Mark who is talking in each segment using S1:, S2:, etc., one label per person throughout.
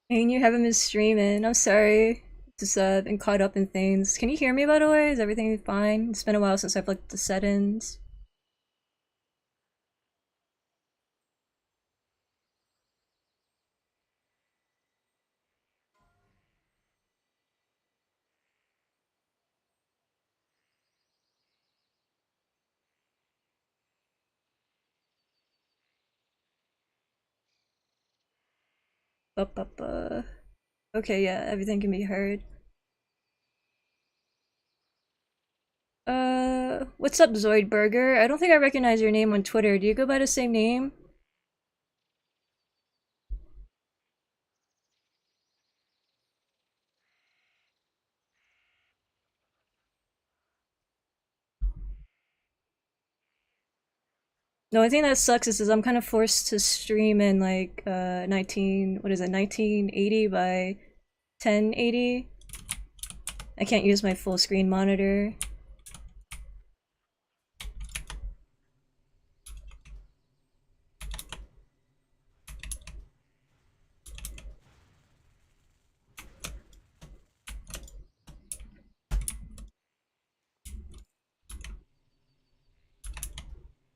S1: And you haven't been streaming. I'm sorry. Just been caught up in things. Can you hear me by the way? Is everything fine? It's been a while since I've looked at the settings. Up, up, Okay, yeah, everything can be heard. What's up, Zoidberger? I don't think I recognize your name on Twitter. Do you go by the same name? The only thing that sucks is I'm kind of forced to stream in like 1980 by 1080. I can't use my full screen monitor.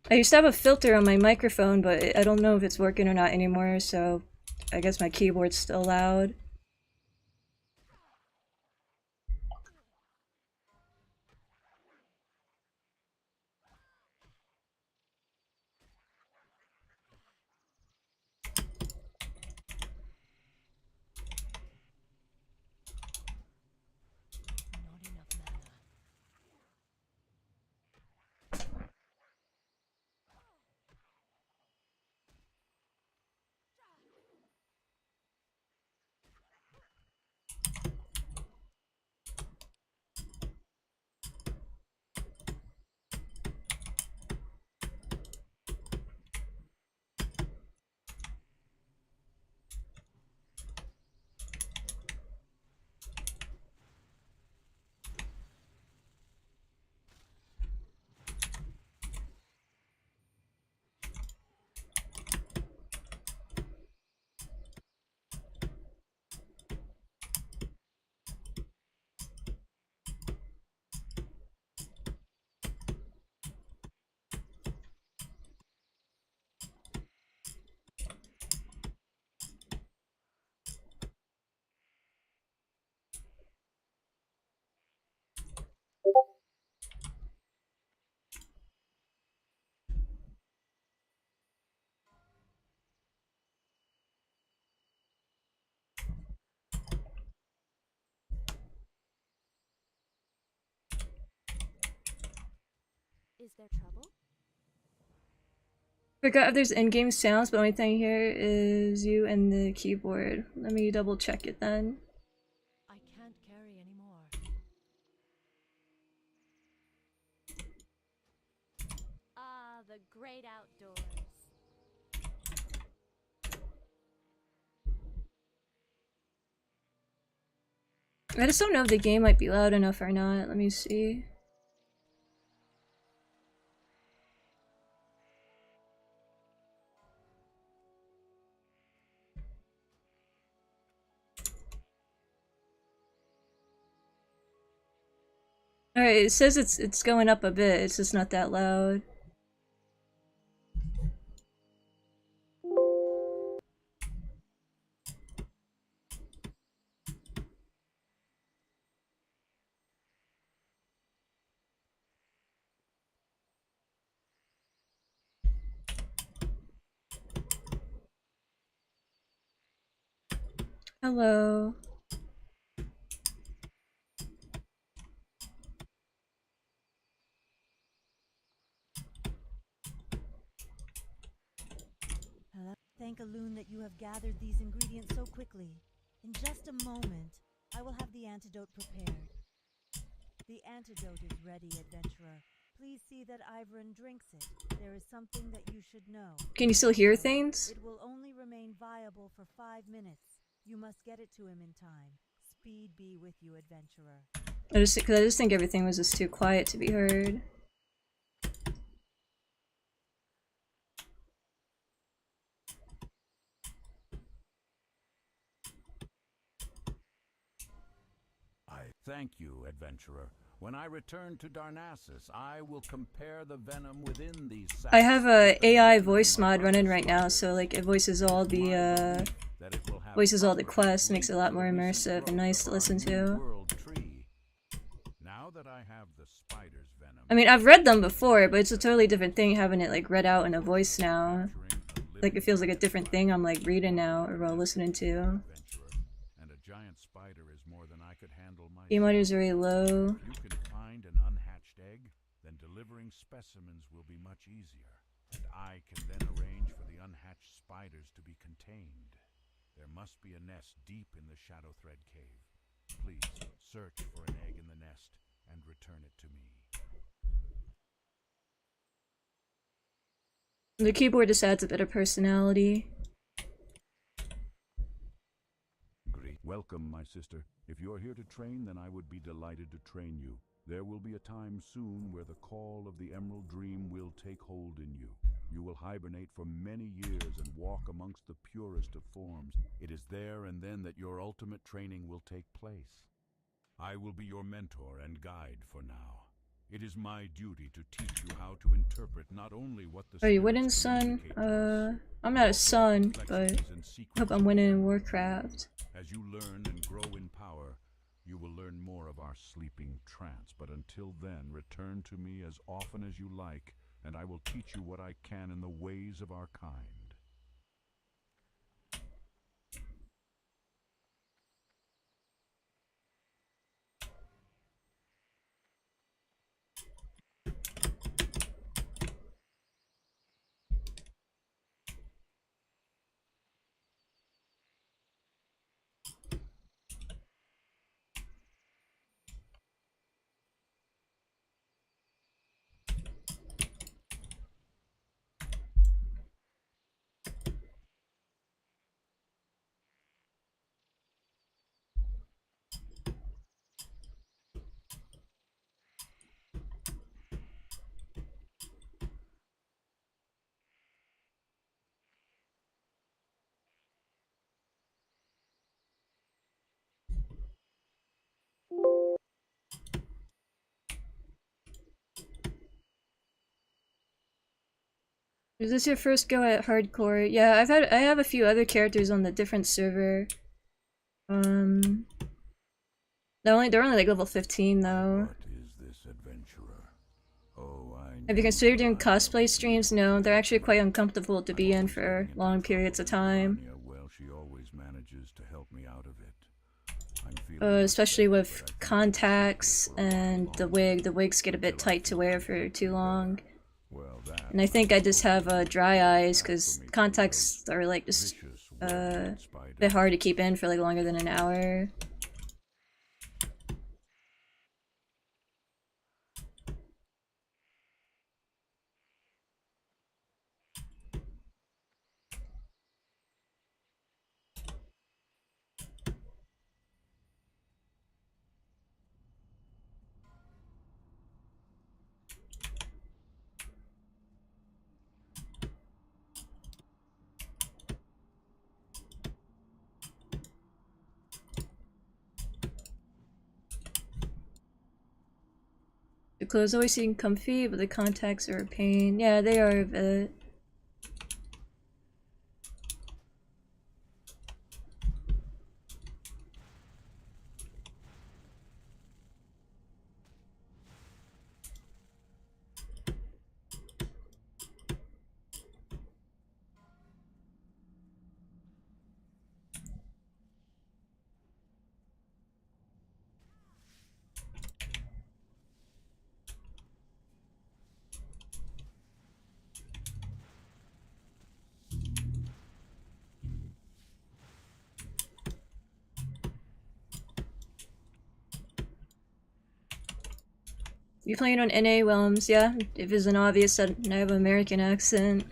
S1: I used to have a filter on my microphone, but I don't know if it's working or not anymore, so I guess my keyboard's still loud.
S2: Is there trouble?
S1: Forgot if there's in-game sounds, but the only thing here is you and the keyboard. Let me double check it then.
S2: I can't carry anymore. Ah, the great outdoors.
S1: I just don't know if the game might be loud enough or not. Let me see. Alright, it says it's going up a bit, it's just not that loud. Hello.
S3: Hello. Thank Alun that you have gathered these ingredients so quickly. In just a moment, I will have the antidote prepared. The antidote is ready, adventurer. Please see that Ivran drinks it. There is something that you should know.
S1: Can you still hear things?
S3: It will only remain viable for 5 minutes. You must get it to him in time. Speed be with you, adventurer.
S1: I just think everything was just too quiet to be heard.
S4: Thank you, adventurer. When I return to Darnassus, I will compare the venom within these
S1: I have a
S4: with the
S1: AI
S4: venom
S1: voice
S4: of
S1: mod
S4: other
S1: running right now, so
S4: spiders.
S1: like it voices all
S4: It is my
S1: the
S4: belief that it will have
S1: voices all the
S4: properties
S1: quests, makes it a lot
S4: linked
S1: more
S4: to the recent
S1: immersive and
S4: growth
S1: nice
S4: of
S1: to
S4: our
S1: listen
S4: new
S1: to.
S4: world tree. Now that I have the spider's venom,
S1: I mean, I've read them before, but it's a totally different thing having it like read out in a voice now. Like it feels like a different thing I'm like reading now or listening to.
S4: and a giant spider is more than I could handle
S1: E
S4: myself.
S1: is very low.
S4: If you can find an unhatched egg, then delivering specimens will be much easier, and I can then arrange for the unhatched spiders to be contained. There must be a nest deep in the Shadow Thread Cave. Please search for an egg in the nest and return it to me.
S1: The keyboard just adds a bit of personality.
S4: Great. Welcome, my sister. If you're here to train, then I would be delighted to train you. There will be a time soon where the call of the Emerald Dream will take hold in you. You will hibernate for many years and walk amongst the purest of forms. It is there and then that your ultimate training will take place. I will be your mentor and guide for now. It is my duty to teach you how to interpret not only what the
S1: Are you
S4: spirits
S1: winning, son?
S4: communicate to us,
S1: I'm not a
S4: also the
S1: son, but
S4: complexities and
S1: I
S4: secrets
S1: hope I'm
S4: of
S1: winning
S4: the
S1: in
S4: Emerald
S1: Warcraft.
S4: Dream. As you learn and grow in power, you will learn more of our sleeping trance, but until then, return to me as often as you like, and I will teach you what I can in the ways of our kind.
S1: Is this your first go at hardcore? Yeah, I have a few other characters on the different server. They're only like level 15 though.
S4: What is this adventurer? Oh,
S1: Have you considered doing cosplay streams? No, they're actually quite uncomfortable to be in for long periods of time.
S4: Well, she always manages to help me out of it.
S1: Especially with contacts and the wig. The wigs get a bit tight to wear for too long. And I think I just have dry eyes because contacts are like just a bit hard to keep in for like longer than an hour. The clothes always seem comfy, but the contacts are a pain. Yeah, they are a bit. You playing on NA Whelms? Yeah, if it's an obvious that I have an American accent.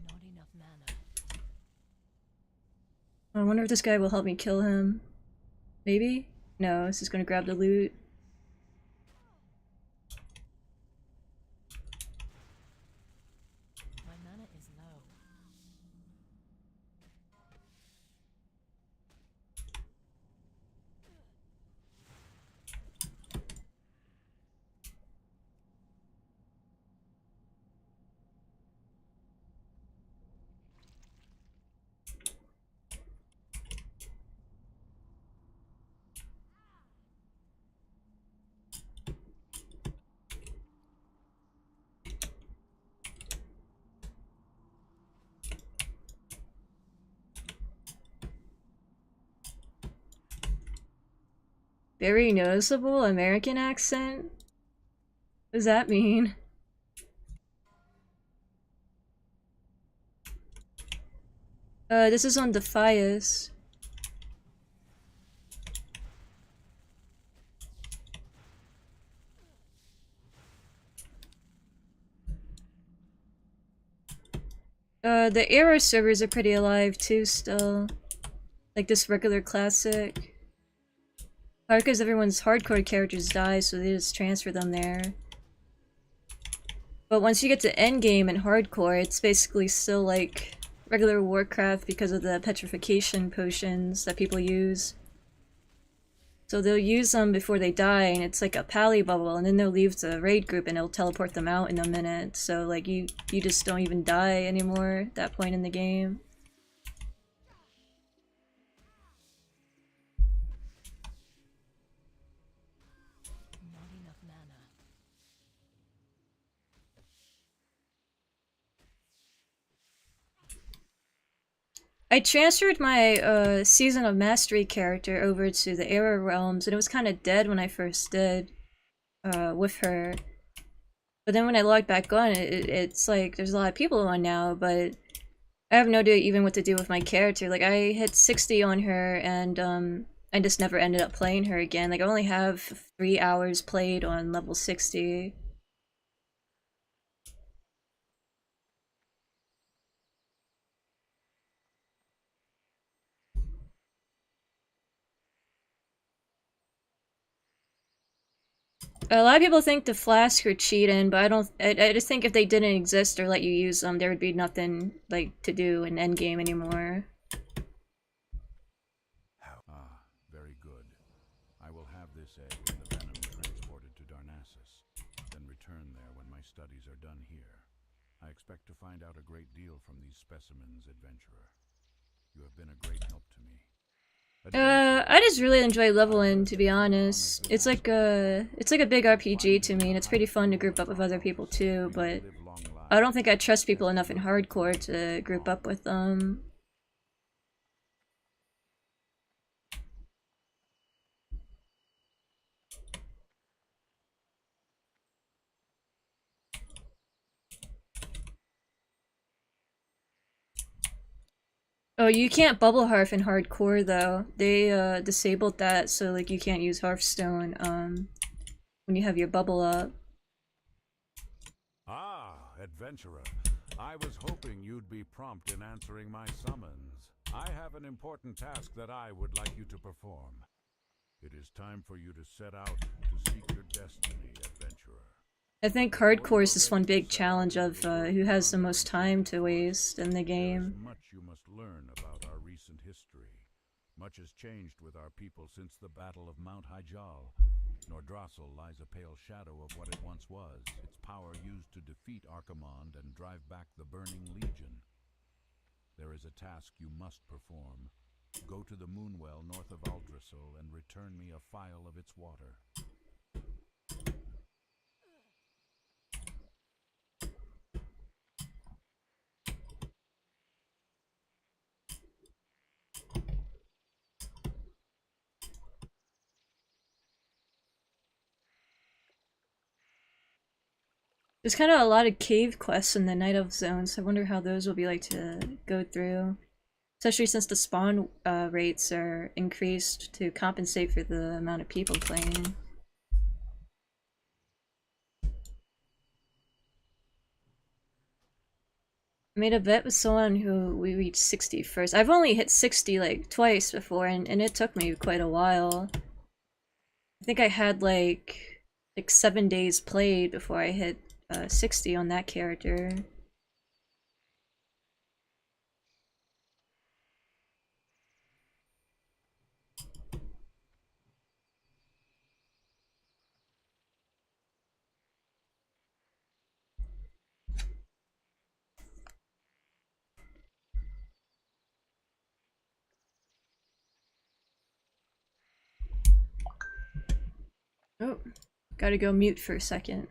S2: Not enough mana.
S1: I wonder if this guy will help me kill him. Maybe? No, it's just gonna grab the loot. Very noticeable American accent? What does that mean? This is on Defias. The era servers are pretty alive too still. Like this regular classic. Probably because everyone's hardcore characters die, so they just transfer them there. But once you get to endgame and hardcore, it's basically still like regular Warcraft because of the petrification potions that people use. So they'll use them before they die, and it's like a pally bubble, and then they'll leave the raid group and it'll teleport them out in a minute. So like you just don't even die anymore at that point in the game.
S2: Not enough mana.
S1: I transferred my Season of Mastery character over to the Era Realms, and it was kind of dead when I first did with her. But then when I logged back on, it's like there's a lot of people on now, but I have no idea even what to do with my character. Like I hit 60 on her, and I just never ended up playing her again. Like I only have 3 hours played on level 60. A lot of people think the flask are cheating, but I don't. I just think if they didn't exist or let you use them, there would be nothing like to do in endgame anymore.
S4: Ah, very good. I will have this egg and the venom transported to Darnassus, then return there when my studies are done here. I expect to find out a great deal from these specimens, adventurer. You have been a great help to me.
S1: I just really enjoy leveling, to be honest. It's like a big RPG to me, and it's pretty fun to group up with other people too, but I don't think I trust people enough in hardcore to group up with them. Oh, you can't bubble harp in hardcore though. They disabled that so like you can't use Hearthstone when you have your bubble up.
S4: Ah, adventurer. I was hoping you'd be prompt in answering my summons. I have an important task that I would like you to perform. It is time for you to set out to seek your destiny, adventurer.
S1: I think hardcore is this one big challenge of who has the most time to waste in the game.
S4: There is much you must learn about our recent history. Much has changed with our people since the Battle of Mount Hyjal. Nordrassil lies a pale shadow of what it once was, its power used to defeat Archimonde and drive back the Burning Legion. There is a task you must perform. Go to the Moonwell north of Aldrassil and return me a phial of its water.
S1: There's kind of a lot of cave quests in the Night Elf Zone, so I wonder how those will be like to go through. Especially since the spawn rates are increased to compensate for the amount of people playing. I made a bet with someone who we reached 60 first. I've only hit 60 like twice before, and it took me quite a while. I think I had like 7 days played before I hit 60 on that character. Oh, gotta go mute for a second.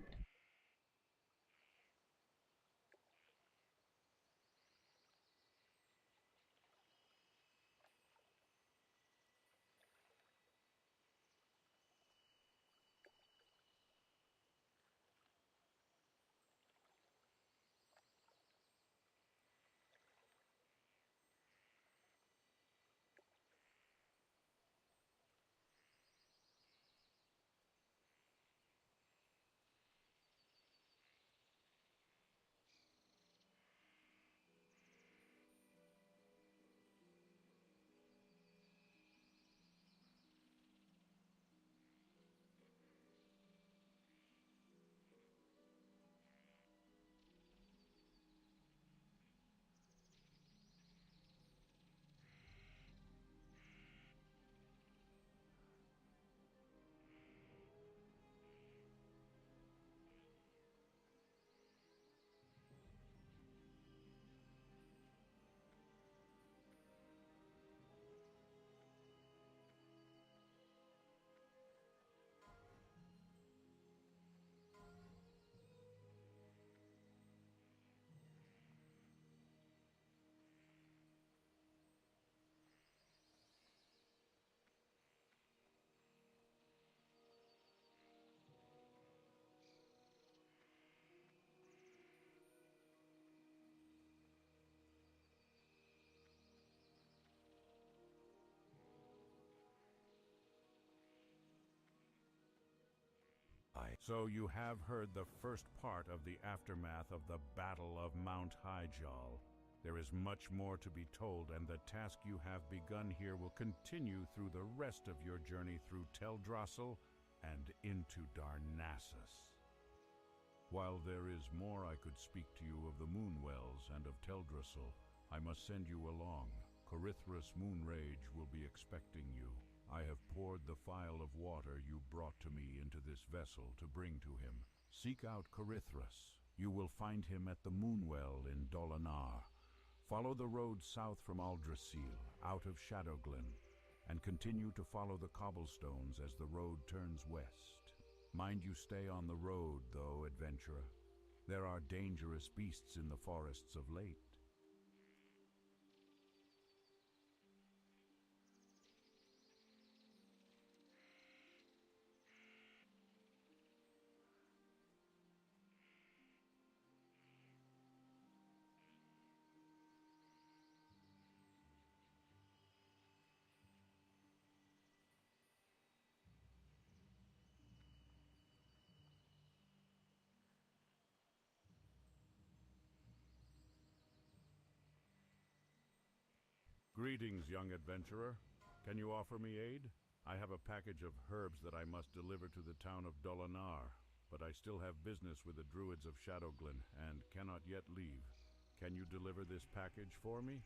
S4: So you have heard the first part of the aftermath of the Battle of Mount Hyjal. There is much more to be told, and the task you have begun here will continue through the rest of your journey through Teldrassil and into Darnassus. While there is more I could speak to you of the Moonwells and of Teldrassil, I must send you along. Corithra's Moonrage will be expecting you. I have poured the phial of water you brought to me into this vessel to bring to him. Seek out Corithras. You will find him at the Moonwell in Dolinar. Follow the road south from Aldrassil, out of Shadowglen, and continue to follow the cobblestones as the road turns west. Mind you stay on the road, though, adventurer. There are dangerous beasts in the forests of late. Greetings, young adventurer. Can you offer me aid? I have a package of herbs that I must deliver to the town of Dolinar, but I still have business with the druids of Shadowglen and cannot yet leave. Can you deliver this package for me?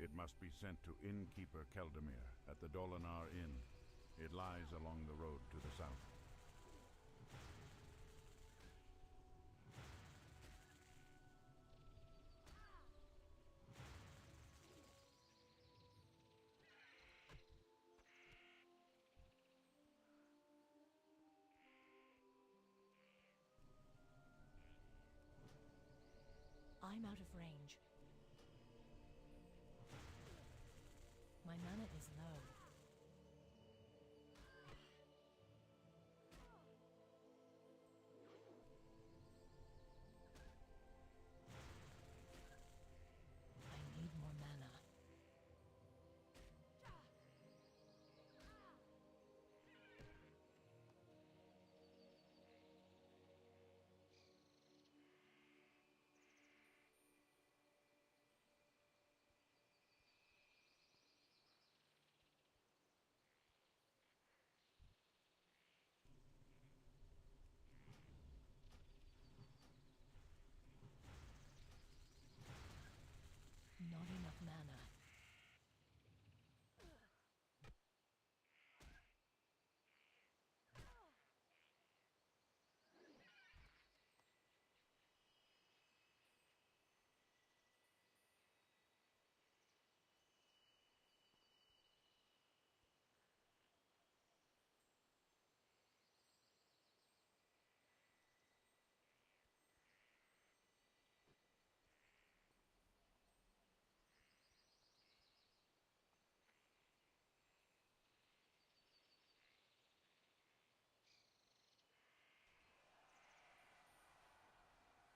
S4: It must be sent to Innkeeper Keldamir at the Dolinar Inn. It lies along the road to the south.
S2: I'm out of range. My mana is low. I need more mana. Not enough mana.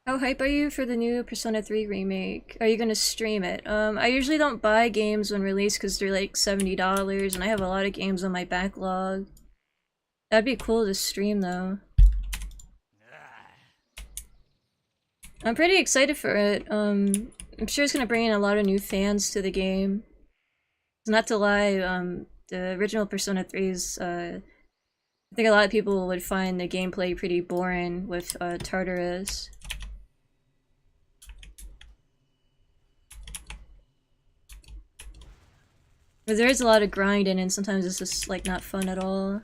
S1: How hype are you for the new Persona 3 remake? Are you gonna stream it? I usually don't buy games when released because they're like $70 and I have a lot of games on my backlog. That'd be cool to stream though. I'm pretty excited for it. I'm sure it's gonna bring in a lot of new fans to the game. Not to lie, the original Persona 3's, I think a lot of people would find the gameplay pretty boring with Tartarus. But there is a lot of grinding and sometimes it's just like not fun at all.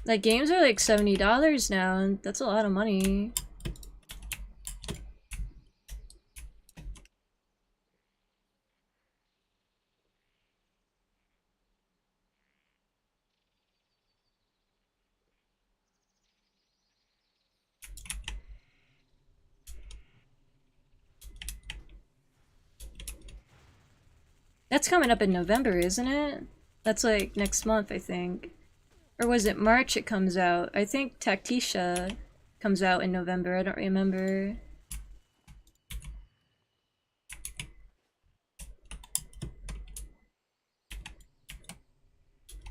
S1: Like games are like $70 now and that's a lot of money. That's coming up in November, isn't it? That's like next month, I think. Or was it March it comes out? I think Tacticia comes out in November. I don't remember.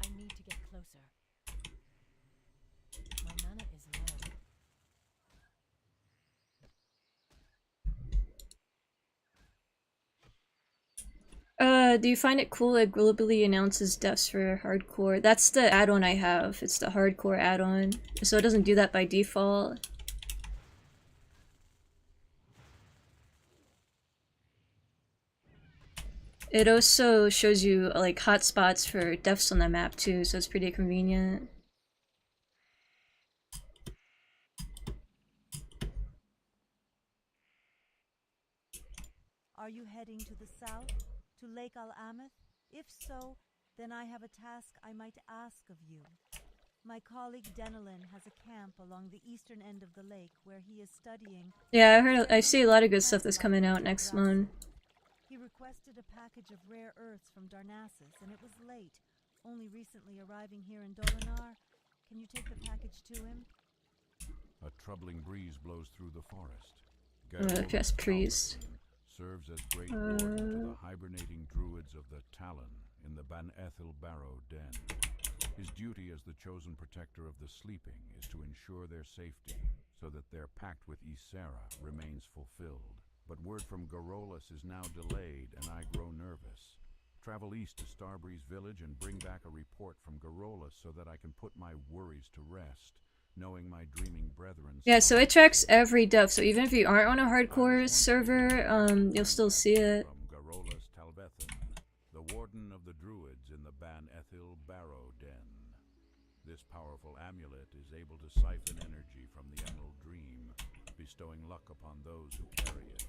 S2: I need to get closer. My mana is low.
S1: Do you find it cool it globally announces deaths for hardcore? That's the add-on I have. It's the hardcore add-on. So it doesn't do that by default. It also shows you like hotspots for deaths on the map too, so it's pretty convenient.
S3: Are you heading to the south, to Lake Al-Ameth? If so, then I have a task I might ask of you. My colleague Denelin has a camp along the eastern end of the lake where he is studying.
S1: Yeah, I see a lot of good stuff that's coming out next month.
S3: He requested a package of rare earths from Darnassus, and it was late, only recently arriving here in Dolinar. Can you take the package to him?
S4: A troubling breeze blows through the forest.
S1: Yes, priest.
S4: Serves as great warden to the hibernating druids of the Talon in the Banethil Barrow Den. His duty as the chosen protector of the sleeping is to ensure their safety, so that their pact with Ysera remains fulfilled. But word from Garolus is now delayed, and I grow nervous. Travel east to Starbreeze Village and bring back a report from Garolus so that I can put my worries to rest, knowing my dreaming brethren.
S1: Yeah, so it tracks every death, so even if you aren't on a hardcore server, you'll still see it.
S4: From Garolus Talvethan, the warden of the druids in the Banethil Barrow Den. This powerful amulet is able to siphon energy from the Emerald Dream, bestowing luck upon those who carry it.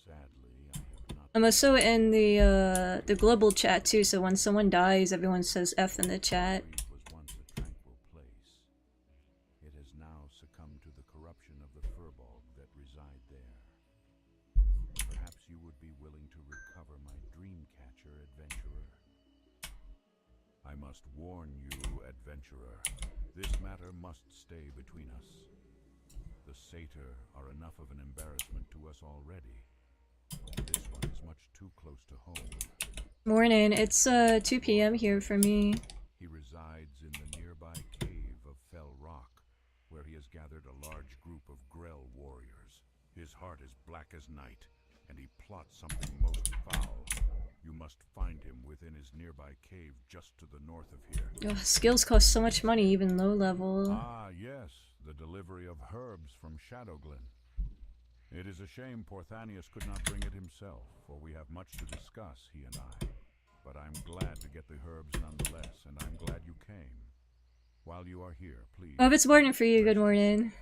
S4: Sadly, I have not.
S1: I'm also in the global chat too, so when someone dies, everyone says F in the chat.
S4: Was once a tranquil place. It has now succumbed to the corruption of the Furbolg that reside there. Perhaps you would be willing to recover my dreamcatcher, adventurer. I must warn you, adventurer. This matter must stay between us. The satyr are enough of an embarrassment to us already. This one is much too close to home.
S1: Morning, it's 2 p.m. here for me.
S4: He resides in the nearby cave of Fell Rock, where he has gathered a large group of Grell warriors. His heart is black as night, and he plots something most foul. You must find him within his nearby cave just to the north of here.
S1: Ugh, skills cost so much money, even low level.
S4: Ah, yes, the delivery of herbs from Shadowglen. It is a shame Porthanius could not bring it himself, for we have much to discuss, he and I. But I'm glad to get the herbs nonetheless, and I'm glad you came. While you are here, please.
S1: Oh, if it's morning for you, good morning.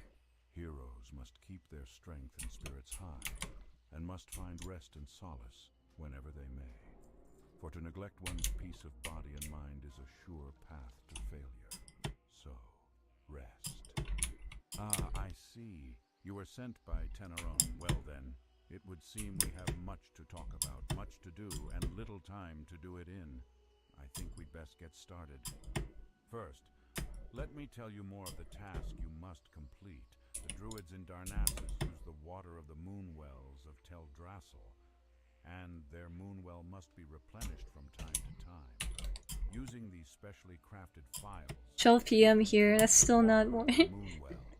S4: Heroes must keep their strength and spirits high, and must find rest and solace whenever they may. For to neglect one's peace of body and mind is a sure path to failure. So, rest. Ah, I see. You were sent by Teneron. Well then, it would seem we have much to talk about, much to do, and little time to do it in. I think we'd best get started. First, let me tell you more of the task you must complete. The druids in Darnassus use the water of the moonwells of Teldrassil, and their moonwell must be replenished from time to time. Using these specially crafted files...
S1: 12 p.m. here, that's still not morning.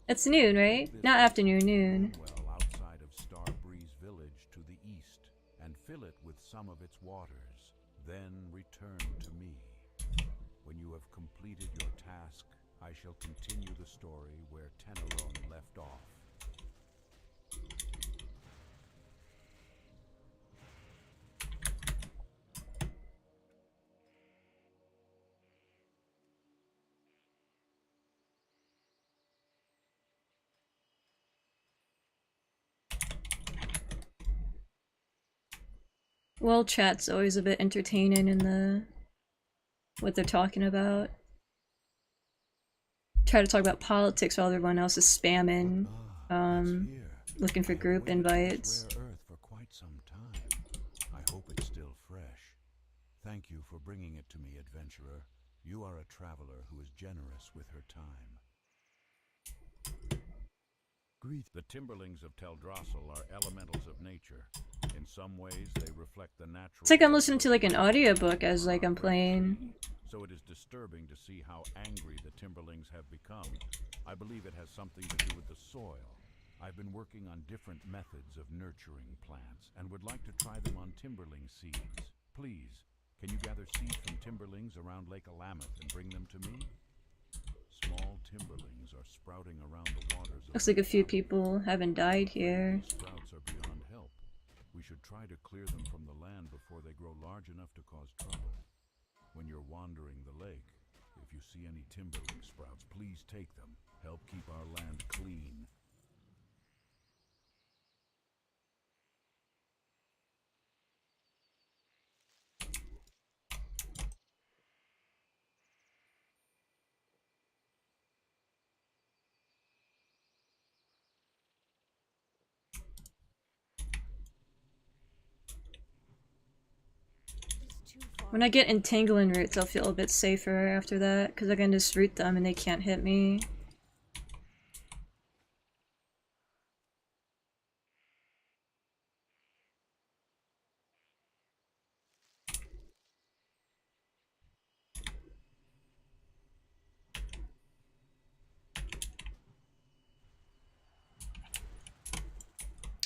S1: It's noon, right? Not afternoon, noon.
S4: Well outside of Starbreeze Village to the east, and fill it with some of its waters. Then return to me. When you have completed your task, I shall continue the story where Teneron left off.
S1: Well, chat's always a bit entertaining in the what they're talking about. Try to talk about politics while everyone else is spamming, looking for group invites.
S4: Earth for quite some time. I hope it's still fresh. Thank you for bringing it to me, adventurer. You are a traveler who is generous with her time. The Timberlings of Teldrassil are elementals of nature. In some ways, they reflect the natural...
S1: It's like I'm listening to like an audiobook as like I'm playing.
S4: So it is disturbing to see how angry the Timberlings have become. I believe it has something to do with the soil. I've been working on different methods of nurturing plants and would like to try them on Timberling seeds. Please, can you gather seeds from Timberlings around Lake Alameth and bring them to me? Small Timberlings are sprouting around the waters of
S1: Looks like a
S4: Lake
S1: few
S4: Alameth.
S1: people haven't died here.
S4: These sprouts are beyond help. We should try to clear them from the land before they grow large enough to cause trouble. When you're wandering the lake, if you see any Timberling sprouts, please take them. Help keep our land clean.
S1: When I get entangling roots, I'll feel a bit safer after that, because I can just root them and they can't hit me.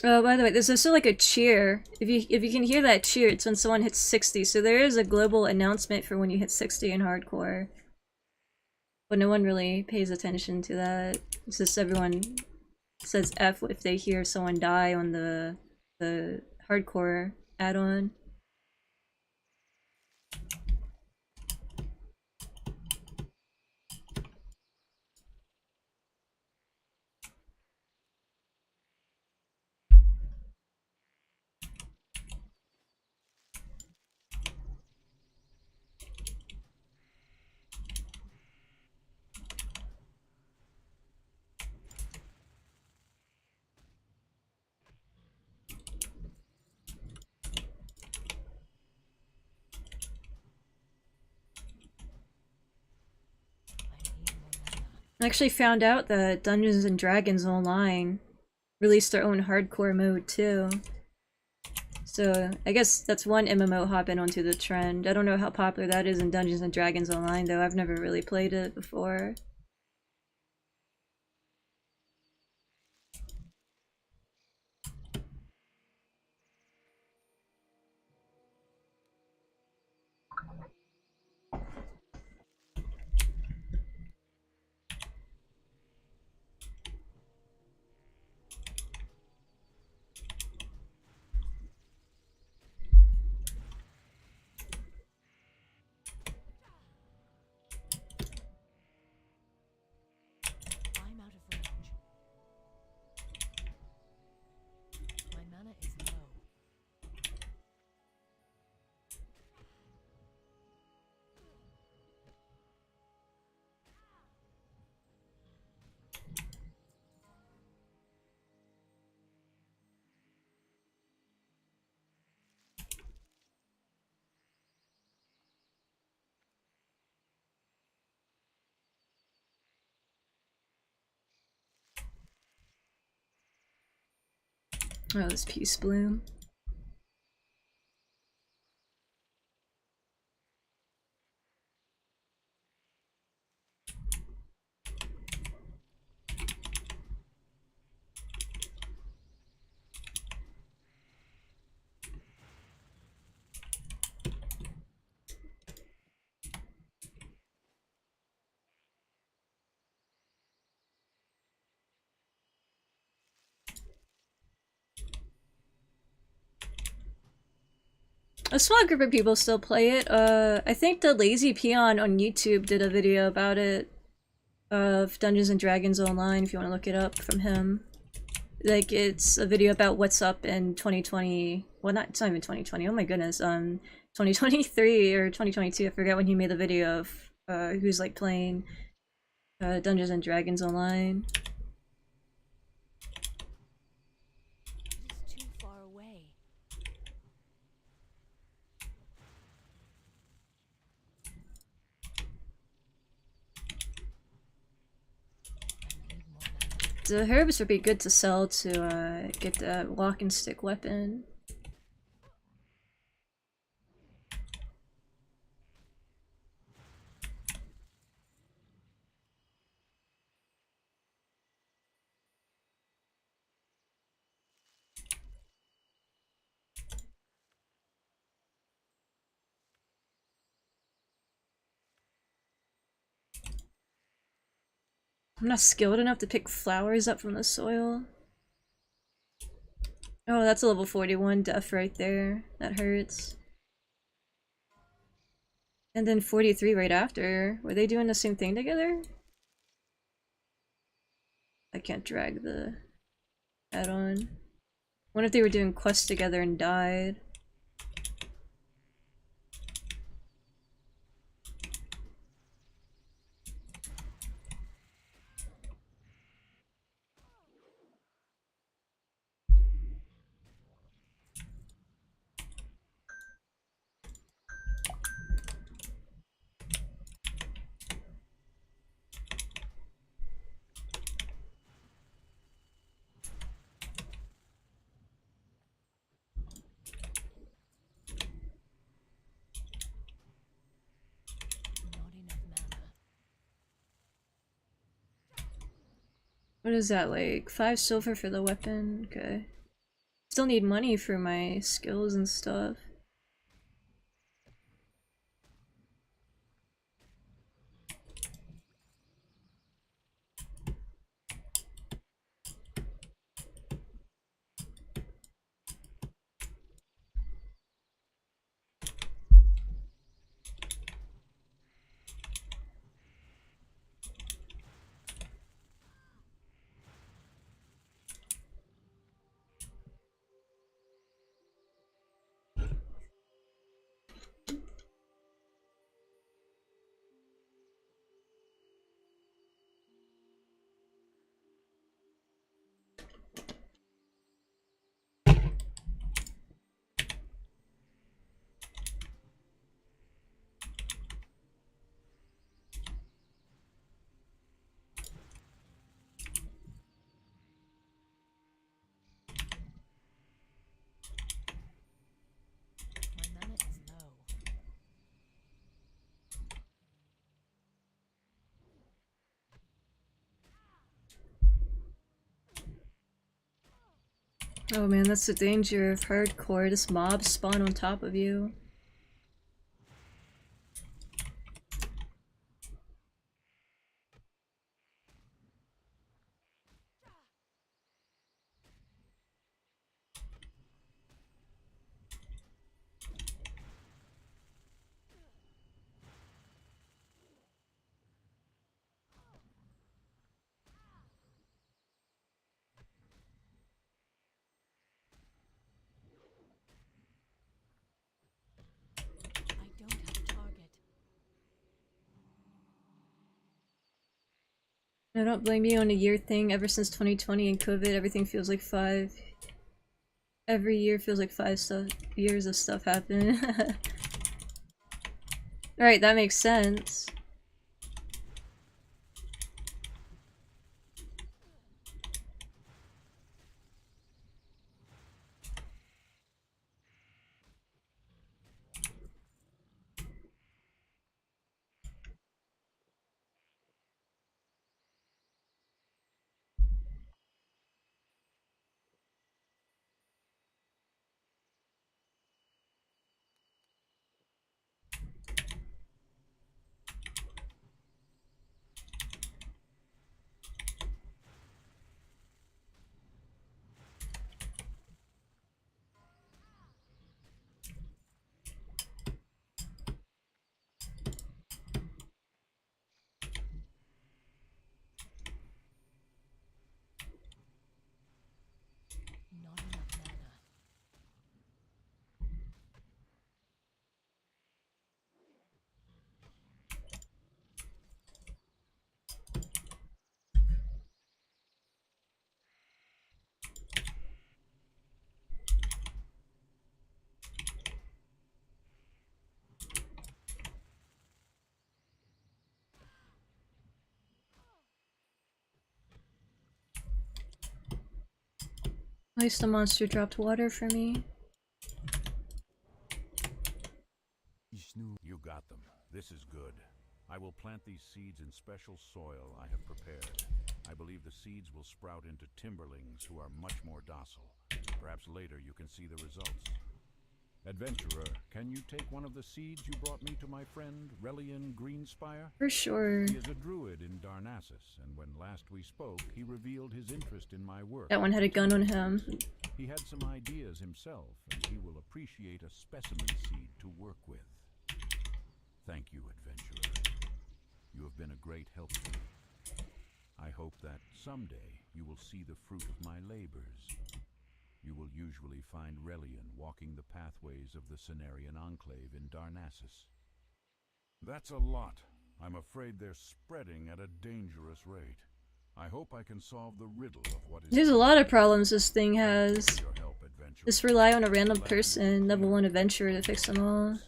S1: Oh, by the way, there's also like a cheer. If you can hear that cheer, it's when someone hits 60. So there is a global announcement for when you hit 60 in hardcore. But no one really pays attention to that. It's just everyone says F if they hear someone die on the hardcore add-on. I actually found out that Dungeons and Dragons Online released their own hardcore mode too. So I guess that's one MMO hopping onto the trend. I don't know how popular that is in Dungeons and Dragons Online though. I've never really played it before.
S2: I'm out of range. My mana is low.
S1: Oh, this Peace Bloom. A small group of people still play it. I think the Lazy Peon on YouTube did a video about it. Of Dungeons and Dragons Online, if you want to look it up from him. Like, it's a video about what's up in 2020. Well, it's not even 2020. Oh my goodness. 2023 or 2022. I forget when he made the video of who's like playing Dungeons and Dragons Online.
S2: It is too far away. I need more mana.
S1: The herbs would be good to sell to get the walk and stick weapon. I'm not skilled enough to pick flowers up from the soil. Oh, that's a level 41 death right there. That hurts. And then 43 right after. Were they doing the same thing together? I can't drag the add-on. What if they were doing quests together and died?
S2: Not enough mana.
S1: What is that, like 5 silver for the weapon? Okay. Still need money for my skills and stuff.
S2: My mana is low.
S1: Oh man, that's the danger of hardcore. This mob spawn on top of you.
S2: I don't have a target.
S1: I don't blame you on a year thing. Ever since 2020 and COVID, everything feels like 5. Every year feels like 5 years of stuff happen. Alright, that makes sense. At least the monster dropped water for me.
S4: You got them. This is good. I will plant these seeds in special soil I have prepared. I believe the seeds will sprout into timberlings who are much more docile. Perhaps later you can see the results. Adventurer, can you take one of the seeds you brought me to my friend, Relian Greenspire?
S1: For sure.
S4: He is a druid in Darnassus, and when last we spoke, he revealed his interest in my work.
S1: That one had a gun on him.
S4: He had some ideas himself, and he will appreciate a specimen seed to work with. Thank you, adventurer. You have been a great help to me. I hope that someday you will see the fruit of my labors. You will usually find Relian walking the pathways of the Cenarian Enclave in Darnassus. That's a lot. I'm afraid they're spreading at a dangerous rate. I hope I can solve the riddle of what is...
S1: There's a lot of problems this thing has.
S4: Thank you for your help, adventurer.
S1: Just rely on a random person, level 1 adventurer to fix them all.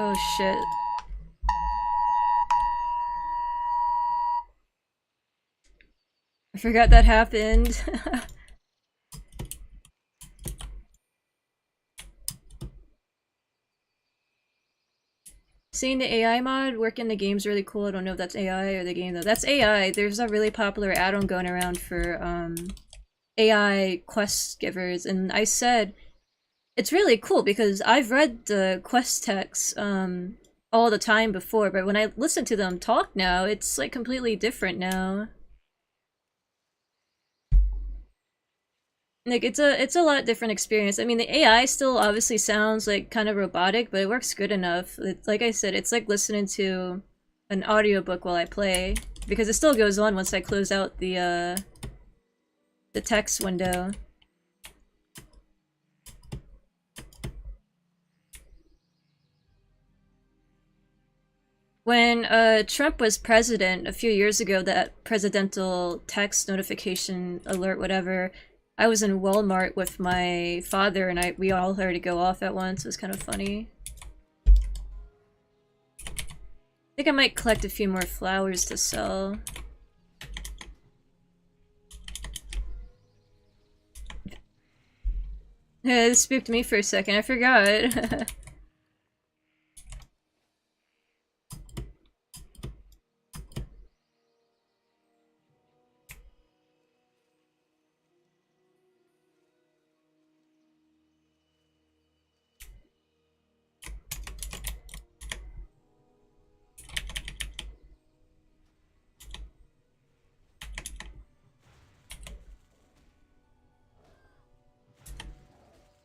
S1: Oh shit. I forgot that happened. Seeing the AI mod work in the game is really cool. I don't know if that's AI or the game though. That's AI. There's a really popular add-on going around for AI quest givers, and I said it's really cool because I've read the quest texts all the time before, but when I listen to them talk now, it's like completely different now. Like it's a lot different experience. I mean, the AI still obviously sounds like kind of robotic, but it works good enough. Like I said, it's like listening to an audiobook while I play, because it still goes on once I close out the text window. When Trump was president a few years ago, that presidential text notification alert, whatever, I was in Walmart with my father and we all heard it go off at once. It was kind of funny. I think I might collect a few more flowers to sell. Yeah, it spooked me for a second, I forgot.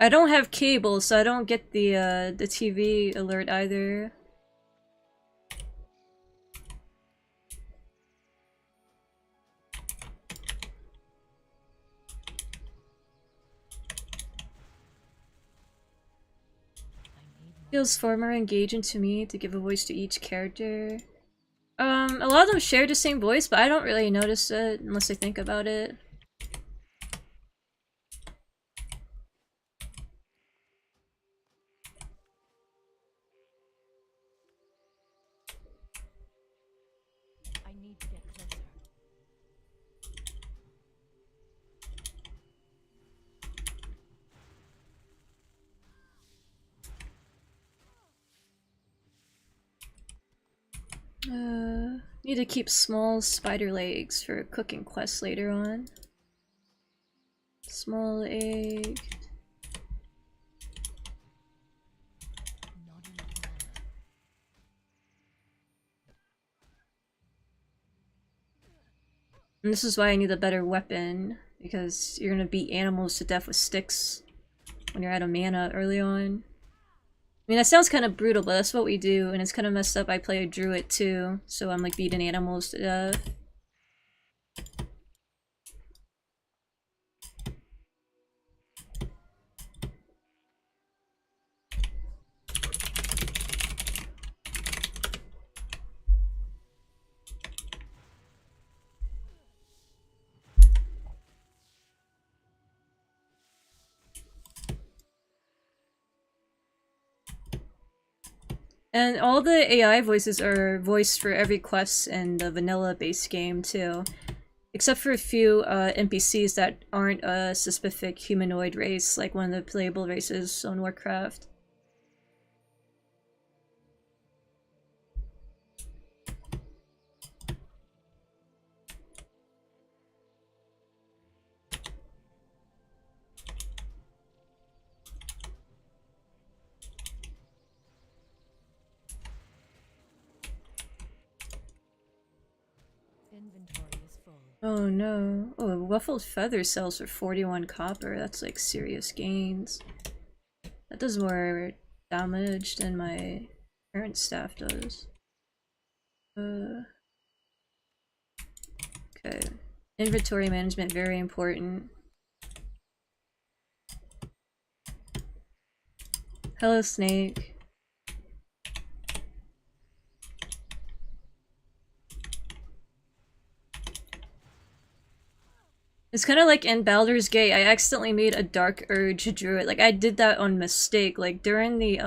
S1: I don't have cable, so I don't get the TV alert either. Feels far more engaging to me to give a voice to each character. A lot of them share the same voice, but I don't really notice it unless I think about it. Need to keep small spider legs for cooking quests later on. Small egg. And this is why I need a better weapon, because you're gonna beat animals to death with sticks when you're out of mana early on. I mean, that sounds kind of brutal, but that's what we do, and it's kind of messed up. I play a druid too, so I'm like beating animals to death. And all the AI voices are voiced for every quest in the vanilla base game too. Except for a few NPCs that aren't a specific humanoid race, like one of the playable races on Warcraft.
S2: Inventory is full.
S1: Oh no. Oh, a ruffled feather sells for 41 copper. That's like serious gains. That does more damage than my current staff does. Okay. Inventory management, very important. Hello, Snake. It's kind of like in Baldur's Gate, I accidentally made a Dark Urge druid. Like, I did that on mistake. Like, during the,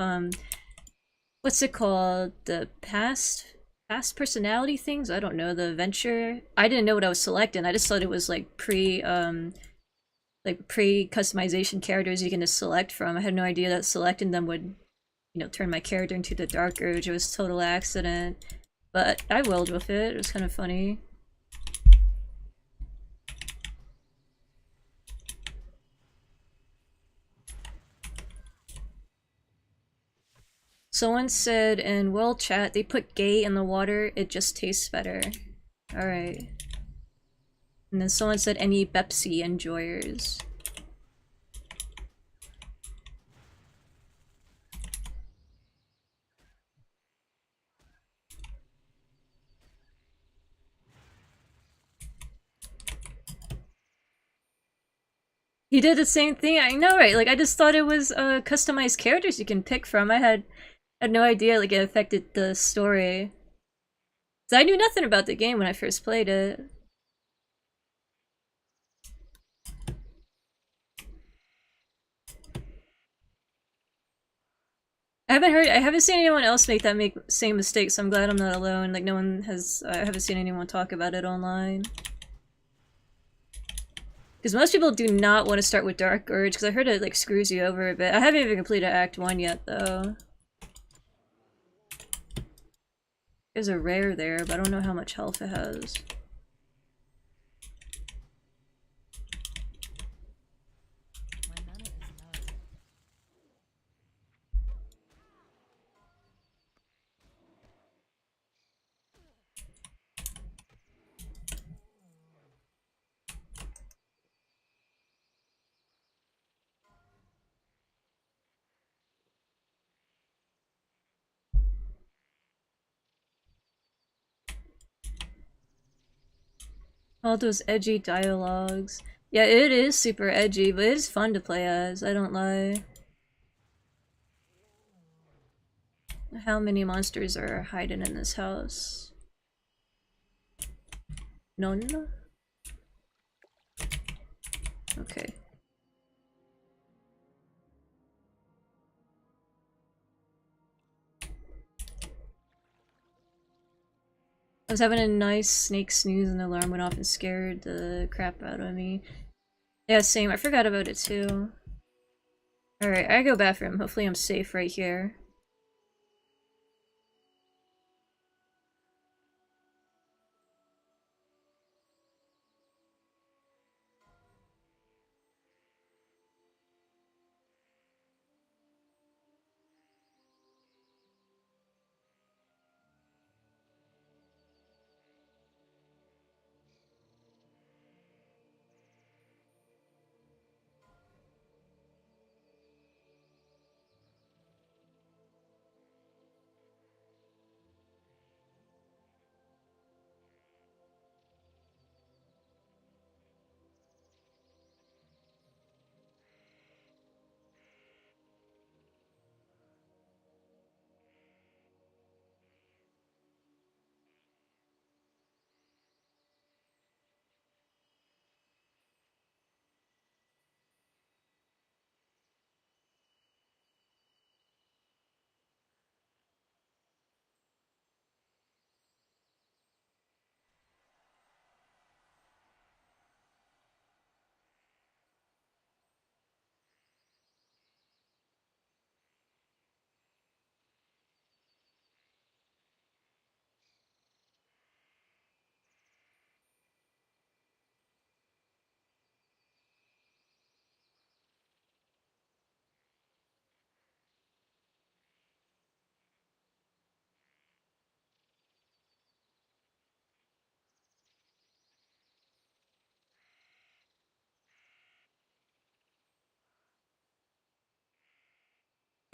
S1: what's it called? The past personality things? I don't know, the adventure. I didn't know what I was selecting. I just thought it was like pre-customization characters you can just select from. I had no idea that selecting them would, you know, turn my character into the Dark Urge. It was a total accident. But I willed with it. It was kind of funny. Someone said in World Chat they put gay in the water, it just tastes better. Alright. And then someone said any Pepsi enjoyers. He did the same thing, I know, right? Like, I just thought it was customized characters you can pick from. I had no idea like it affected the story. So I knew nothing about the game when I first played it. I haven't seen anyone else make that same mistake, so I'm glad I'm not alone. Like, no one has, I haven't seen anyone talk about it online. Because most people do not want to start with Dark Urge, because I heard it, like, screws you over a bit. I haven't even completed Act 1 yet, though. There's a rare there, but I don't know how much health it has.
S2: My mana is low.
S1: All those edgy dialogues. Yeah, it is super edgy, but it is fun to play as, I don't lie. How many monsters are hiding in this house? None? Okay. I was having a nice snake snooze and the alarm went off and scared the crap out of me. Yeah, same. I forgot about it too. Alright, I go bathroom. Hopefully I'm safe right here.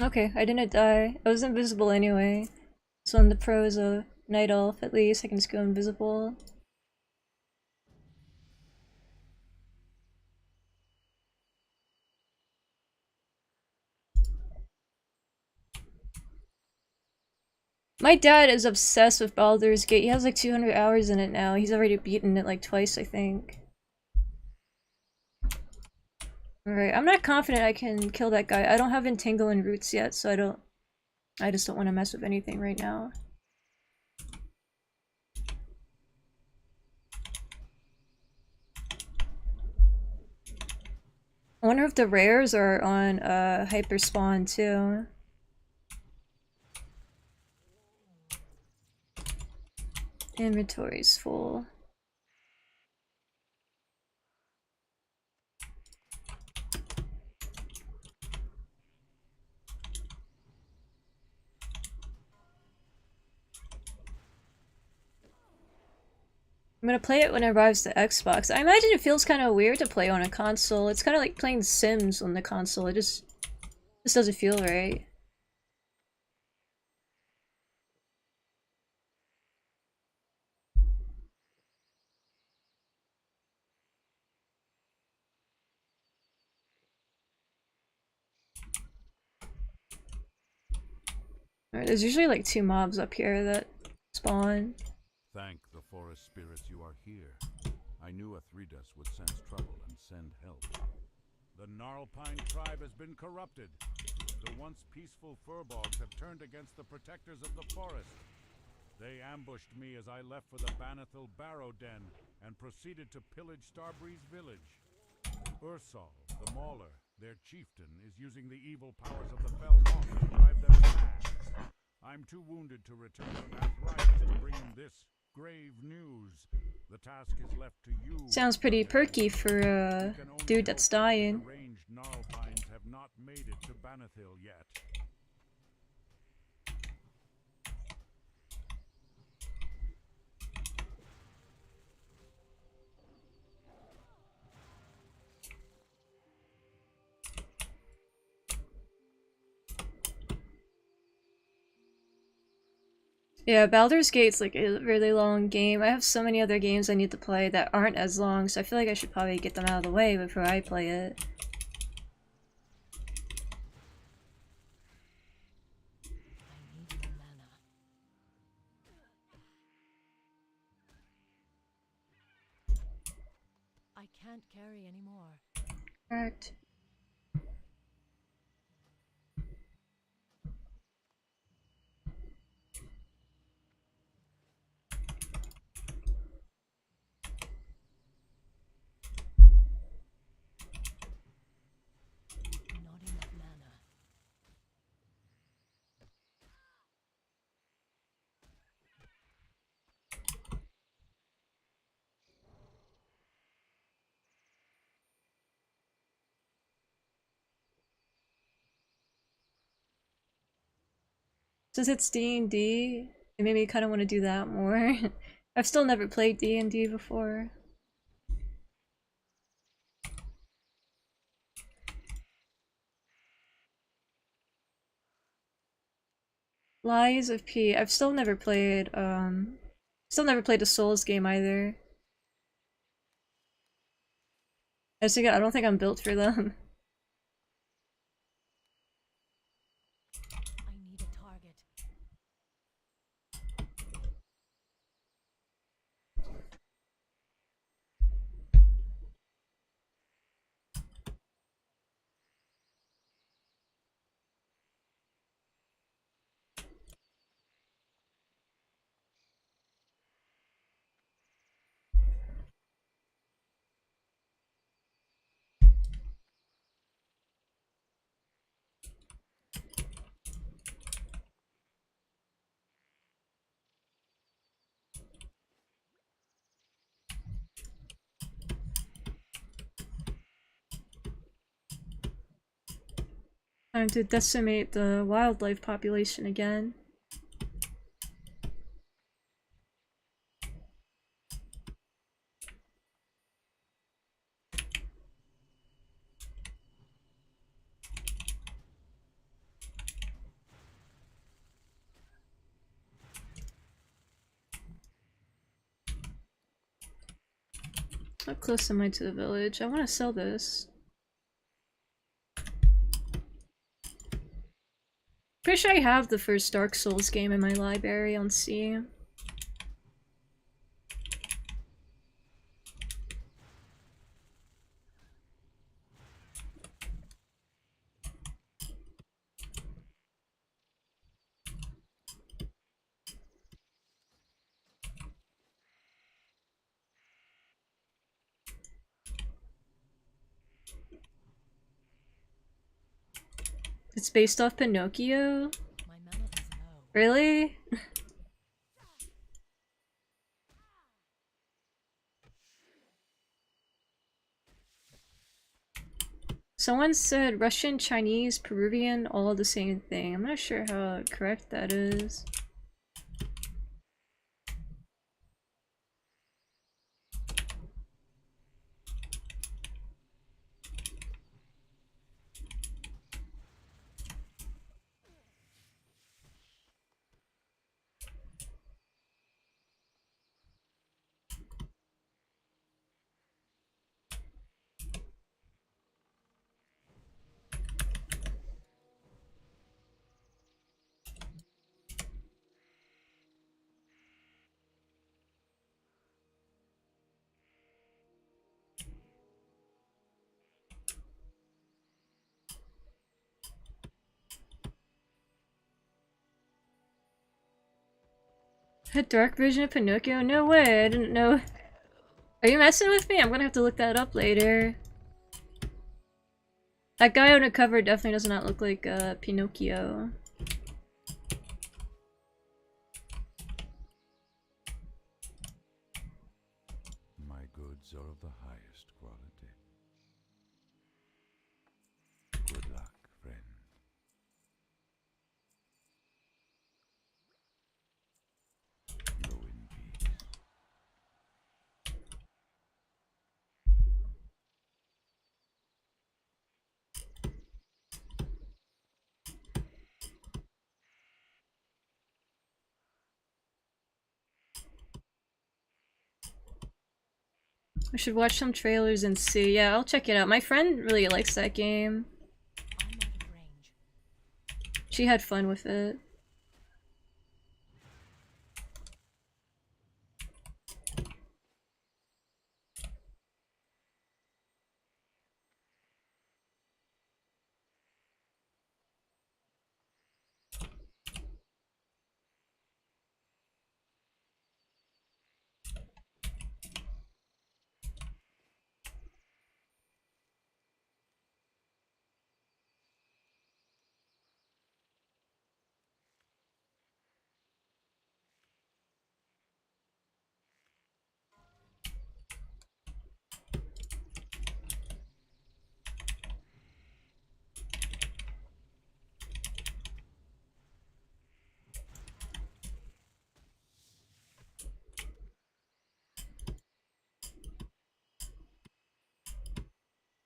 S1: Okay, I didn't die. I was invisible anyway. So in the pro is a night elf, at least I can just go invisible. My dad is obsessed with Baldur's Gate. He has like 200 hours in it now. He's already beaten it like twice, I think. Alright, I'm not confident I can kill that guy. I don't have Entangle and Roots yet, so I just don't want to mess with anything right now. I wonder if the rares are on hyper spawn too. Inventory's full. I'm gonna play it when it arrives to Xbox. I imagine it feels kind of weird to play on a console. It's kind of like playing Sims on the console. It just doesn't feel right. Alright, there's usually like 2 mobs up here that spawn.
S4: Thank the forest spirits you are here. I knew a Threedus would sense trouble and send help. The Gnarlpine tribe has been corrupted. The once peaceful furbogs have turned against the protectors of the forest. They ambushed me as I left for the Banethil Barrow Den and proceeded to pillage Starbreeze village. Ursal, the Mauler, their chieftain, is using the evil powers of the Fell Moth to drive them mad. I'm too wounded to return to Nathritis to bring him this grave news. The task is left to you.
S1: Sounds pretty perky for a dude that's dying.
S4: The ranged Gnarlpines have not made it to Banethil yet.
S1: Yeah, Baldur's Gate's like a really long game. I have so many other games I need to play that aren't as long, so I feel like I should probably get them out of the way before I play it.
S2: I need your mana. I can't carry anymore.
S1: Correct.
S2: Not enough mana.
S1: Since it's D&D, it made me kind of want to do that more. I've still never played D&D before. Lies of P. I've still never played a Souls game either. I don't think I'm built for them.
S2: I need a target.
S1: Time to decimate the wildlife population again. How close am I to the village? I want to sell this. Pretty sure I have the first Dark Souls game in my library on Steam. It's based off Pinocchio?
S2: My mana is low.
S1: Really? Someone said Russian, Chinese, Peruvian, all the same thing. I'm not sure how correct that is. A dark version of Pinocchio? No way, I didn't know. Are you messing with me? I'm gonna have to look that up later. That guy on the cover definitely does not look like Pinocchio.
S4: My goods are of the highest quality. Good luck, friend. Go in peace.
S1: I should watch some trailers and see. Yeah, I'll check it out. My friend really likes that game.
S2: I'm out of range.
S1: She had fun with it.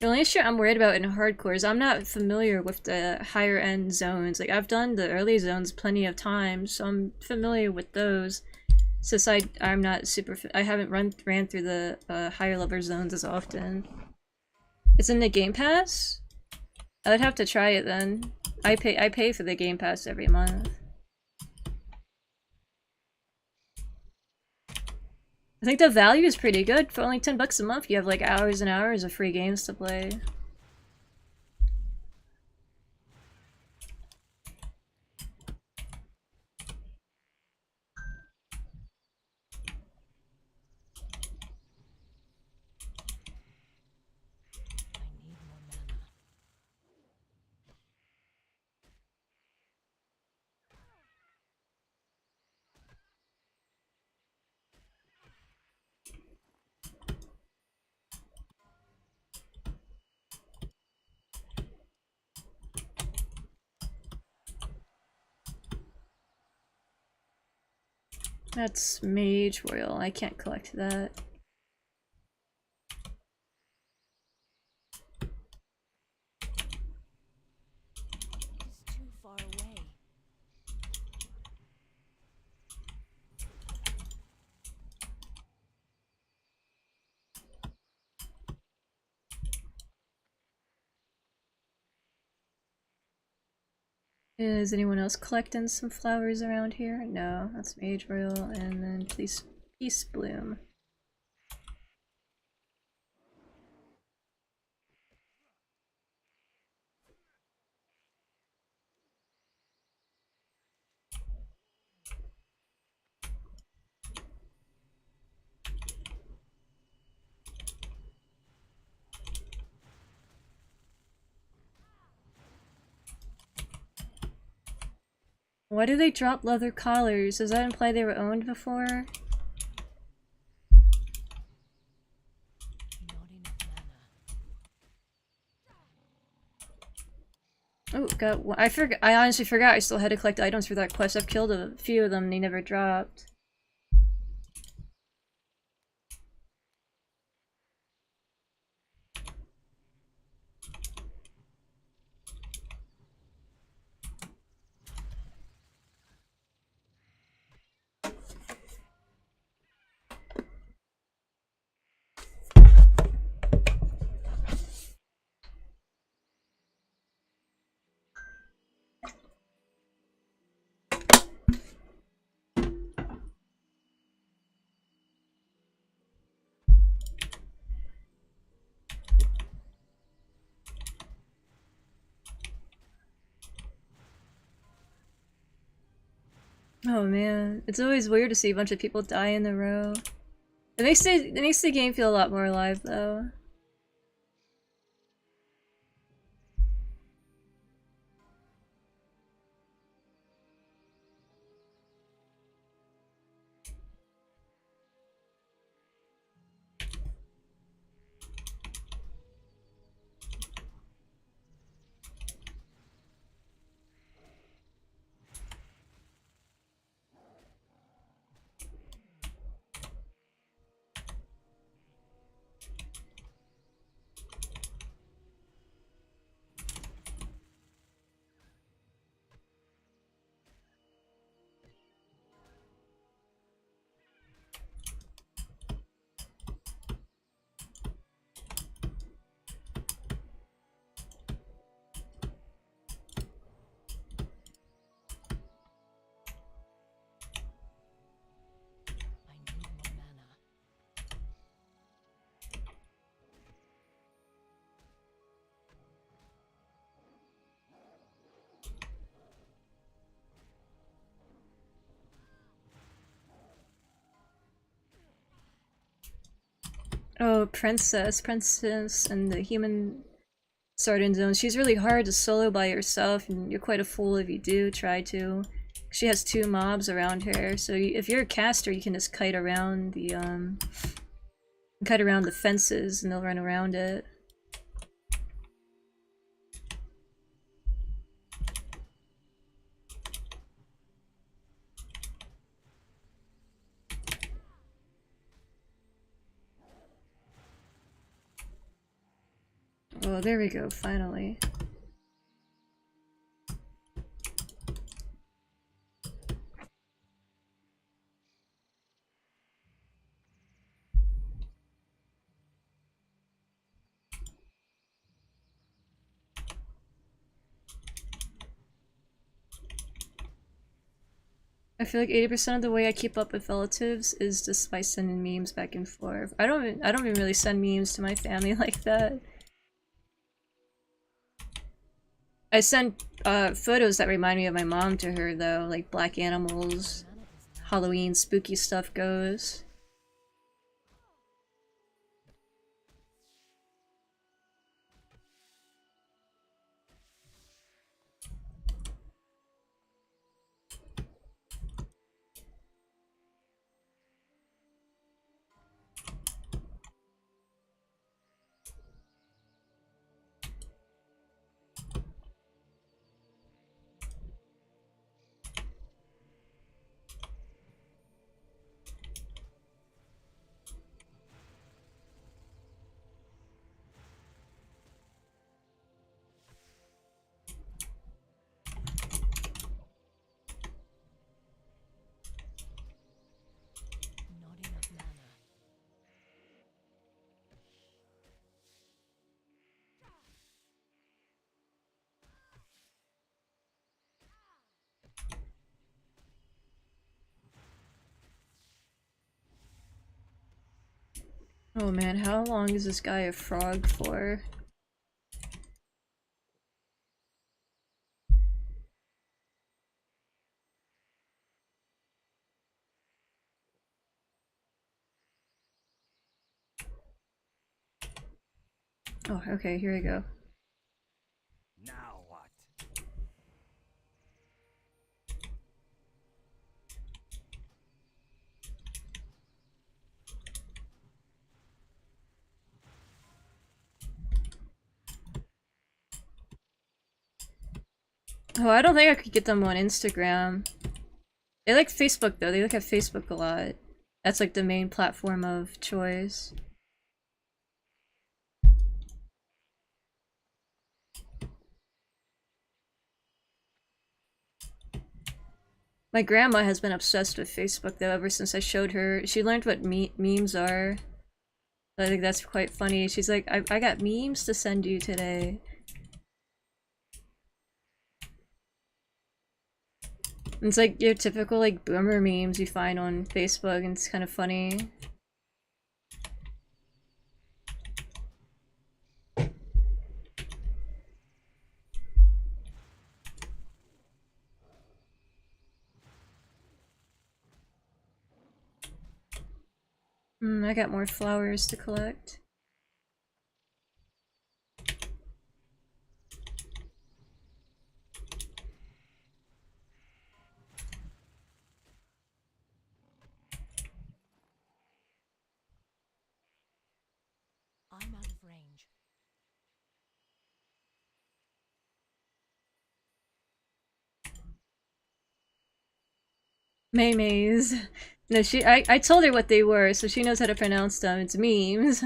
S1: The only issue I'm worried about in hardcore is I'm not familiar with the higher end zones. Like, I've done the early zones plenty of times, so I'm familiar with those. Since I'm not super, I haven't ran through the higher level zones as often. It's in the Game Pass? I'd have to try it then. I pay for the Game Pass every month. I think the value is pretty good. For only 10 bucks a month, you have like hours and hours of free games to play.
S2: I need more mana.
S1: That's Mage Royal. I can't collect that.
S2: It is too far away.
S1: Is anyone else collecting some flowers around here? No, that's Mage Royal, and then Peace Bloom. Why do they drop leather collars? Does that imply they were owned before?
S2: Not enough mana.
S1: Oh, got one. I honestly forgot I still had to collect items for that quest. I've killed a few of them and they never dropped. Oh man, it's always weird to see a bunch of people die in a row. It makes the game feel a lot more alive though.
S2: I need more mana.
S1: Oh, Princess and the human Sardine Zone. She's really hard to solo by yourself, and you're quite a fool if you do try to. She has 2 mobs around her, so if you're a caster, you can just kite around the fences, and they'll run around it. Oh, there we go, finally. I feel like 80% of the way I keep up with relatives is just by sending memes back and forth. I don't even really send memes to my family like that. I send photos that remind me of my mom to her though, like black animals, Halloween spooky stuff goes. Oh man, how long is this guy a frog for? Oh, okay, here we go.
S5: Now what?
S1: Oh, I don't think I could get them on Instagram. They like Facebook though, they look at Facebook a lot. That's like the main platform of choice. My grandma has been obsessed with Facebook though ever since I showed her. She learned what memes are. I think that's quite funny. She's like, I got memes to send you today. It's like your typical like boomer memes you find on Facebook, and it's kind of funny. I got more flowers to collect.
S2: I'm out of range.
S1: Maymays. No, I told her what they were, so she knows how to pronounce them. It's memes.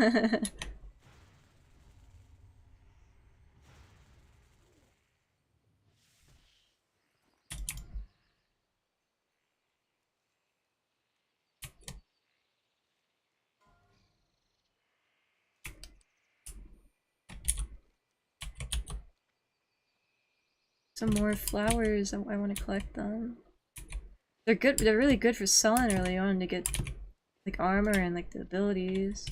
S1: Some more flowers. I want to collect them. They're good. They're really good for selling early on to get like armor and like the abilities.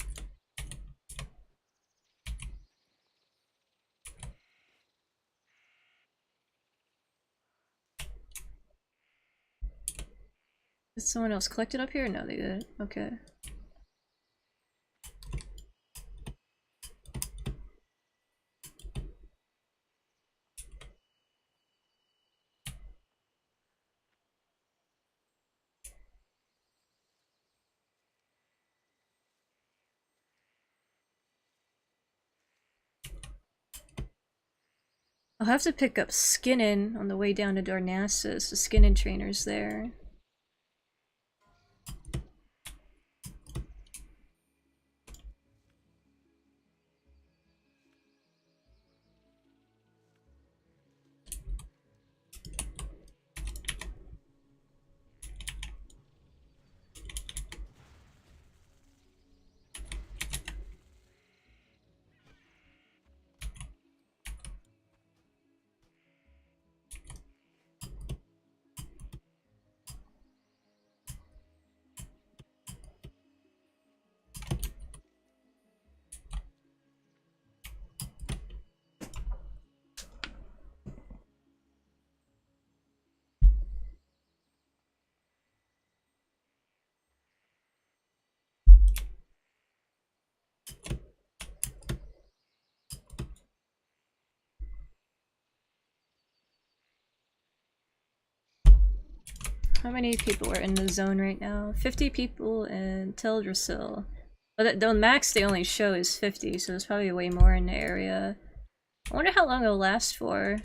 S1: Did someone else collect it up here? No, they did. Okay. I'll have to pick up Skinnin on the way down to Darnassus. The Skinnin trainer's there. How many people are in the zone right now? 50 people in Teldrassil. But the max they only show is 50, so there's probably way more in the area. I wonder how long it'll last for.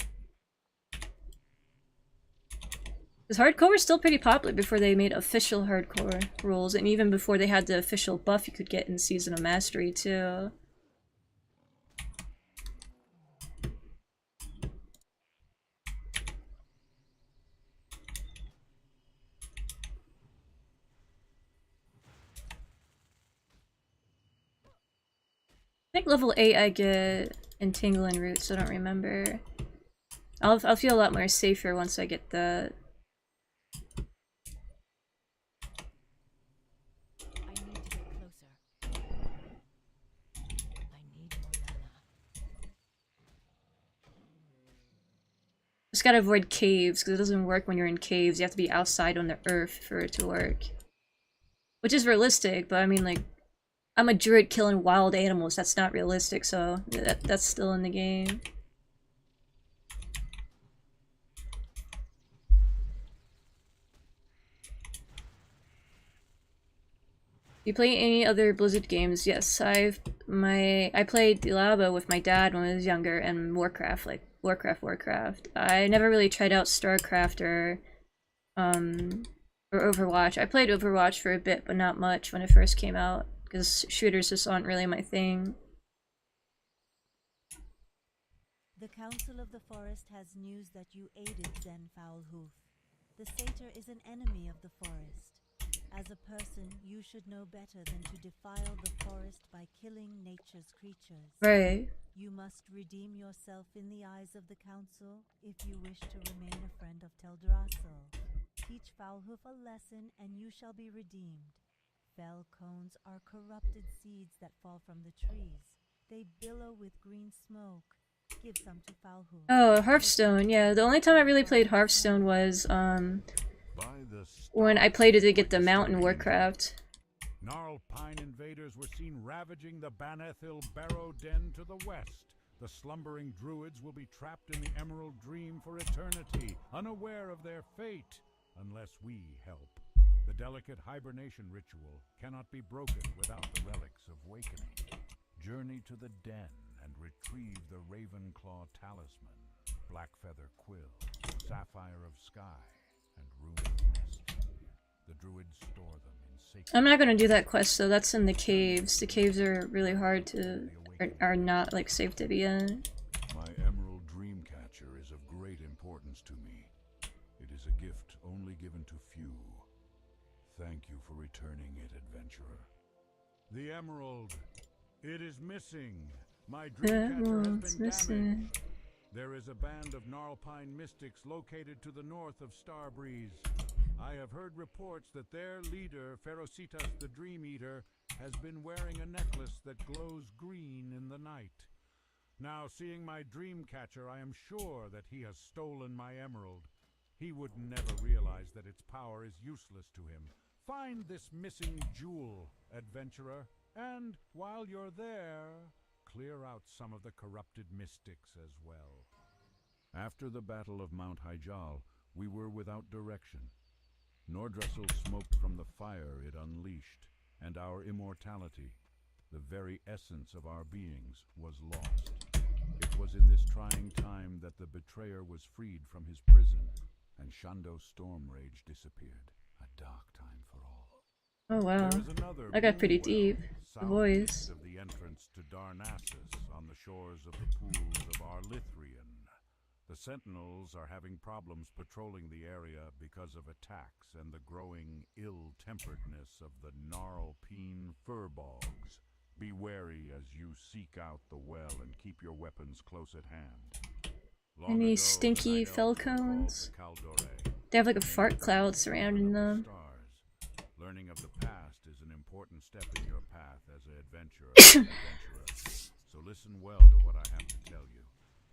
S1: Because hardcore was still pretty popular before they made official hardcore rules, and even before they had the official buff you could get in Season of Mastery too. I think level 8 I get Entangling Roots, I don't remember. I'll feel a lot more safer once I get that.
S2: I need to get closer.
S1: Just gotta avoid caves, because it doesn't work when you're in caves. You have to be outside on the earth for it to work. Which is realistic, but I mean, like, I'm a druid killing wild animals. That's not realistic, so that's still in the game. You play any other Blizzard games? Yes, I played Diablo with my dad when I was younger, and Warcraft, like Warcraft. I never really tried out StarCraft or Overwatch. I played Overwatch for a bit, but not much when it first came out, because shooters just aren't really my thing.
S3: The Council of the Forest has news that you aided Zen Foulhoof. The satyr is an enemy of the forest. As a person, you should know better than to defile the forest by killing nature's creatures.
S1: Right.
S3: You must redeem yourself in the eyes of the Council if you wish to remain a friend of Teldrassil. Teach Foulhoof a lesson and you shall be redeemed. Fell cones are corrupted seeds that fall from the trees. They billow with green smoke. Give some to Foulhoof.
S1: Oh, Hearthstone, yeah. The only time I really played Hearthstone was, when I played it to get the mount in Warcraft.
S4: Gnarled pine invaders were seen ravaging the Banethil Barrow Den to the west. The slumbering druids will be trapped in the Emerald Dream for eternity, unaware of their fate, unless we help. The delicate hibernation ritual cannot be broken without the relics of wakening. Journey to the den and retrieve the Ravenclaw talisman, Blackfeather quill, Sapphire of sky, and Ruined nest. The druids store them in sacred...
S1: I'm not gonna do that quest though, that's in the caves. The caves are really hard to... are not, like, safe to be in.
S4: My Emerald Dreamcatcher is of great importance to me. It is a gift only given to few. Thank you for returning it, adventurer. The Emerald! It is missing! My Dreamcatcher has been damaged! There is a band of Gnarlpine mystics located to the north of Starbreeze. I have heard reports that their leader, Ferocitas the Dream Eater, has been wearing a necklace that glows green in the night. Now, seeing my Dreamcatcher, I am sure that he has stolen my emerald. He would never realize that its power is useless to him. Find this missing jewel, adventurer, and while you're there, clear out some of the corrupted mystics as well. After the Battle of Mount Hyjal, we were without direction. Nordressel smoked from the fire it unleashed, and our immortality, the very essence of our beings, was lost. It was in this trying time that the betrayer was freed from his prison, and Shando's storm rage disappeared. A dark time for all.
S1: Oh wow,
S4: There is another
S1: I got pretty
S4: moonwell
S1: deep. The voice.
S4: southeast of the entrance to Darnassus, on the shores of the pools of Arlithrian. The Sentinels are having problems patrolling the area because of attacks and the growing ill-temperedness of the Gnarlpine furbolgs. Be wary as you seek out the well and keep your weapons close at hand. Long
S1: Any
S4: ago,
S1: stinky
S4: the Night
S1: fell
S4: Elves were called
S1: cones?
S4: the Kaldore.
S1: They have like a fart cloud surrounding them.
S4: Stars. Learning of the past is an important step in your path as an adventurer. So listen well to what I have to tell you.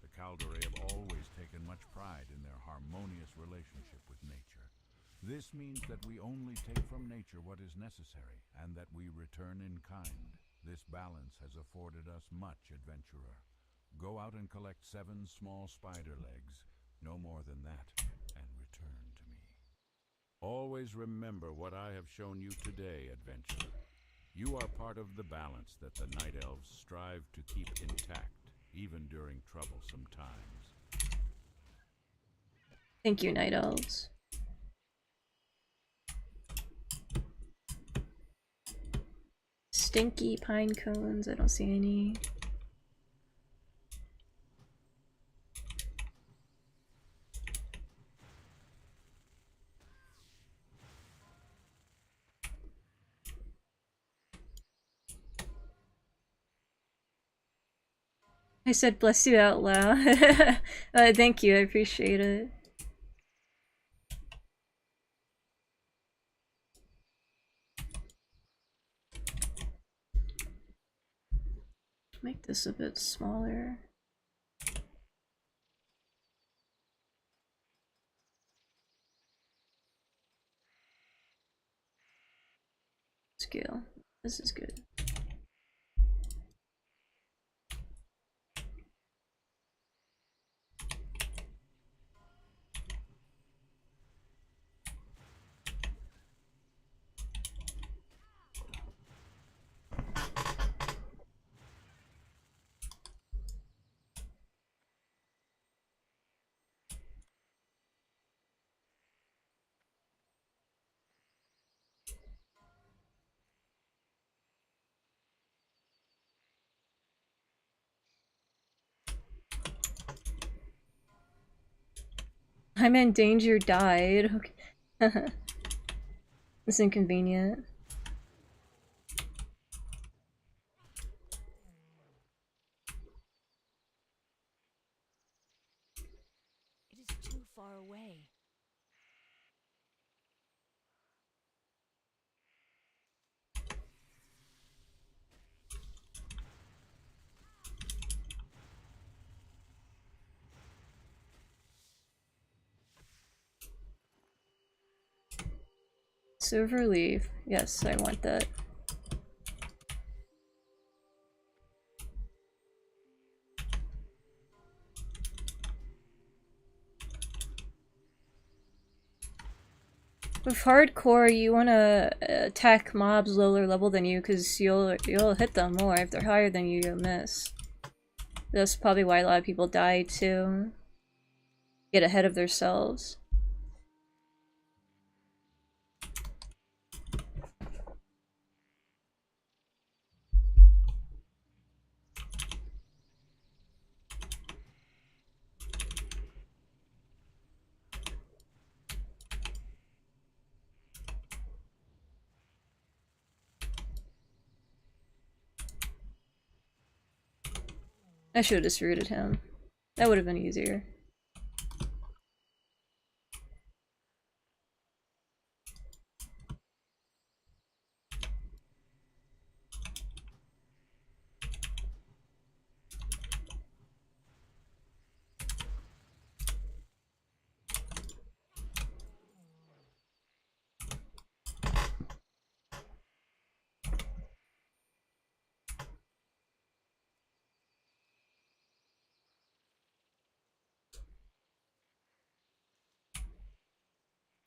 S4: The Kaldore have always taken much pride in their harmonious relationship with nature. This means that we only take from nature what is necessary, and that we return in kind. This balance has afforded us much, adventurer. Go out and collect 7 small spider legs, no more than that, and return to me. Always remember what I have shown you today, adventurer. You are part of the balance that the Night Elves strive to keep intact, even during troublesome times.
S1: Thank you, Night Elves. Stinky pine cones, I don't see any. I said bless you out loud. Thank you, I appreciate it. Make this a bit smaller. Skill. This is good. I'm in danger, died. Okay. It's inconvenient.
S2: It is too far away.
S1: Silver leaf. Yes, I want that. With hardcore, you want to attack mobs lower level than you, because you'll hit them more. If they're higher than you, you'll miss. That's probably why a lot of people die too. Get ahead of themselves. I should have just rooted him. That would have been easier.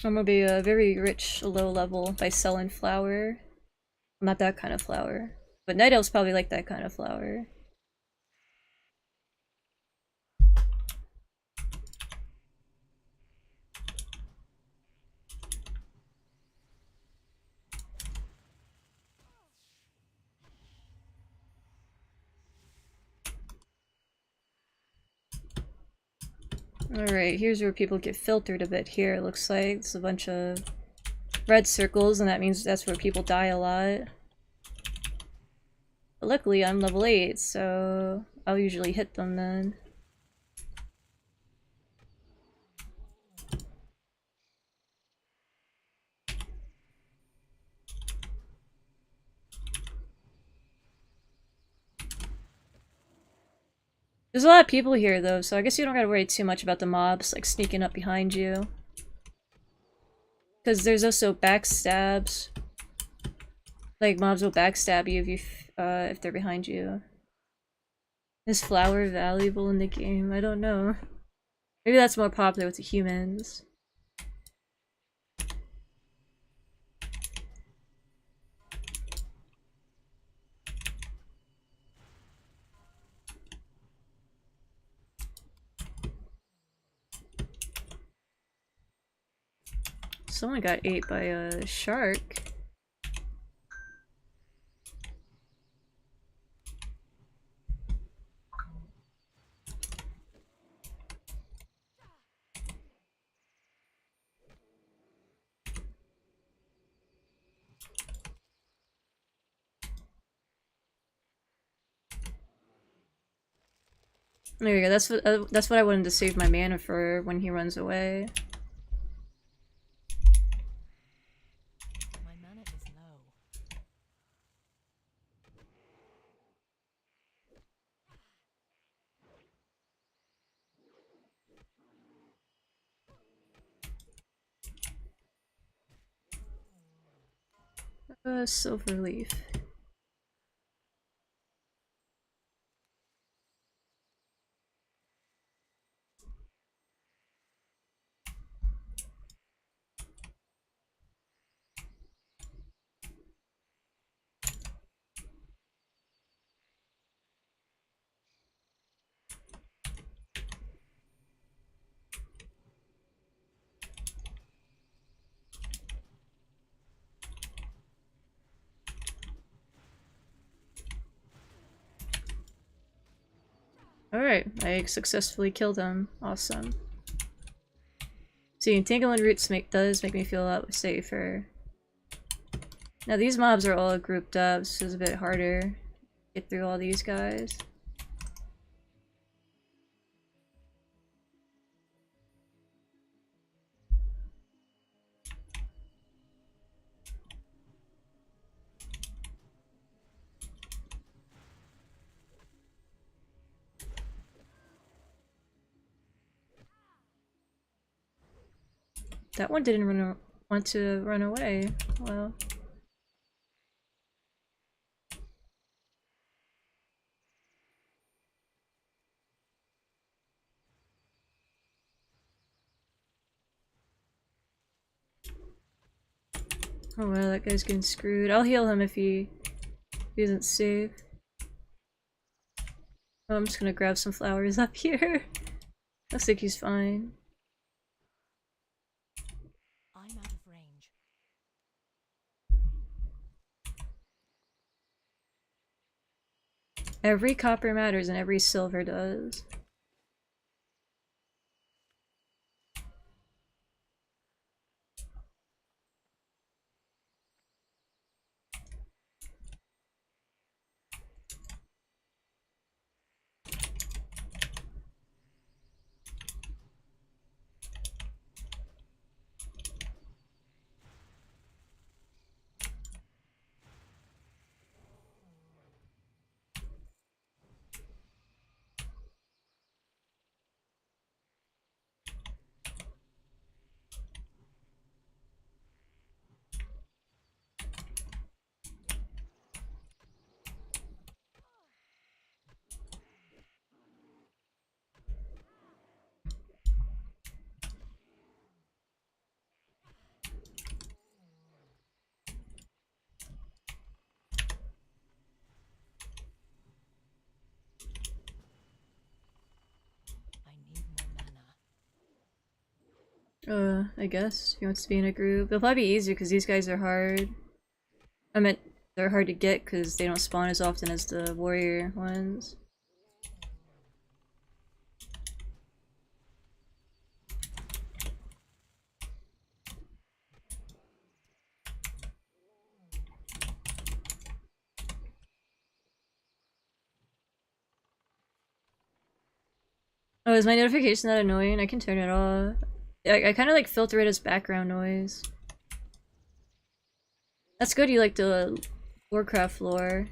S1: I'm gonna be very rich low level by selling flour. Not that kind of flour. But Night Elves probably like that kind of flour. Alright, here's where people get filtered a bit here, it looks like. It's a bunch of red circles, and that means that's where people die a lot. But luckily, I'm level 8, so I'll usually hit them then. There's a lot of people here though, so I guess you don't gotta worry too much about the mobs like sneaking up behind you. Because there's also backstabs. Like mobs will backstab you if they're behind you. Is flour valuable in the game? I don't know. Maybe that's more popular with the humans. Someone got ate by a shark. There you go. That's what I wanted to save my mana for when he runs away.
S2: My mana is low.
S1: Silver leaf. Alright, I successfully killed him. Awesome. See, Entanglement Roots does make me feel a lot safer. Now these mobs are all grouped up, so it's a bit harder to get through all these guys. That one didn't want to run away. Well. Oh well, that guy's getting screwed. I'll heal him if he isn't safe. Oh, I'm just gonna grab some flowers up here. Looks like he's fine.
S2: I'm out of range.
S1: Every copper matters and every silver does.
S2: I need more mana.
S1: I guess. He wants to be in a group. It'll probably be easier because these guys are hard. I meant they're hard to get because they don't spawn as often as the warrior ones. Oh, is my notification that annoying? I can turn it off. I kind of like filter it as background noise. That's good, you like the Warcraft lore.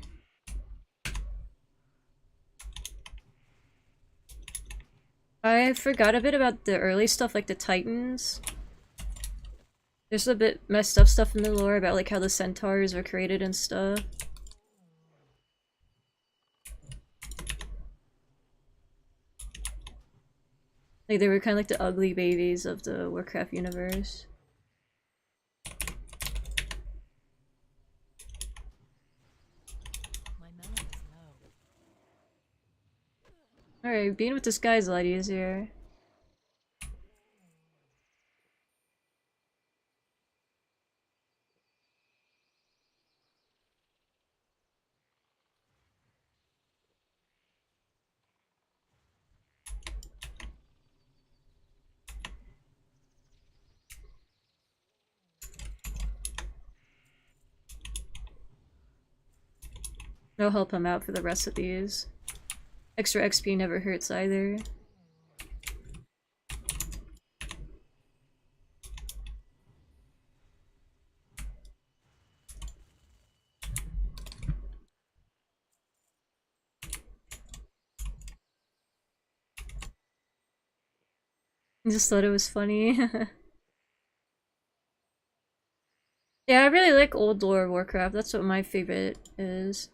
S1: I forgot a bit about the early stuff, like the Titans. There's a bit messed up stuff in the lore about like how the centaurs were created and stuff. Like they were kind of like the ugly babies of the Warcraft universe.
S2: My mana is low.
S1: Alright, being with this guy is a lot easier. I'll help him out for the rest of these. Extra XP never hurts either. I just thought it was funny. Yeah, I really like old lore Warcraft. That's what my favorite is.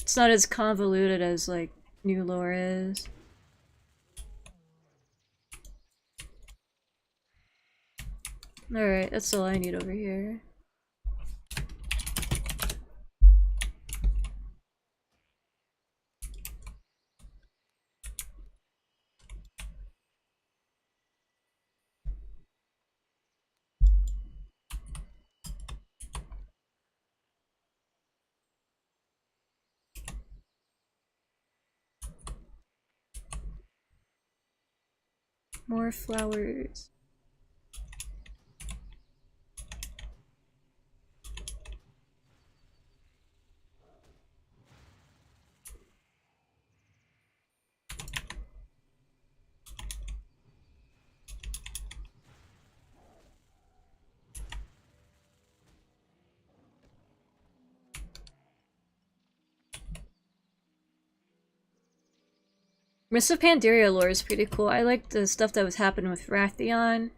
S1: It's not as convoluted as like new lore is. Alright, that's all I need over here. More flowers. Mists of Pandaria lore is pretty cool. I like the stuff that was happening with Wrathion.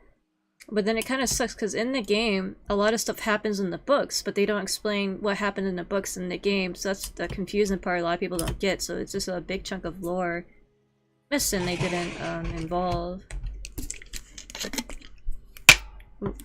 S1: But then it kind of sucks because in the game, a lot of stuff happens in the books, but they don't explain what happened in the books in the game. So that's the confusing part a lot of people don't get. So it's just a big chunk of lore missing they didn't involve. Ooh.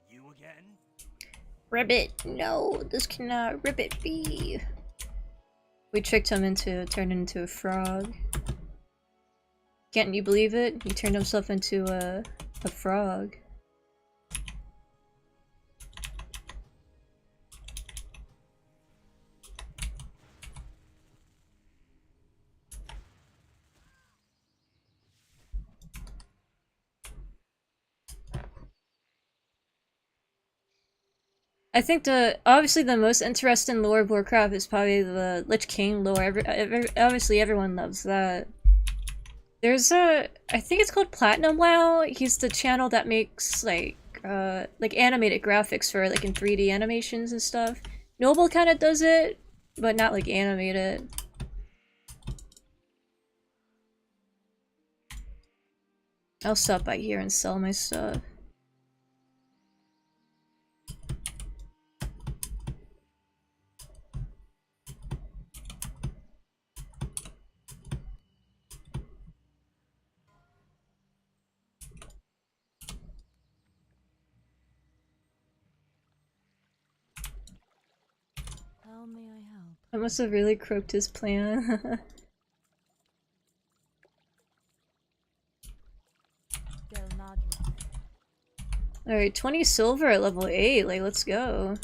S5: You again?
S1: Ribbit, no, this cannot Ribbit be. We tricked him into turning into a frog. Can't you believe it? He turned himself into a frog. I think obviously the most interesting lore of Warcraft is probably the Lich King lore. Obviously everyone loves that. There's I think it's called Platinum WoW. He's the channel that makes like animated graphics for like in 3D animations and stuff. Noble kind of does it, but not like animated. I'll stop by here and sell my stuff.
S3: How may I help?
S1: I must have really croaked his plan.
S3: Del Nadra.
S1: Alright, 20 silver at level 8, like let's go.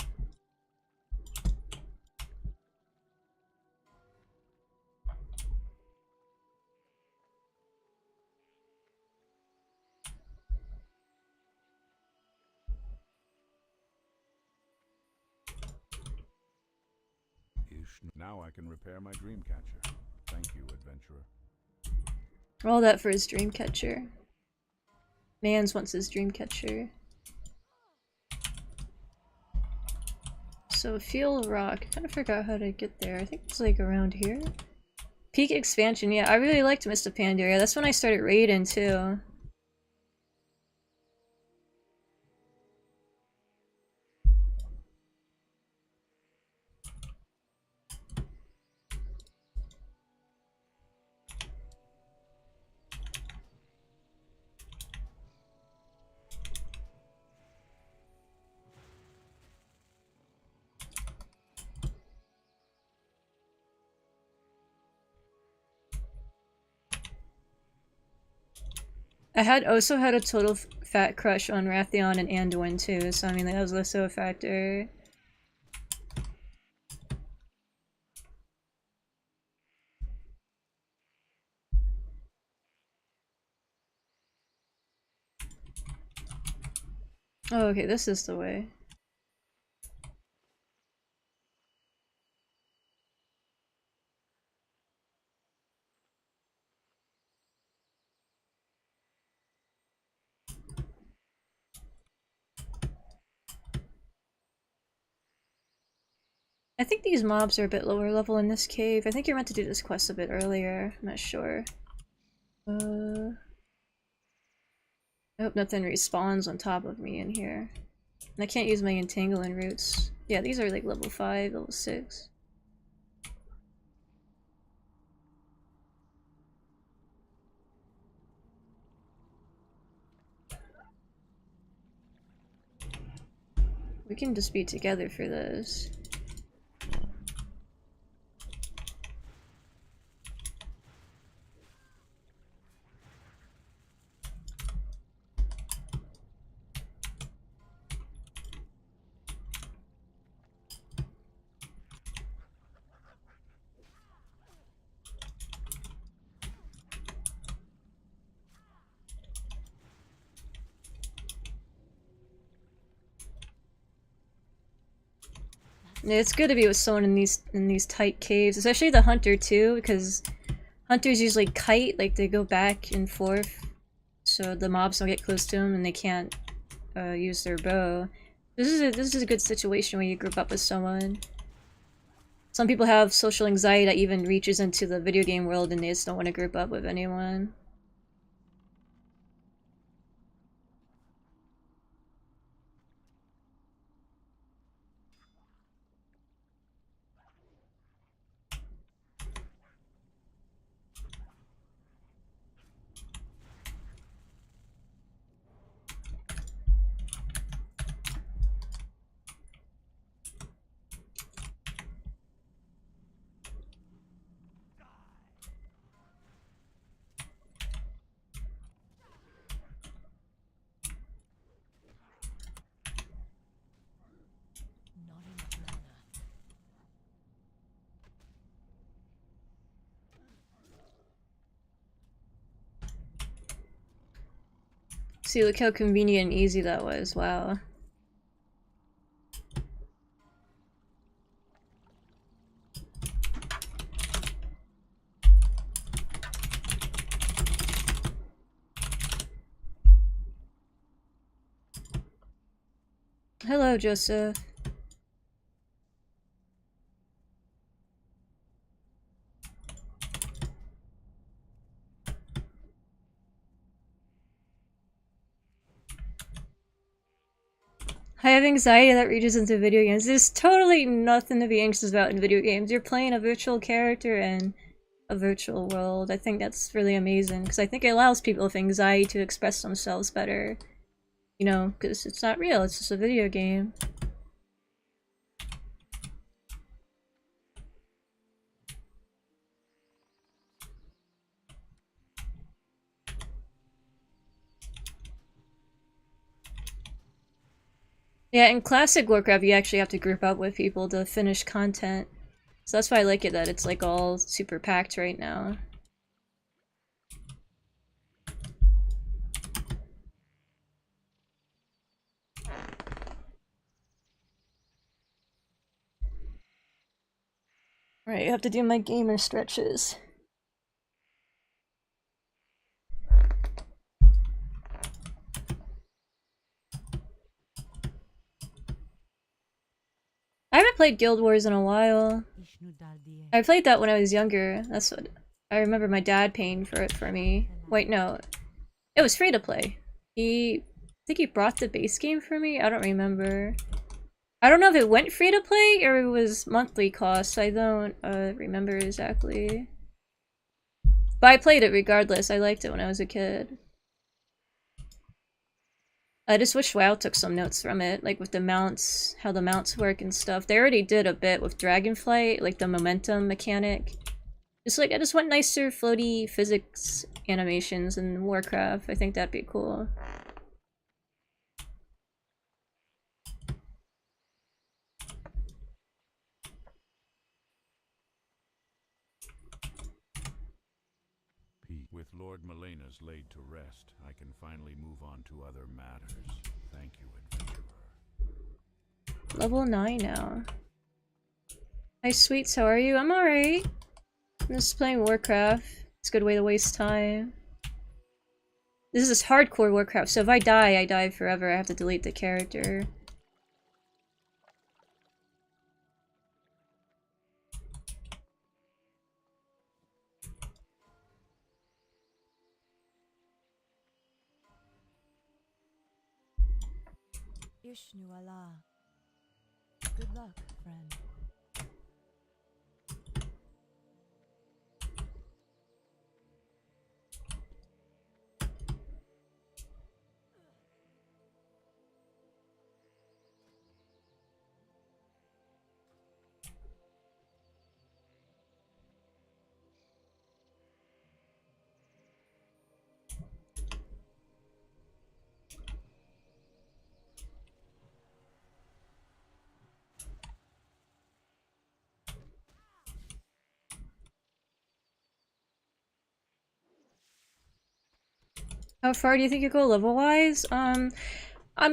S4: Now I can repair my dream catcher. Thank you, adventurer.
S1: All that for his dream catcher. Mans wants his dream catcher. So Field Rock, I kind of forgot how to get there. I think it's like around here. Peak expansion, yeah, I really liked Mist of Pandaria. That's when I started raiding too. I had also had a total fat crush on Rathion and Anduin too, so I mean that was also a factor. Oh, okay, this is the way. I think these mobs are a bit lower level in this cave. I think you're meant to do this quest a bit earlier. I'm not sure. I hope nothing respawns on top of me in here. And I can't use my entangling roots. Yeah, these are like level 5, level 6. We can just be together for this. Yeah, it's good to be with someone in these tight caves, especially the hunter too, because hunters usually kite, like they go back and forth, so the mobs don't get close to them and they can't use their bow. This is a good situation where you group up with someone. Some people have social anxiety that even reaches into the video game world and they just don't want to group up with anyone.
S2: Not enough mana.
S1: See, look how convenient and easy that was, wow. Hello, Joseph. I have anxiety that reaches into video games. There's totally nothing to be anxious about in video games. You're playing a virtual character in a virtual world. I think that's really amazing, because I think it allows people with anxiety to express themselves better. You know, because it's not real, it's just a video game. Yeah, in classic Warcraft, you actually have to group up with people to finish content. So that's why I like it that it's like all super packed right now. Right, you have to do my gamer stretches. I haven't played Guild Wars in a while. I played that when I was younger. That's what I remember my dad paying for it for me. Wait, no. It was free to play. I think he brought the base game for me? I don't remember. I don't know if it went free to play or it was monthly cost. I don't remember exactly. But I played it regardless. I liked it when I was a kid. I just wish WoW took some notes from it, like with the mounts, how the mounts work and stuff. They already did a bit with Dragonflight, like the momentum mechanic. Just like, I just want nicer floaty physics animations in Warcraft. I think that'd be cool.
S4: With Lord Melena's laid to rest, I can finally move on to other matters. Thank you, adventurer.
S1: Level 9 now. Hi, Sweets, how are you? I'm alright. I'm just playing Warcraft. It's a good way to waste time. This is hardcore Warcraft, so if I die forever. I have to delete the character.
S3: Ishnu Allah. Good luck, friend.
S1: How far do you think you go level-wise? I'm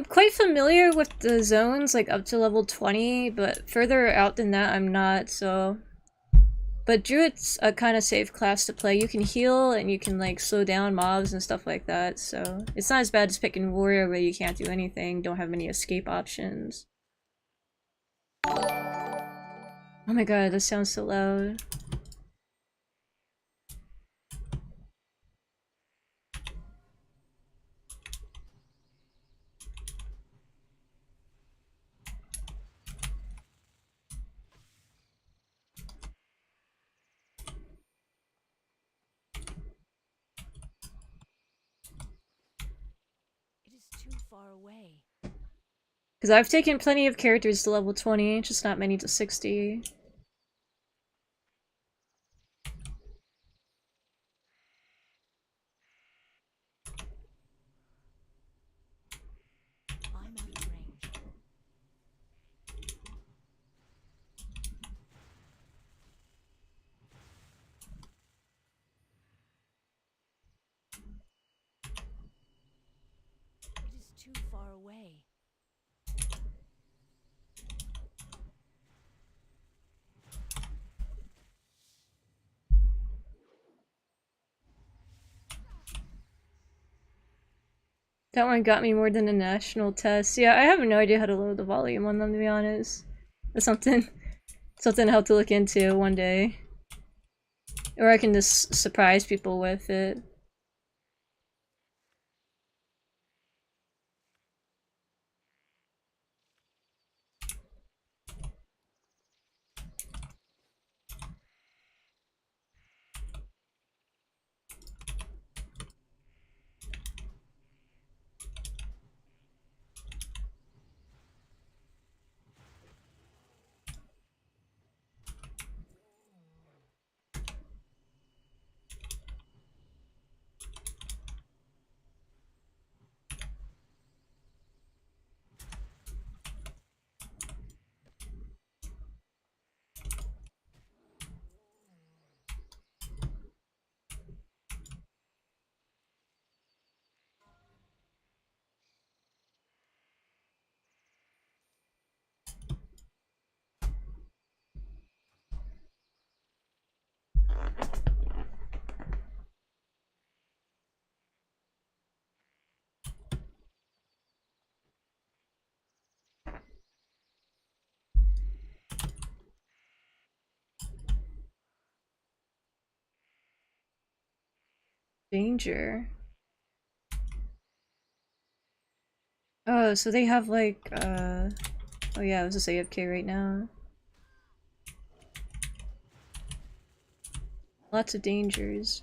S1: quite familiar with the zones, like up to level 20, but further out than that I'm not, so... But Druid's a kind of safe class to play. You can heal, and you can like slow down mobs and stuff like that, so... It's not as bad as picking Warrior where you can't do anything, don't have many escape options. Oh my god, that sounds so loud.
S2: It is too far away.
S1: Because I've taken plenty of characters to level 20, just not many to 60.
S2: I'm out of range. It is too far away.
S1: That one got me more than a national test. Yeah, I have no idea how to load the volume on them, to be honest. That's something I'll have to look into one day. Or I can just surprise people with it. Danger. Oh, so they have like, oh yeah, I was just AFK right now. Lots of dangers.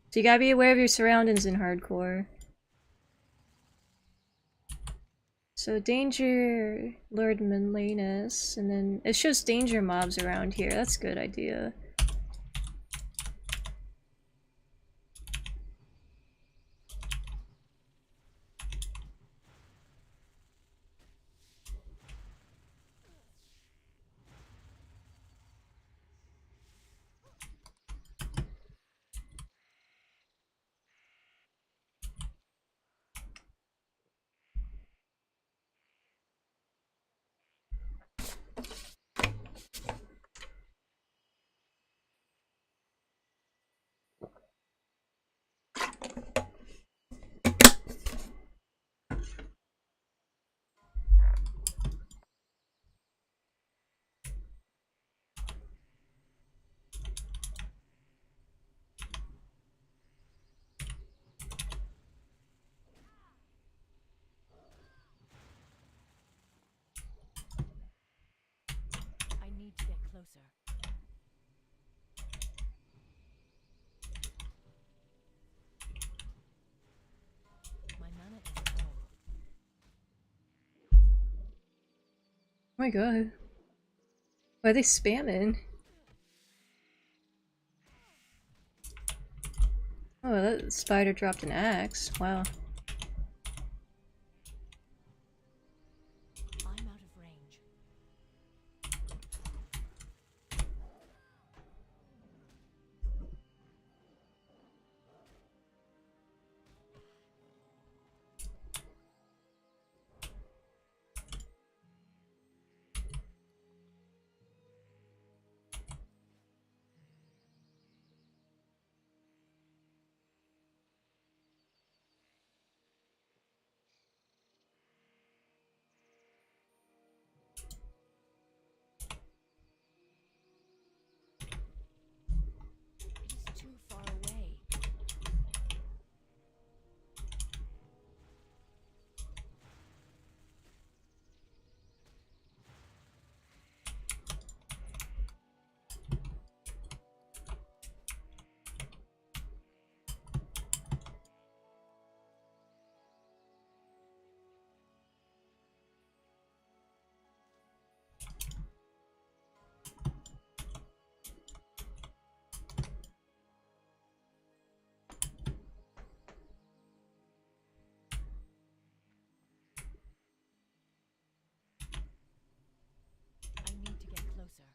S1: So you gotta be aware of your surroundings in hardcore. So danger, Lord Manlanus, and then it shows danger mobs around here. That's a good idea.
S2: I need to get closer. My mana is low.
S1: Oh my god. Why are they spamming? Oh, that spider dropped an axe. Wow.
S2: I'm out of range. It is too far away. I need to get closer.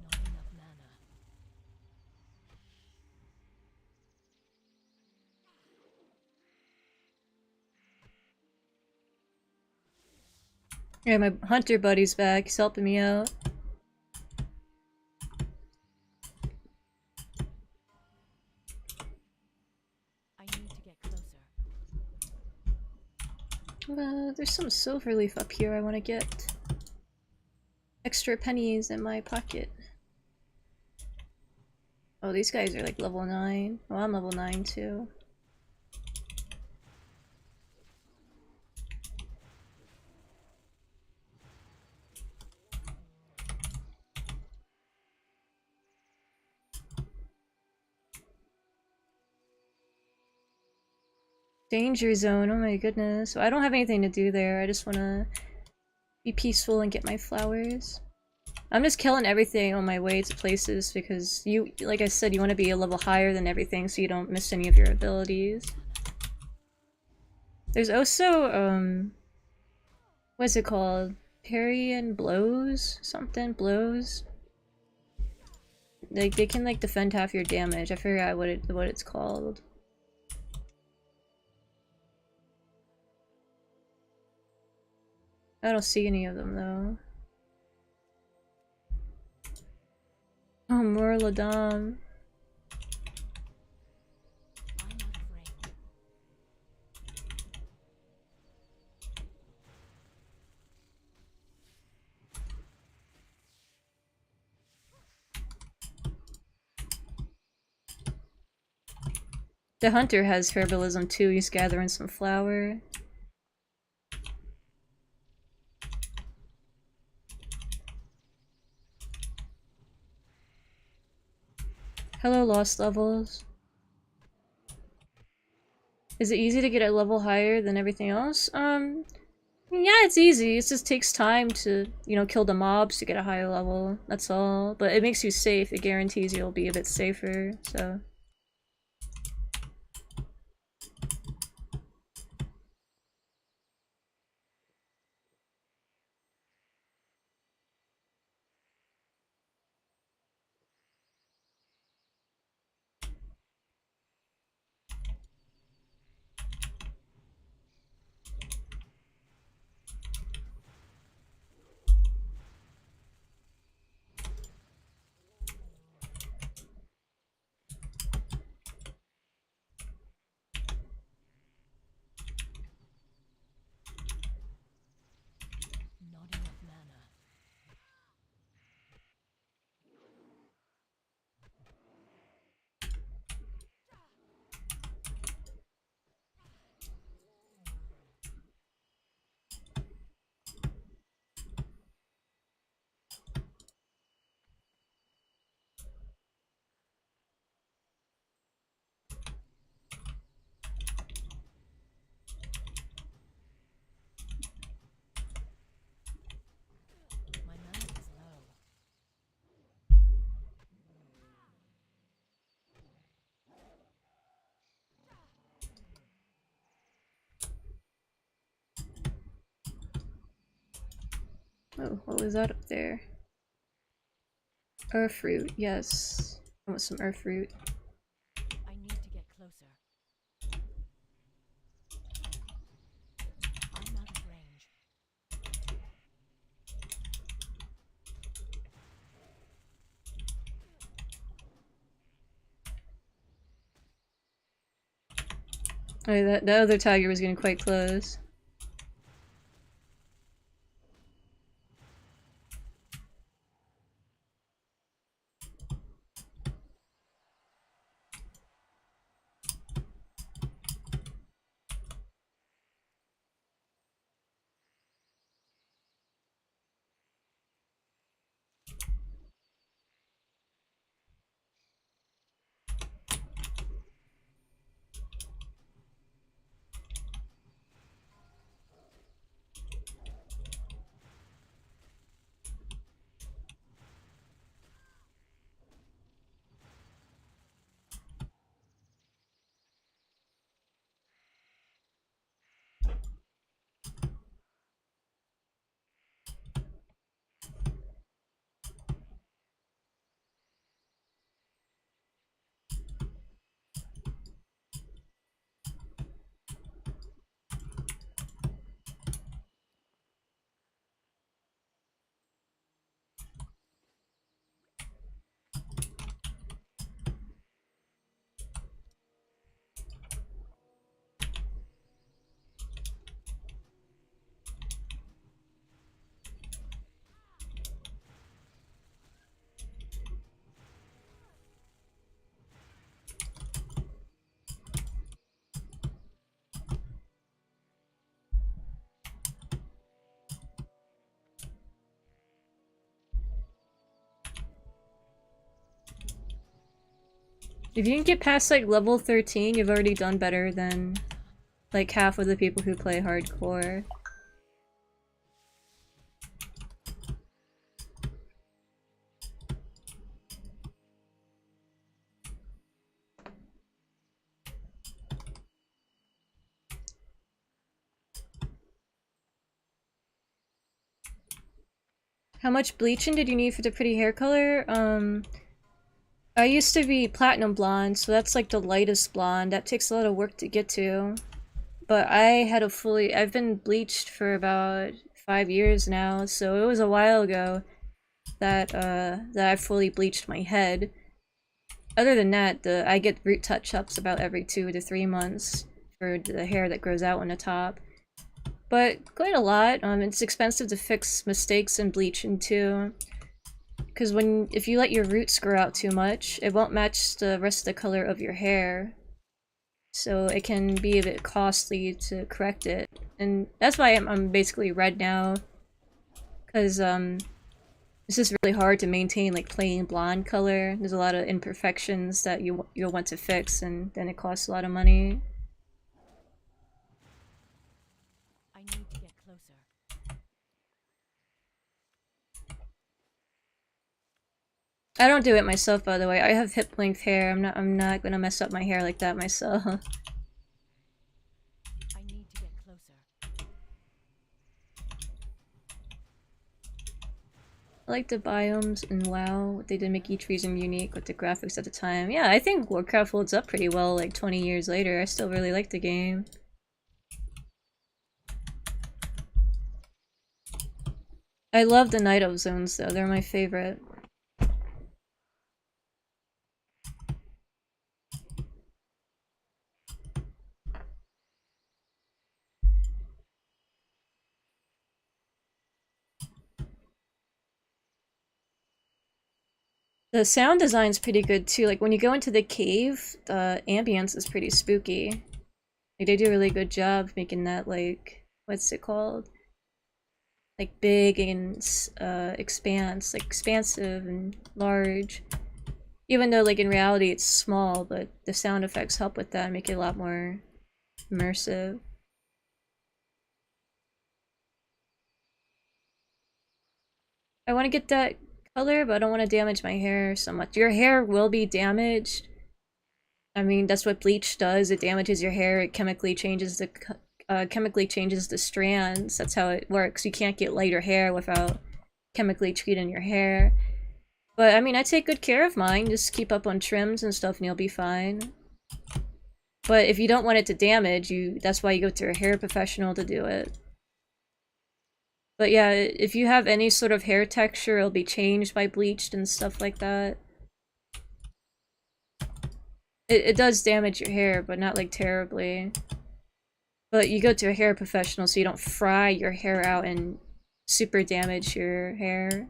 S2: Not enough mana.
S1: Yeah, my hunter buddy's back. He's helping me out.
S2: I need to get closer.
S1: There's some silver leaf up here I want to get. Extra pennies in my pocket. Oh, these guys are like level 9. Oh, I'm level 9 too. Danger zone, oh my goodness. So I don't have anything to do there. I just want to be peaceful and get my flowers. I'm just killing everything on my way to places because you, like I said, you want to be a level higher than everything so you don't miss any of your abilities. There's also, what's it called? Parry and blows? Something? Blows? Like, they can, like, defend half your damage. I forgot what it's called. I don't see any of them, though. Oh, more Ladam.
S2: I'm out of range.
S1: The hunter has herbalism too, he's gathering some flour. Hello, lost levels. Is it easy to get a level higher than everything else? Yeah, it's easy. It just takes time to, you know, kill the mobs to get a higher level. That's all. But it makes you safe. It guarantees you'll be a bit safer, so...
S2: Not enough mana. My mana is low.
S1: Oh, what was that up there? Earth fruit, yes. I want some earth fruit.
S2: I need to get closer. I'm out of range.
S1: Oh, that the other tiger was getting quite close. If you can get past like level 13, you've already done better than like half of the people who play hardcore. How much bleaching did you need for the pretty hair color? I used to be platinum blonde, so that's like the lightest blonde. That takes a lot of work to get to. But I've been bleached for about 5 years now, so it was a while ago that I fully bleached my head. Other than that, I get root touch-ups about every 2 to 3 months for the hair that grows out on the top. But quite a lot. It's expensive to fix mistakes in bleaching too. Because if you let your roots grow out too much, it won't match the rest of the color of your hair. so it can be a bit costly to correct it. And that's why I'm basically red now, because it's just really hard to maintain like plain blonde color. There's a lot of imperfections that you'll want to fix, and then it costs a lot of money.
S2: I need to get closer.
S1: I don't do it myself, by the way. I have hip length hair. I'm not gonna mess up my hair like that myself.
S2: I need to get closer.
S1: I like the biomes in WoW. They did make each region unique with the graphics at the time. Yeah, I think Warcraft holds up pretty well like 20 years later. I still really like the game. I love the Night Elf zones though, they're my favorite. The sound design's pretty good too. Like when you go into the cave, the ambience is pretty spooky. Like they do a really good job making that like, what's it called? Like big and expansive and large. Even though like in reality it's small, but the sound effects help with that and make it a lot more immersive. I want to get that color, but I don't want to damage my hair so much. Your hair will be damaged. I mean, that's what bleach does. It damages your hair. It chemically changes the strands. That's how it works. You can't get lighter hair without chemically treating your hair. But I mean, I take good care of mine. Just keep up on trims and stuff and you'll be fine. But if you don't want it to damage, that's why you go to a hair professional to do it. But yeah, if you have any sort of hair texture, it'll be changed by bleached and stuff like that. It does damage your hair, but not like terribly. But you go to a hair professional so you don't fry your hair out and super damage your hair.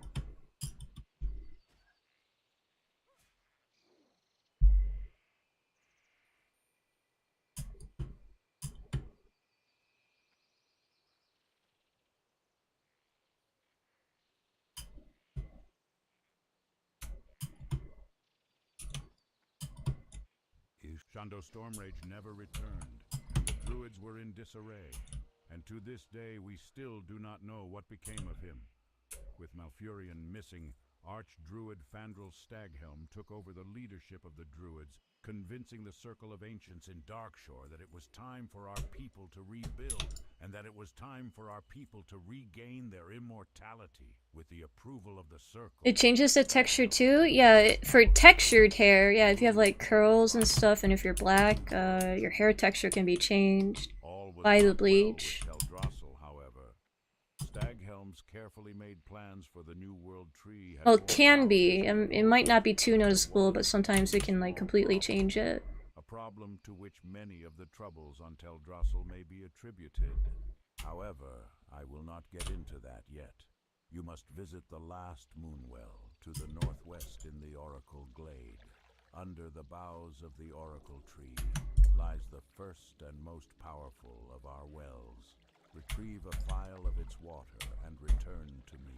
S4: Shondo Stormrage never returned, and the druids were in disarray. And to this day, we still do not know what became of him. With Malfurion missing, Archdruid Fandral Staghelm took over the leadership of the druids, convincing the Circle of Ancients in Darkshore that it was time for our people to rebuild, and that it was time for our people to regain their immortality with the approval of the Circle.
S1: It changes the texture too? Yeah, for textured hair, yeah, if you have like curls and stuff, and if you're black, your hair texture can be changed by the bleach.
S4: Staghelm's carefully made plans for the New World Tree.
S1: Well, it can be. It might not be too noticeable, but sometimes it can like completely change it.
S4: A problem to which many of the troubles on Teldrassil may be attributed. However, I will not get into that yet. You must visit the last Moonwell to the northwest in the Oracle Glade. Under the boughs of the Oracle Tree lies the first and most powerful of our wells. Retrieve a phial of its water and return to me.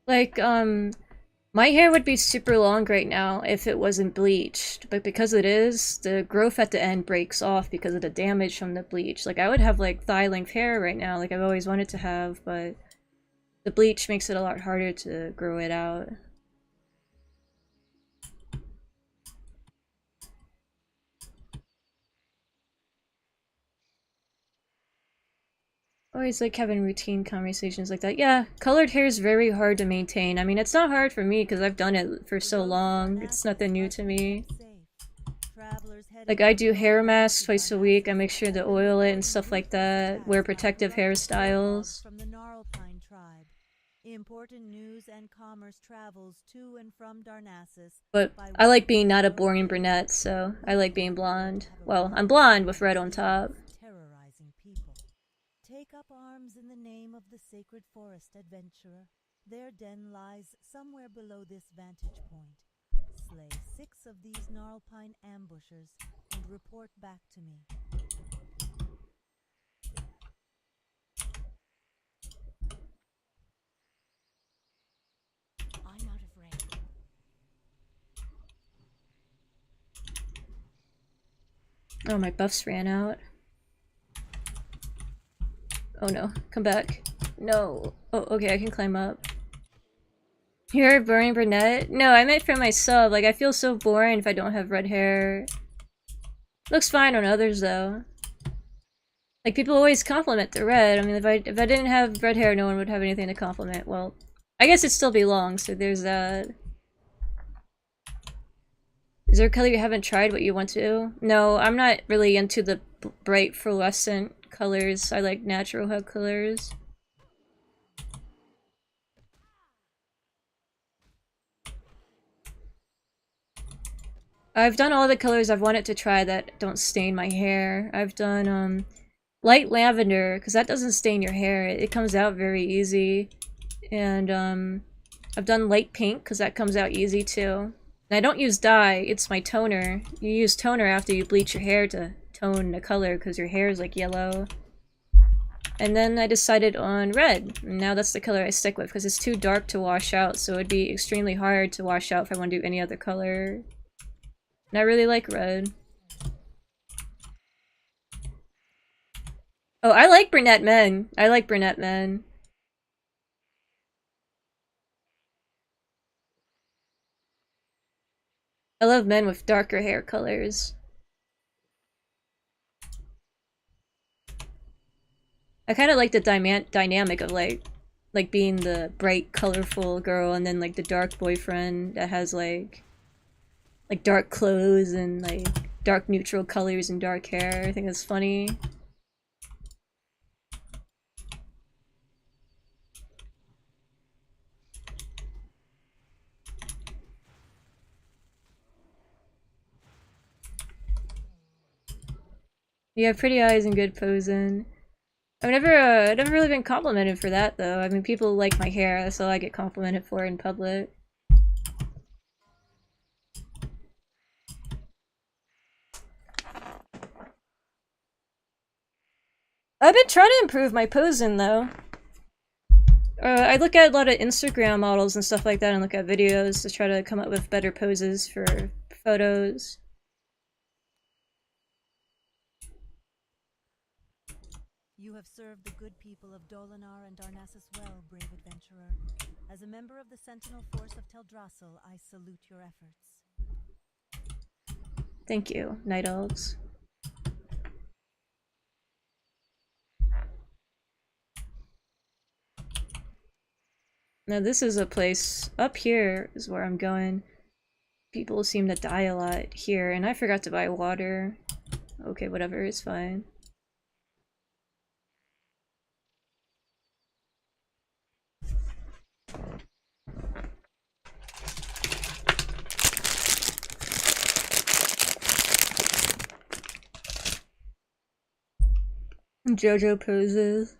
S1: Like, my hair would be super long right now if it wasn't bleached, but because it is, the growth at the end breaks off because of the damage from the bleach. Like, I would have, like, thigh-length hair right now, like I've always wanted to have, but the bleach makes it a lot harder to grow it out. Always like having routine conversations like that. Yeah, colored hair is very hard to maintain. I mean, it's not hard for me because I've done it for so long. It's nothing new to me. Like, I do hair masks twice a week. I make sure to oil it and stuff like that. Wear protective hairstyles.
S3: From the Gnarlpine tribe. Important news and commerce travels to and from Darnassus.
S1: But I like being not a boring brunette, so I like being blonde. Well, I'm blonde with red on top.
S3: Take up arms in the name of the sacred forest, adventurer. Their den lies somewhere below this vantage point. Slay 6 of these gnarlpine ambushers and report back to me.
S2: I'm out of range.
S1: Oh, my buffs ran out. Oh no, come back. No. Oh, okay, I can climb up. You're a boring brunette? No, I meant for my sub. Like, I feel so boring if I don't have red hair. Looks fine on others, though. Like, people always compliment the red. I mean, if I didn't have red hair, no one would have anything to compliment. Well, I guess it still belongs, so there's that. Is there a color you haven't tried what you want to? No, I'm not really into the bright fluorescent colors. I like natural hug colors. I've done all the colors I've wanted to try that don't stain my hair. I've done light lavender, because that doesn't stain your hair. It comes out very easy. And I've done light pink, because that comes out easy too. And I don't use dye, it's my toner. You use toner after you bleach your hair to tone the color, because your hair is like yellow. And then I decided on red, and now that's the color I stick with, because it's too dark to wash out, so it'd be extremely hard to wash out if I want to do any other color. And I really like red. Oh, I like brunette men. I like brunette men. I love men with darker hair colors. I kind of like the dynamic of like being the bright, colorful girl and then like the dark boyfriend that has like dark clothes and like dark neutral colors and dark hair. I think that's funny. You have pretty eyes and good posing. I've never really been complimented for that though. I mean, people like my hair, so I get complimented for it in public. I've been trying to improve my posing though. I look at a lot of Instagram models and stuff like that and look at videos to try to come up with better poses for photos.
S3: You have served the good people of Dolinar and Darnassus well, brave adventurer. As a member of the Sentinel Force of Teldrassil, I salute your efforts.
S1: Thank you, Night Elves. Now this is a place, up here is where I'm going. People seem to die a lot here, and I forgot to buy water. Okay, whatever, it's fine. JoJo poses.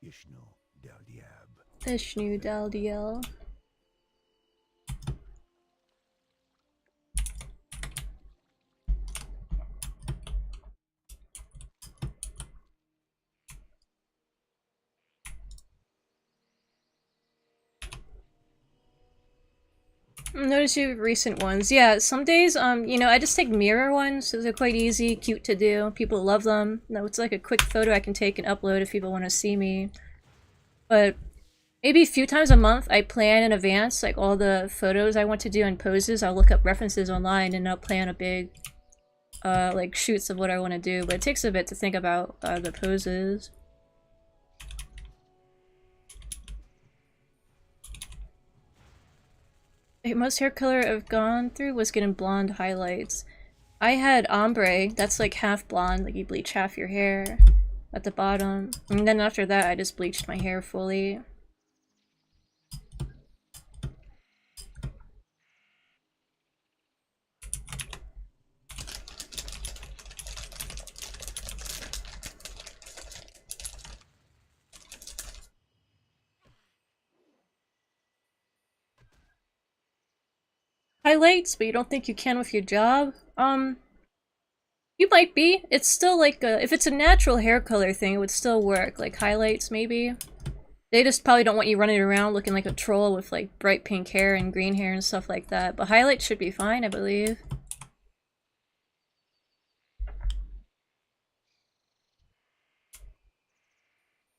S6: Ishnu Daldiab.
S1: Ishnu Daldiel. Notice your recent ones. Yeah, some days, you know, I just take mirror ones, so they're quite easy, cute to do. People love them. No, it's like a quick photo I can take and upload if people want to see me. But maybe a few times a month, I plan in advance, like all the photos I want to do and poses. I'll look up references online and I'll plan a big, like shoots of what I want to do. But it takes a bit to think about the poses. Most hair color I've gone through was getting blonde highlights. I had ombre, that's like half blonde, like you bleach half your hair at the bottom. And then after that, I just bleached my hair fully. Highlights, but you don't think you can with your job? You might be. It's still like if it's a natural hair color thing, it would still work. Like highlights, maybe. They just probably don't want you running around looking like a troll with like bright pink hair and green hair and stuff like that. But highlights should be fine, I believe.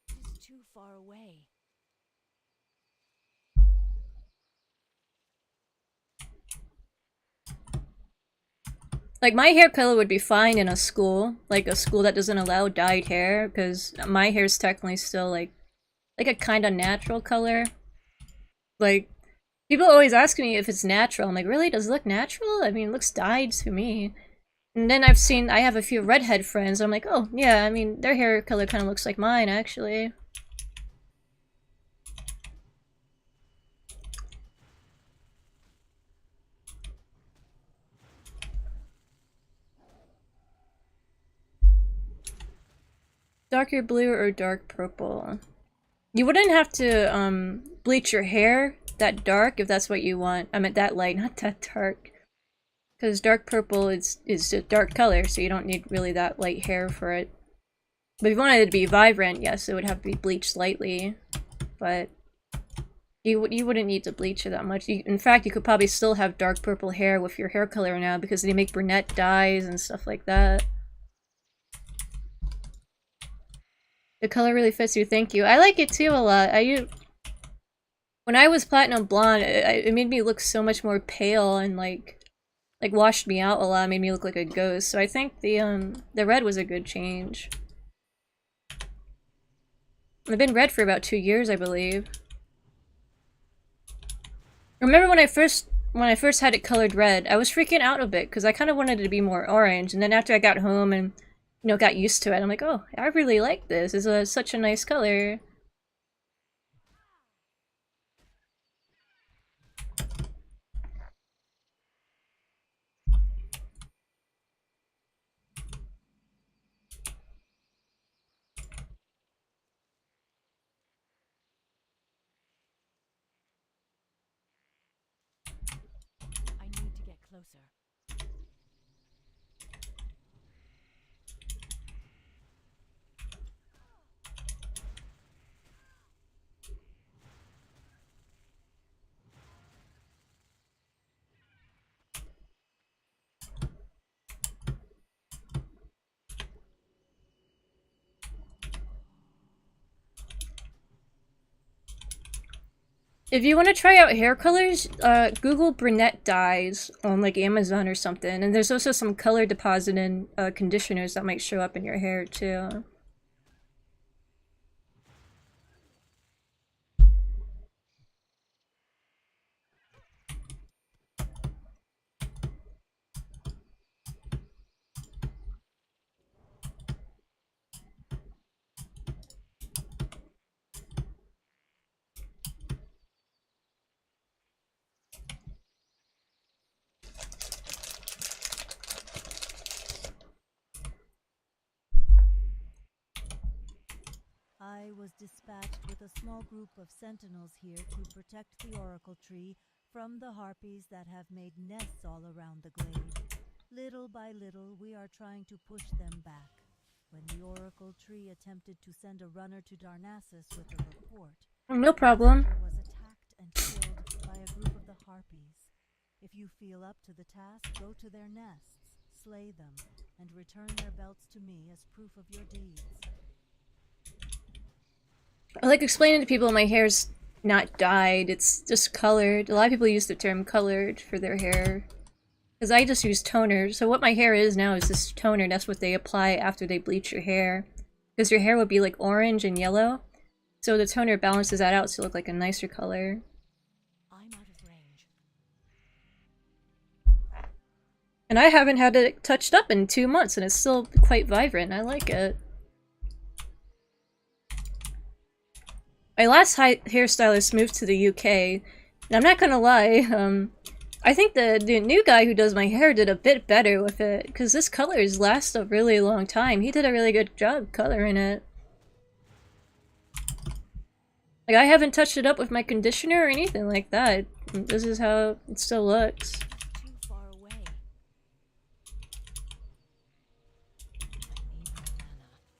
S2: It is too far away.
S1: Like, my hair color would be fine in a school. Like, a school that doesn't allow dyed hair, because my hair's technically still, like a kinda natural color. Like, people always ask me if it's natural. I'm like, really? Does it look natural? I mean, it looks dyed to me. And then I have a few redhead friends, I'm like, oh, yeah, I mean, their hair color kinda looks like mine, actually. Darker blue or dark purple? You wouldn't have to, bleach your hair that dark if that's what you want. I meant that light, not that dark. Because dark purple is a dark color, so you don't need really that light hair for it. But if you wanted it to be vibrant, yes, it would have to be bleached lightly. But you wouldn't need to bleach it that much. In fact, you could probably still have dark purple hair with your hair color now because they make brunette dyes and stuff like that. The color really fits you, thank you. I like it too a lot. When I was platinum blonde, it made me look so much more pale and like washed me out a lot, made me look like a ghost. So I think the red was a good change. I've been red for about 2 years, I believe. Remember when I first had it colored red, I was freaking out a bit because I kind of wanted it to be more orange, and then after I got home and got used to it, I'm like, oh, I really like this. It's such a nice color.
S2: I need to get closer.
S1: If you want to try out hair colors, Google brunette dyes on like Amazon or something, and there's also some color depositing conditioners that might show up in your hair too.
S3: I was dispatched with a small group of sentinels here to protect the oracle tree from the harpies that have made nests all around the glade. Little by little, we are trying to push them back. When the oracle tree attempted to send a runner to Darnassus with a report,
S1: No problem.
S3: was attacked and killed by a group of the harpies. you feel up to the task, go to their nests, slay them, and return their belts to me as proof of your deeds.
S1: I like explaining to people my hair's not dyed, it's just colored. A lot of people use the term colored for their hair. Because I just use toner, so what my hair is now is this toner, that's what they apply after they bleach your hair. Because your hair would be like orange and yellow, so the toner balances that out to look like a nicer color.
S2: I'm out of range.
S1: And I haven't had it touched up in 2 months, and it's still quite vibrant. I like it. My last hairstylist moved to the UK, and I'm not gonna lie, I think the new guy who does my hair did a bit better with it, because this colors last a really long time. He did a really good job coloring it. Like, I haven't touched it up with my conditioner or anything like that. This is how it still looks.
S2: Too far away. I need more mana.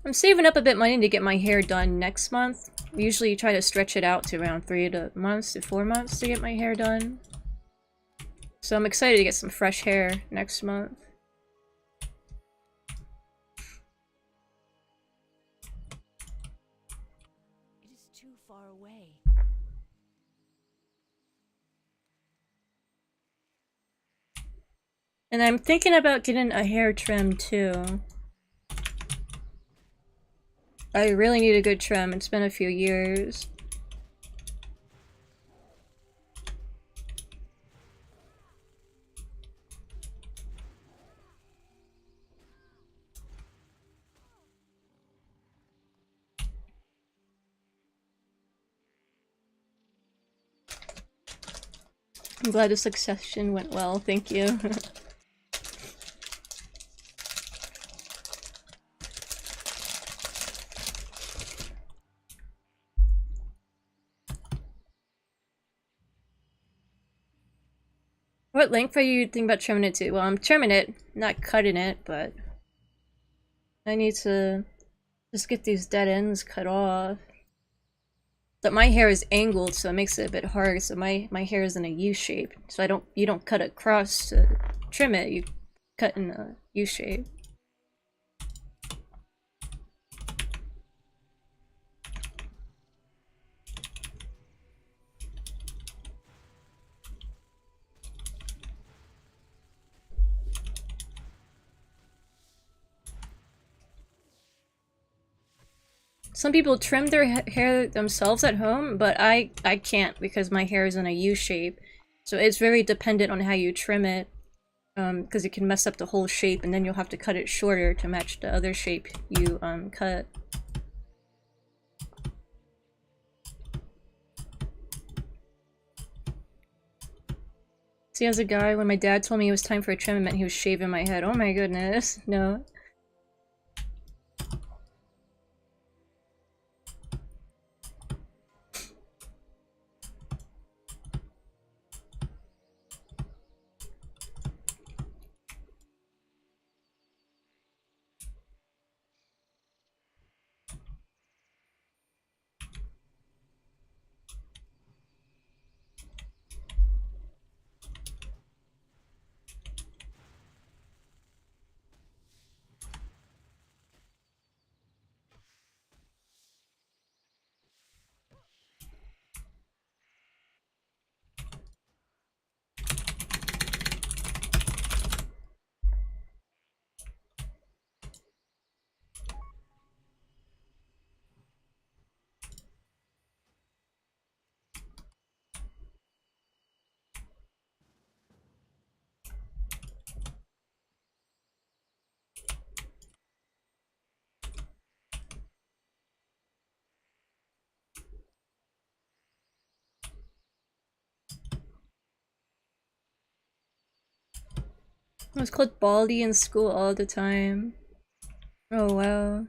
S1: I'm saving up a bit money to get my hair done next month. I usually try to stretch it out to around 3 months to 4 months to get my hair done. So I'm excited to get some fresh hair next month.
S2: It is too far away.
S1: And I'm thinking about getting a hair trim too. I really need a good trim. It's been a few years. I'm glad the succession went well, thank you. What length are you thinking about trimming it to? Well, I'm trimming it, not cutting it, but I need to just get these dead ends cut off. But my hair is angled, so it makes it a bit hard, so my hair is in a U shape. So you don't cut across to trim it, you cut in a U shape. Some people trim their hair themselves at home, but I can't because my hair is in a U shape. So it's very dependent on how you trim it, because it can mess up the whole shape, and then you'll have to cut it shorter to match the other shape you cut. See, as a guy, when my dad told me it was time for a trim, it meant he was shaving my head. Oh my goodness, no. I was called Baldy in school all the time. Oh wow.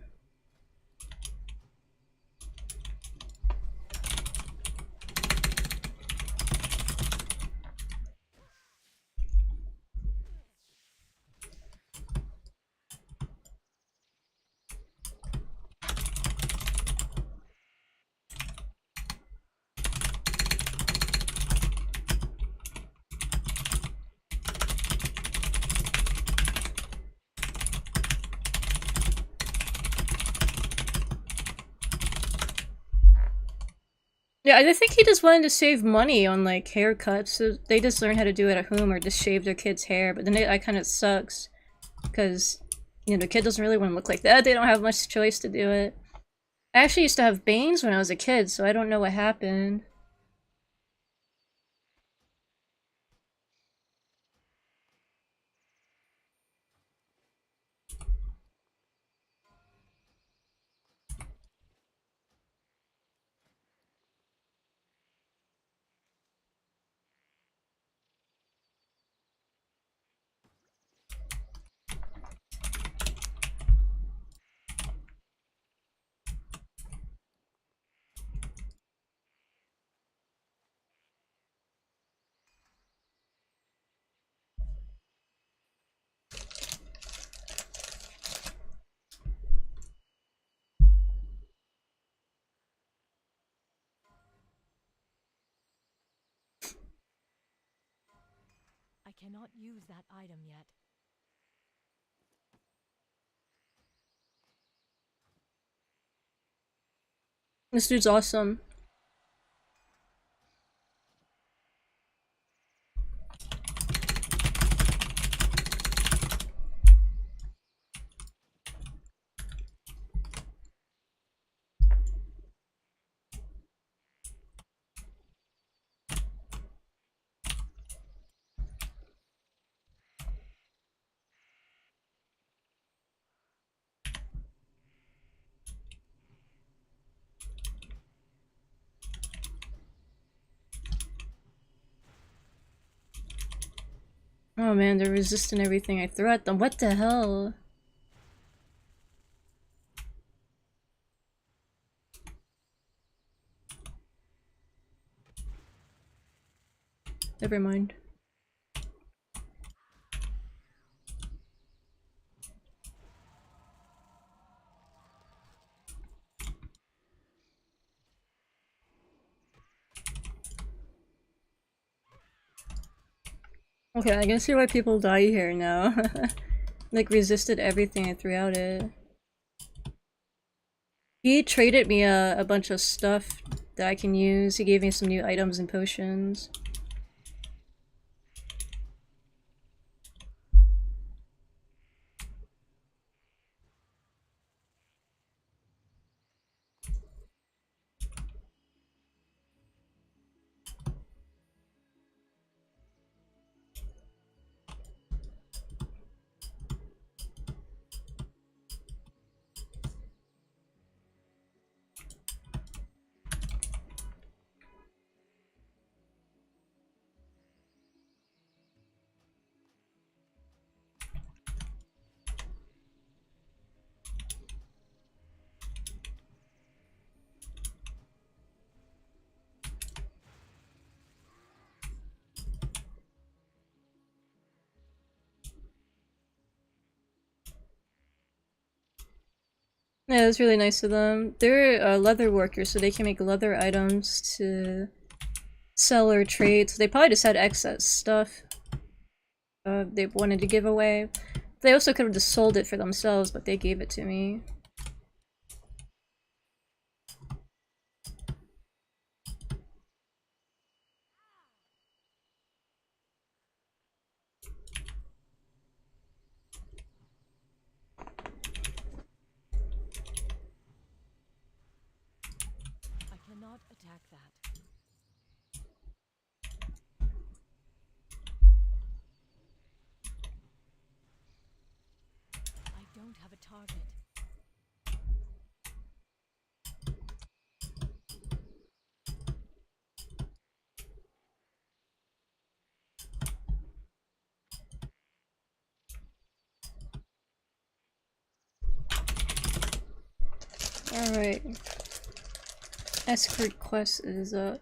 S1: Yeah, I think he just wanted to save money on like haircuts, so they just learn how to do it at home or just shave their kid's hair. But then that kind of sucks because you know the kid doesn't really want to look like that. They don't have much choice to do it. I actually used to have bangs when I was a kid, so I don't know what happened.
S2: I cannot use that item yet.
S1: This dude's awesome. Oh man, they're resisting everything I throw at them. What the hell? Never mind. Okay, I can see why people die here now. Like, resisted everything I threw at it. He traded me a bunch of stuff that I can use. He gave me some new items and potions. Yeah, that's really nice of them. They're leather workers, so they can make leather items to sell or trade. So they probably just had excess stuff they wanted to give away. They also could have just sold it for themselves, but they gave it to me.
S2: I cannot attack that. I don't have a target.
S1: Alright. Escort quest is up.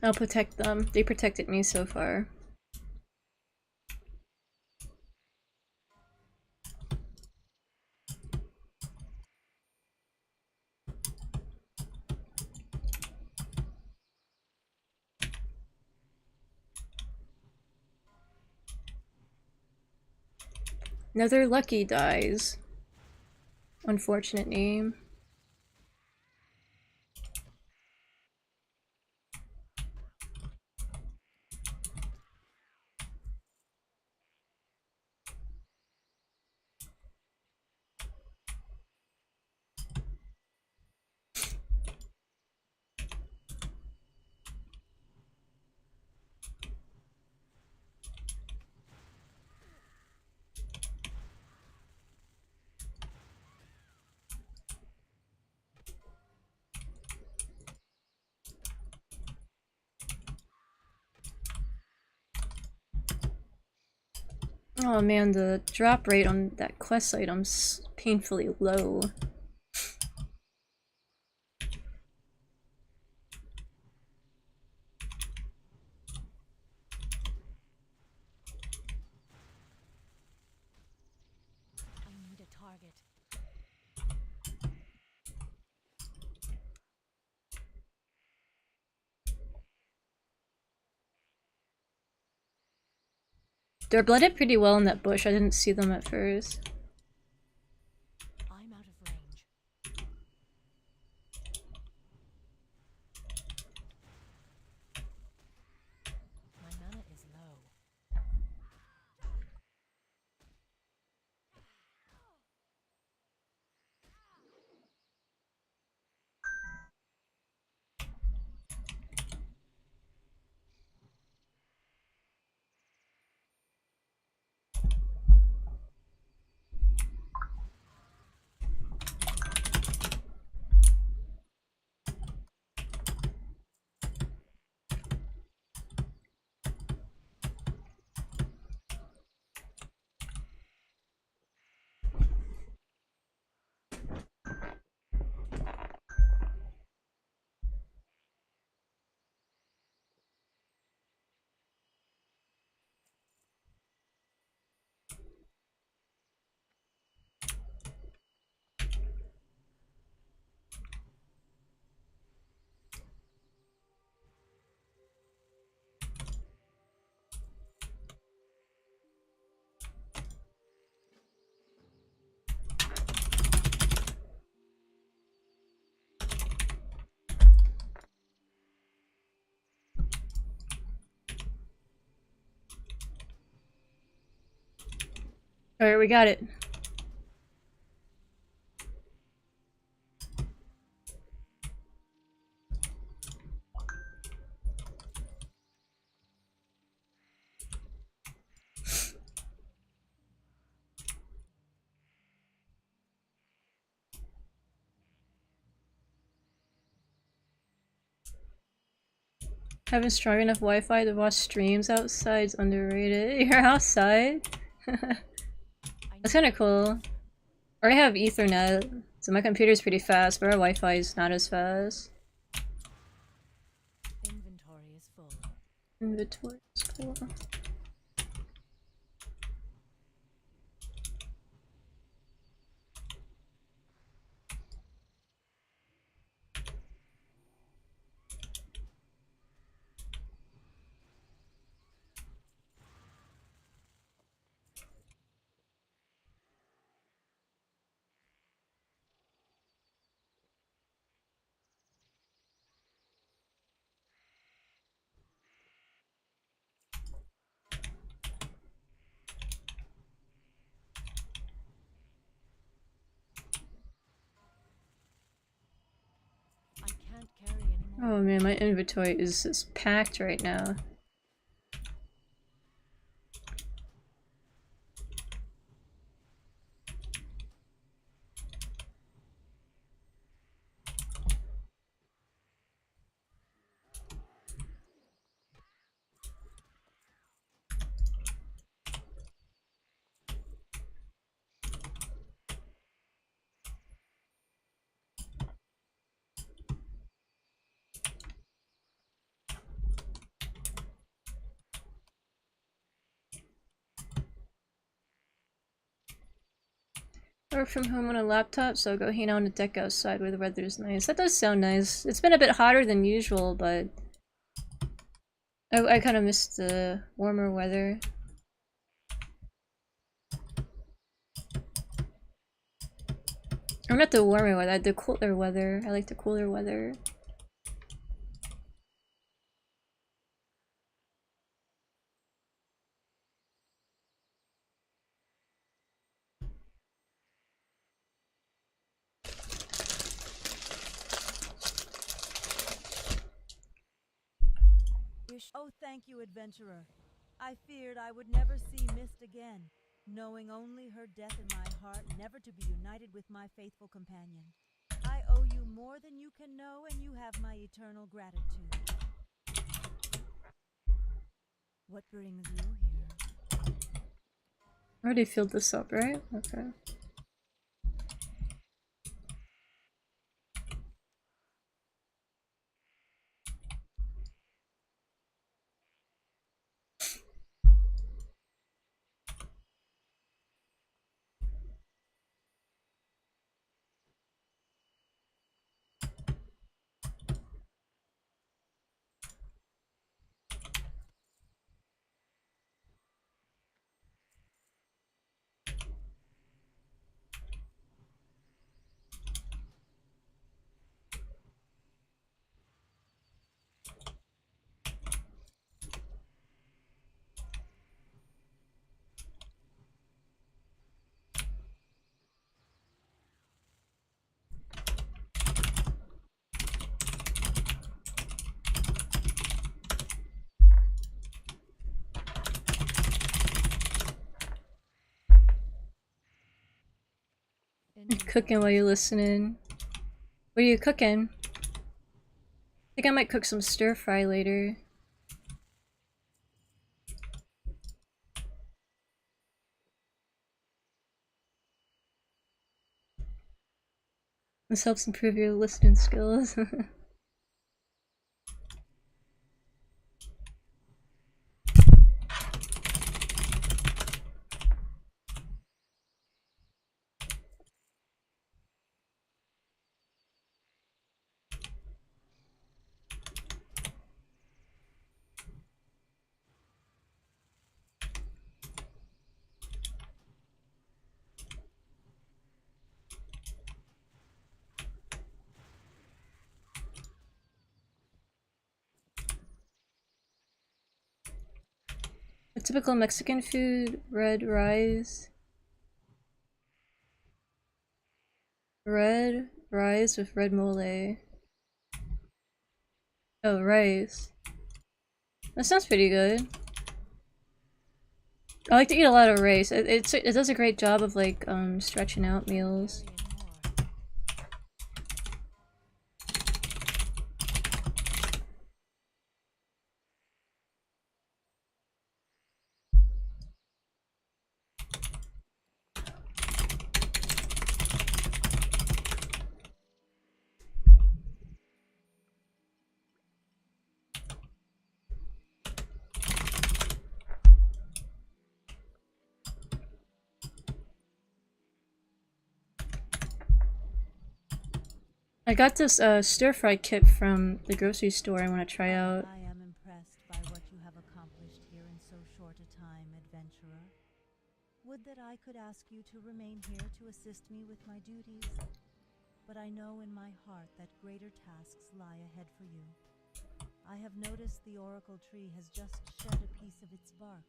S1: I'll protect them. They protected me so far. Another Lucky dies. Unfortunate name. Oh man, the drop rate on that quest item's painfully low.
S2: I need a target.
S1: They're blooded pretty well in that bush. I didn't see them at first.
S2: I'm out of range. My mana is low.
S1: Alright, we got it. Having strong enough Wi-Fi to watch streams outside's underrated. You're outside? That's kinda cool. Or I have Ethernet, so my computer's pretty fast, but our Wi-Fi is not as fast.
S2: Inventory is full.
S1: Inventory is cool.
S2: I can't carry anymore.
S1: Oh man, my inventory is just packed right now. I work from home on a laptop, so I'll go hang out on the deck outside where the weather's nice. That does sound nice. It's been a bit hotter than usual, but I kind of missed the warmer weather. Or not the warmer weather, the cooler weather. I like the cooler weather.
S3: Oh, thank you, adventurer. I feared I would never see Mist again, knowing only her death in my heart, never to be united with my faithful companion. I owe you more than you can know, and you have my eternal gratitude. What brings you here?
S1: Already filled this up, right? Okay. Cooking while you're listening. What are you cooking? I think I might cook some stir fry later. This helps improve your listening skills. A typical Mexican food, red rice. Red rice with red mole. Oh, rice. That sounds pretty good. I like to eat a lot of rice. It does a great job of like stretching out meals. I got this stir-fry kit from the grocery store I want to try out.
S3: I am impressed by what you have accomplished here in so short a time, adventurer. Would that I could ask you to remain here to assist me with my duties, but I know in my heart that greater tasks lie ahead for you. I have noticed the oracle tree has just shed a piece of its bark.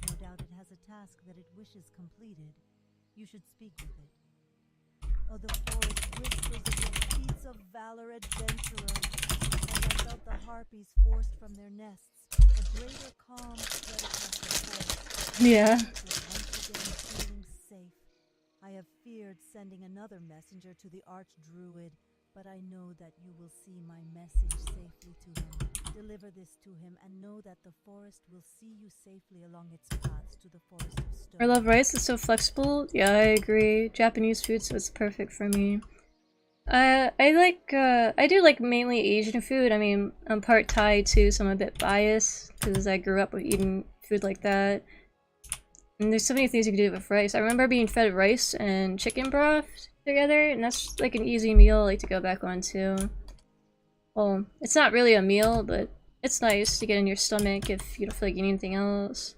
S3: No doubt it has a task that it wishes completed. You should speak with it. Oh, the forest whispers of your feats of valor, adventurer. As I felt the harpies forced from their nests, a greater calm spread across the forest.
S1: Yeah.
S3: Once again feeling safe. I have feared sending another messenger to the arch-druid, but I know that you will see my message safely to him. Deliver this to him and know that the forest will see you safely along its paths to the forest of stone.
S1: I love rice, it's so flexible. Yeah, I agree. Japanese food, so it's perfect for me. I do like mainly Asian food. I mean, I'm part Thai too, so I'm a bit biased because I grew up with eating food like that. And there's so many things you can do with rice. I remember being fed rice and chicken broth together, and that's like an easy meal I like to go back on too. Well, it's not really a meal, but it's nice to get in your stomach if you don't feel like eating anything else.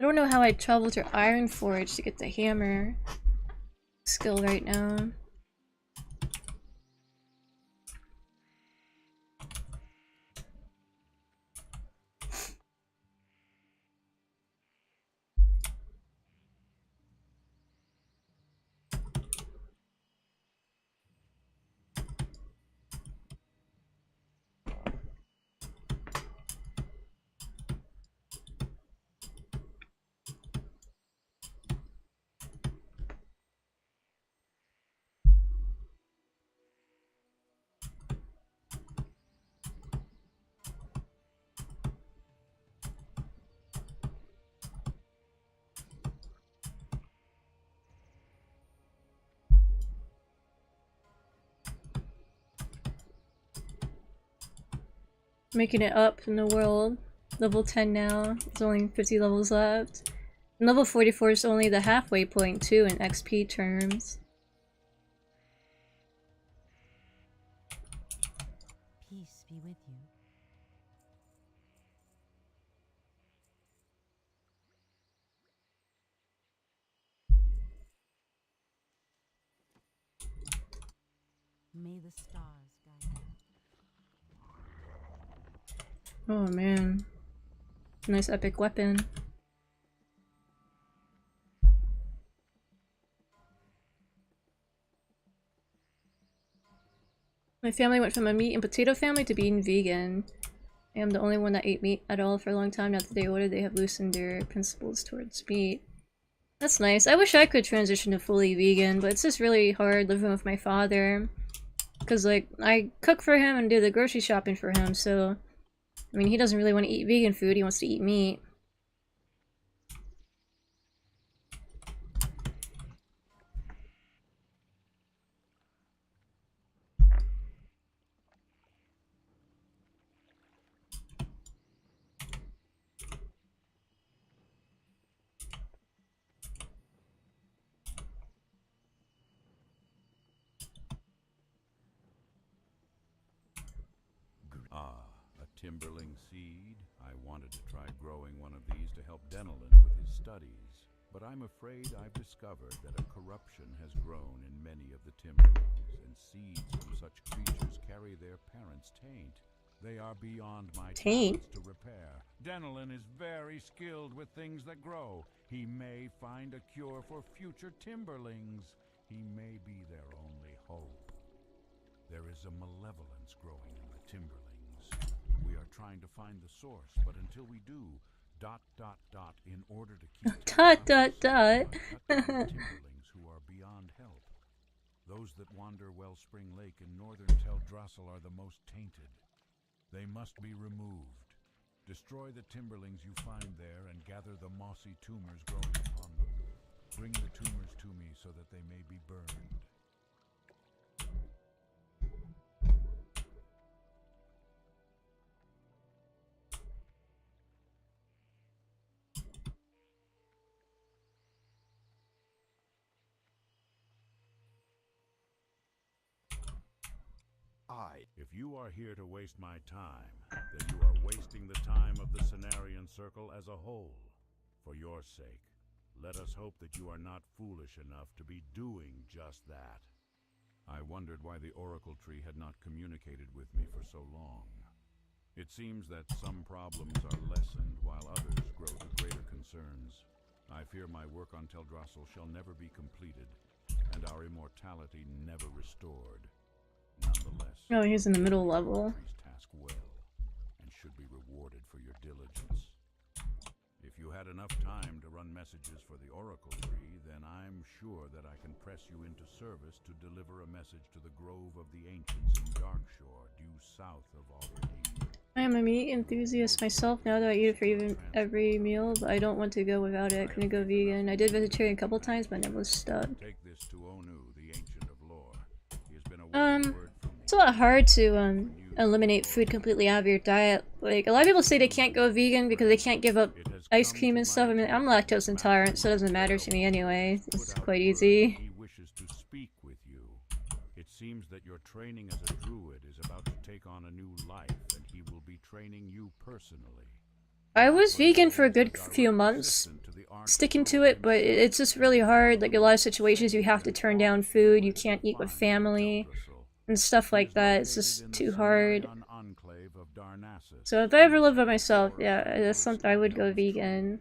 S1: I don't know how I travel to Ironforge to get the hammer skill right now. Making it up in the world. Level 10 now. There's only 50 levels left. And level 44 is only the halfway point too in XP terms.
S3: Peace be with you. May the stars guide you.
S1: Oh man. Nice epic weapon. My family went from a meat and potato family to being vegan. I am the only one that ate meat at all for a long time. Now that they ordered, they have loosened their principles towards meat. That's nice. I wish I could transition to fully vegan, but it's just really hard living with my father. Because, like, I cook for him and do the grocery shopping for him, so... I mean, he doesn't really want to eat vegan food, he wants to eat meat.
S4: Timberling seed. I wanted to try growing one of these to help Denelin with his studies, but I'm afraid I've discovered that a corruption has grown in many of the timberlings, and seeds from such creatures carry their parents' taint. They are beyond my
S1: Taint?
S4: talents to repair. Denelin is very skilled with things that grow. He may find a cure for future timberlings. He may be their only hope. There is a malevolence growing in the timberlings. We are trying to find the source, but until we do, ... in order to keep timberlings who are beyond help. Those that wander Wellspring Lake in northern Teldrassil are the most tainted. They must be removed. Destroy the timberlings you find there and gather the mossy tumors growing upon them. Bring the tumors to me so that they may be burned. If you are here to waste my time, then you are wasting the time of the Cenarian Circle as a whole. For your sake, let us hope that you are not foolish enough to be doing just that. I wondered why the Oracle Tree had not communicated with me for so long. It seems that some problems are lessened while others grow to greater concerns. I fear my work on Teldrassil shall never be completed, and our immortality never restored. Nonetheless,
S1: Oh, he's in the middle level.
S4: Task well, and should be rewarded for your diligence. If you had enough time to run messages for the Oracle Tree, then I'm sure that I can press you into service to deliver a message to the Grove of the Ancients in Darkshore, due south of Albany.
S1: I am a meat enthusiast myself now that I eat it for even every meal, but I don't want to go without it. I couldn't go vegan. I did vegetarian a couple times, but I never was stuck.
S4: Take this to Onu, the Ancient of Lore. He has been a word from me.
S1: It's a lot hard to eliminate food completely out of your diet. Like, a lot of people say they can't go vegan because they can't give up ice cream and stuff. I mean, I'm lactose intolerant, so it doesn't matter to me anyway. It's quite easy.
S4: He wishes to speak with you. It seems that your training as a druid is about to take on a new life, and he will be training you personally.
S1: I was vegan for a good few months, sticking to it, but it's just really hard. Like, a lot of situations you have to turn down food, you can't eat with family, and stuff like that. It's just too hard. So if I ever live by myself, yeah, that's something I would go vegan.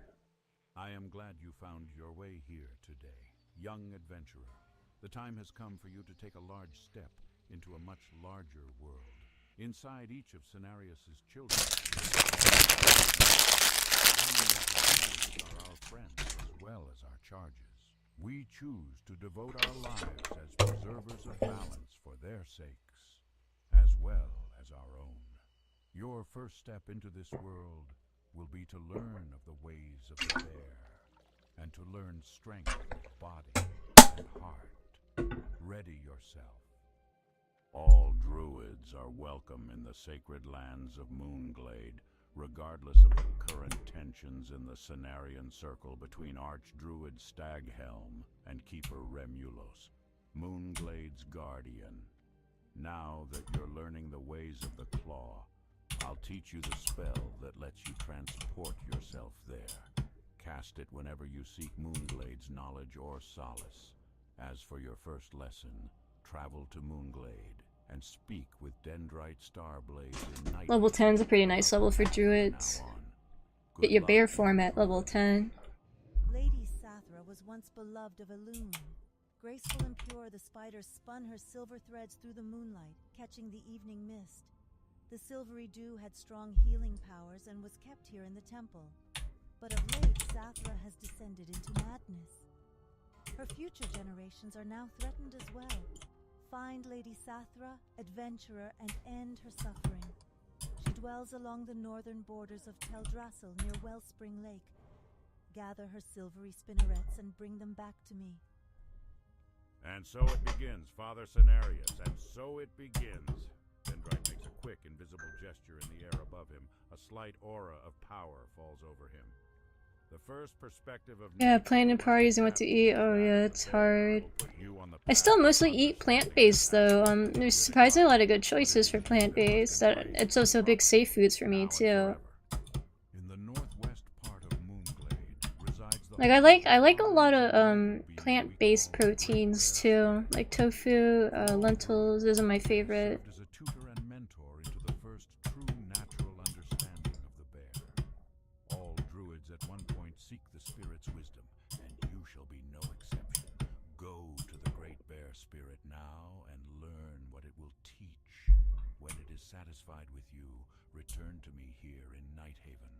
S4: I am glad you found your way here today, young adventurer. The time has come for you to take a large step into a much larger world. Inside each of Cenarius's children are our friends as well as our charges. We choose to devote our lives as preservers of balance for their sakes, as well as our own. Your first step into this world will be to learn of the ways of the bear, and to learn strength of body and heart. Ready yourself. All druids are welcome in the sacred lands of Moonglade, regardless of the current tensions in the Cenarian Circle between Archdruid Staghelm and Keeper Remulos, Moonglade's guardian. Now that you're learning the ways of the Claw, I'll teach you the spell that lets you transport yourself there. Cast it whenever you seek Moonglade's knowledge or solace. As for your first lesson, travel to Moonglade and speak with Dendrite Starblade in night.
S1: Level 10 is a pretty nice level for druids. Get your bear form at level 10.
S3: Lady Sathra was once beloved of Elune. Graceful and pure, the spider spun her silver threads through the moonlight, catching the evening mist. The silvery dew had strong healing powers and was kept here in the temple. But of late, Sathra has descended into madness. Her future generations are now threatened as well. Find Lady Sathra, adventurer, and end her suffering. She dwells along the northern borders of Teldrassil near Wellspring Lake. Gather her silvery spinnerets and bring them back to me.
S4: And so it begins, Father Cenarius, and so it begins. Dendrite makes a quick, invisible gesture in the air above him. A slight aura of power falls over him. The first perspective of
S1: Yeah, planning parties and what to eat. Oh yeah, it's hard. I still mostly eat plant-based though. There's surprisingly a lot of good choices for plant-based. It's also big safe foods for me too.
S4: In the northwest part of Moonglade resides the
S1: Like I like a lot of plant-based proteins too, like tofu, lentils. Those are my favorite.
S4: as a tutor and mentor into the first true natural understanding of the bear. All druids at one point seek the spirit's wisdom, and you shall be no exception. Go to the great bear spirit now and learn what it will teach. When it is satisfied with you, return to me here in Nighthaven.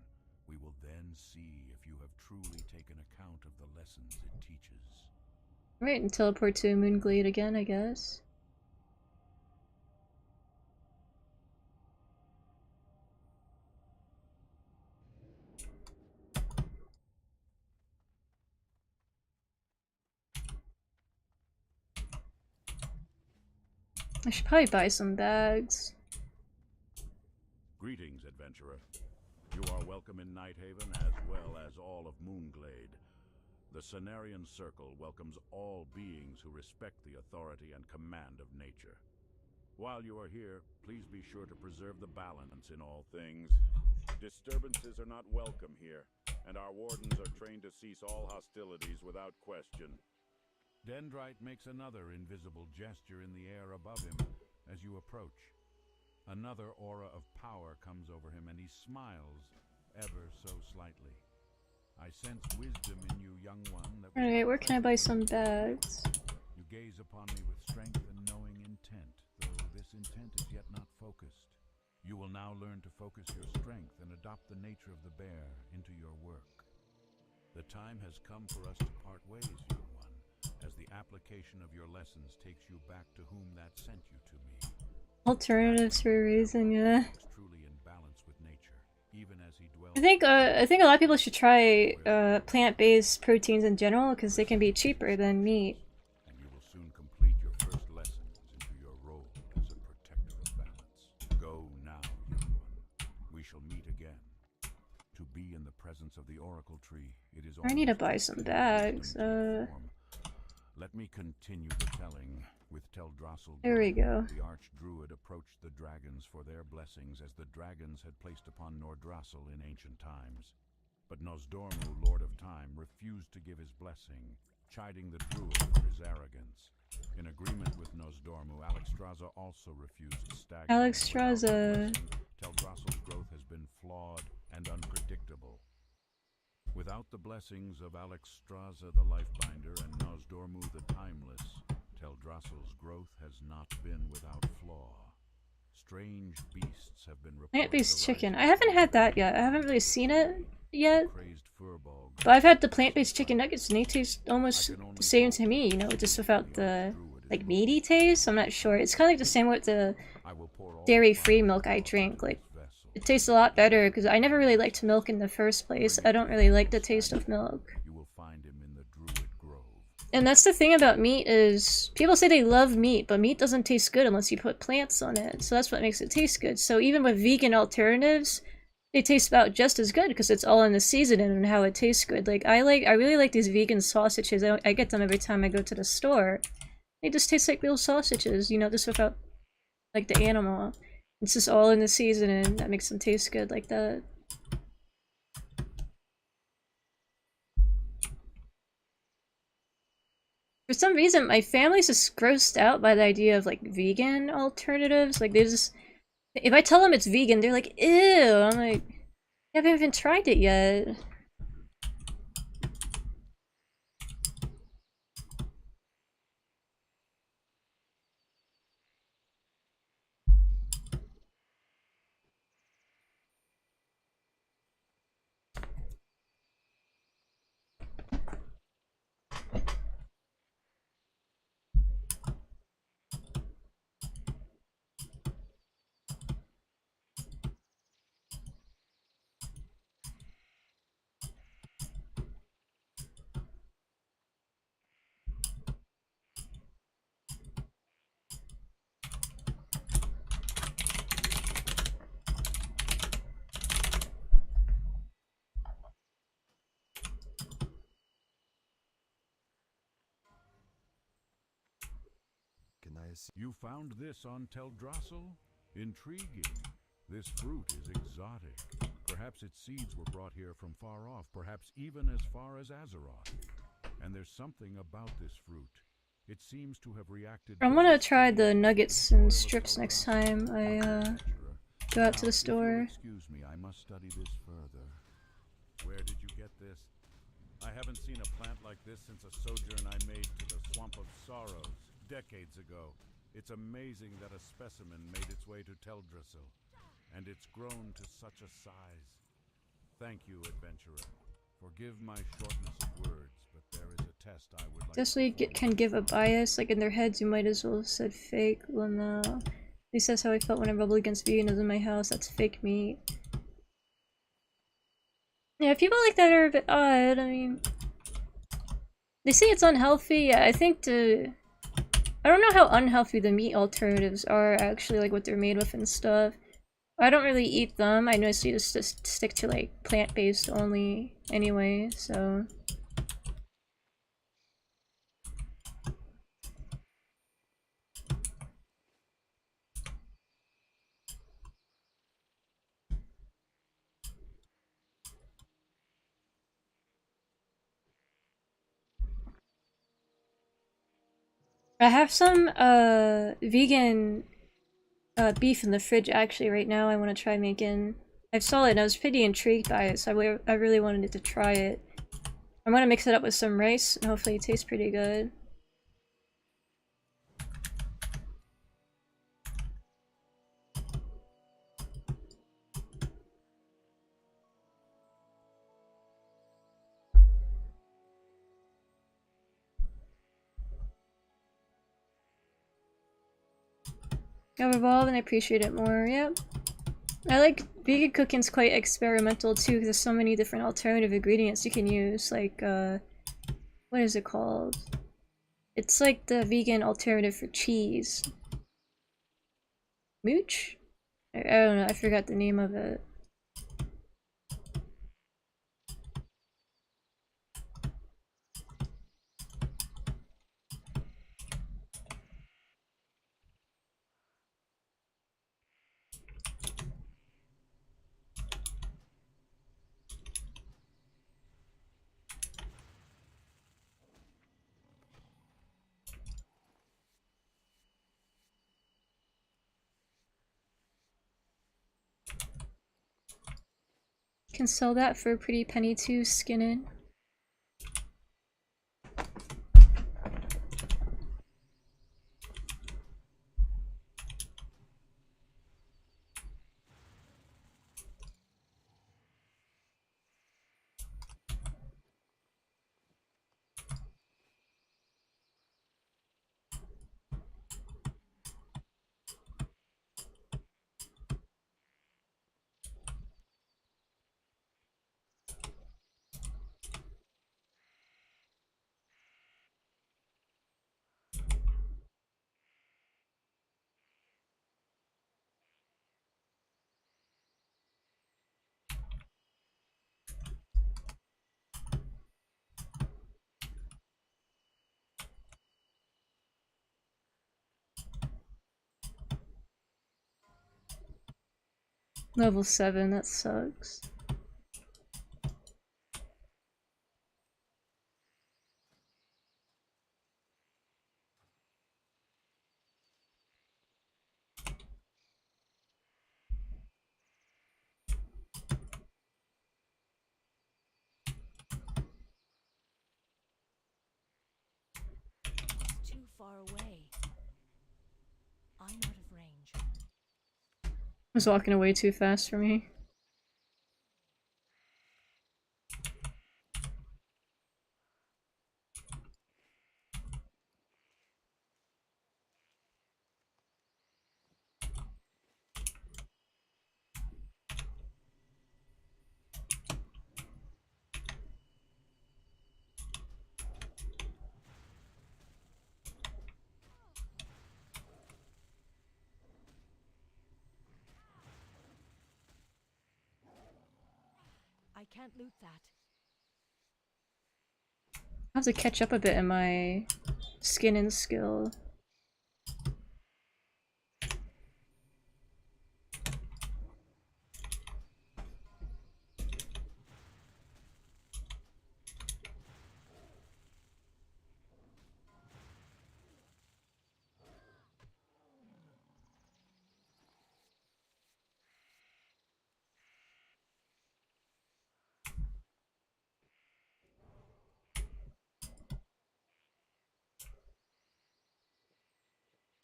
S4: We will then see if you have truly taken account of the lessons it teaches.
S1: Right, and teleport to Moonglade again, I guess. I should probably buy some bags.
S4: Greetings, adventurer. You are welcome in Nighthaven as well as all of Moonglade. The Cenarian Circle welcomes all beings who respect the authority and command of nature. While you are here, please be sure to preserve the balance in all things. Disturbances are not welcome here, and our wardens are trained to cease all hostilities without question. Dendrite makes another invisible gesture in the air above him as you approach. Another aura of power comes over him, and he smiles ever so slightly. I sense wisdom in you, young one.
S1: Alright, where can I buy some bags?
S4: You gaze upon me with strength and knowing intent, though this intent is yet not focused. You will now learn to focus your strength and adopt the nature of the bear into your work. The time has come for us to part ways, young one, as the application of your lessons takes you back to whom that sent you to me.
S1: Alternatives for a reason, yeah.
S4: Was truly in balance with nature, even as he dwelt.
S1: I think a lot of people should try plant-based proteins in general because they can be cheaper than meat.
S4: And you will soon complete your first lessons into your role as a protector of balance. Go now, young one. We shall meet again. To be in the presence of the oracle tree, it is.
S1: I need to buy some bags.
S4: Let me continue the telling. With Teldrassil,
S1: There we go.
S4: the Archdruid approached the dragons for their blessings as the dragons had placed upon Nordrassil in ancient times. But Nosdormu, Lord of time, refused to give his blessing, chiding the druid for his arrogance. In agreement with Nosdormu, Alexstrasza also refused staggering.
S1: Alexstrasza.
S4: Teldrassil's growth has been flawed and unpredictable. Without the blessings of Alexstrasza the Lifebinder and Nosdormu the Timeless, Teldrassil's growth has not been without flaw. Strange beasts have been reported.
S1: Plant-based chicken. I haven't had that yet. I haven't really seen it yet.
S4: Crazed furball.
S1: But I've had the plant-based chicken nuggets and they taste almost the same to me, you know, just without the like meaty taste. I'm not sure. It's kind of like the same with the dairy-free milk I drink. Like, it tastes a lot better because I never really liked milk in the first place. I don't really like the taste of milk.
S4: You will find him in the druid grove.
S1: And that's the thing about meat is people say they love meat, but meat doesn't taste good unless you put plants on it. So that's what makes it taste good. So even with vegan alternatives, they taste about just as good because it's all in the seasoning and how it tastes good. Like I really like these vegan sausages. I get them every time I go to the store. They just taste like real sausages, you know, just without like the animal. It's just all in the seasoning that makes them taste good like that. For some reason, my family's just grossed out by the idea of like vegan alternatives. Like they just, if I tell them it's vegan, they're like, ew. I'm like, I haven't even tried it yet.
S4: You found this on Teldrassil? Intriguing. This fruit is exotic. Perhaps its seeds were brought here from far off, perhaps even as far as Azeroth. And there's something about this fruit. It seems to have reacted.
S1: I'm gonna try the nuggets and strips next time I go out to the store.
S4: Excuse me, I must study this further. Where did you get this? I haven't seen a plant like this since a sojourn I made to the Swamp of Sorrows decades ago. It's amazing that a specimen made its way to Teldrassil, and it's grown to such a size. Thank you, adventurer. Forgive my shortness of words, but there is a test I would like
S1: Definitely can give a bias, like in their heads you might as well have said fake. Well no. At least that's how I felt when I rebelled against veganism in my house. That's fake meat. Yeah, people like that are a bit odd. I mean, they say it's unhealthy. Yeah, I think I don't know how unhealthy the meat alternatives are actually, like what they're made with and stuff. I don't really eat them. I mostly just stick to like plant-based only anyway, so. I have some vegan beef in the fridge actually right now I want to try making. I saw it and I was pretty intrigued by it, so I really wanted to try it. I'm gonna mix it up with some rice and hopefully it tastes pretty good. Got Revolve and I appreciate it more, yep. I like vegan cooking's quite experimental too because there's so many different alternative ingredients you can use, like what is it called? It's like the vegan alternative for cheese. Mooch? I don't know, I forgot the name of it. Can sell that for a pretty penny to skin in. Level 7, that sucks.
S2: Too far away. I'm out of range.
S1: I was walking away too fast for me.
S2: I can't loot that.
S1: I have to catch up a bit in my skin and skill.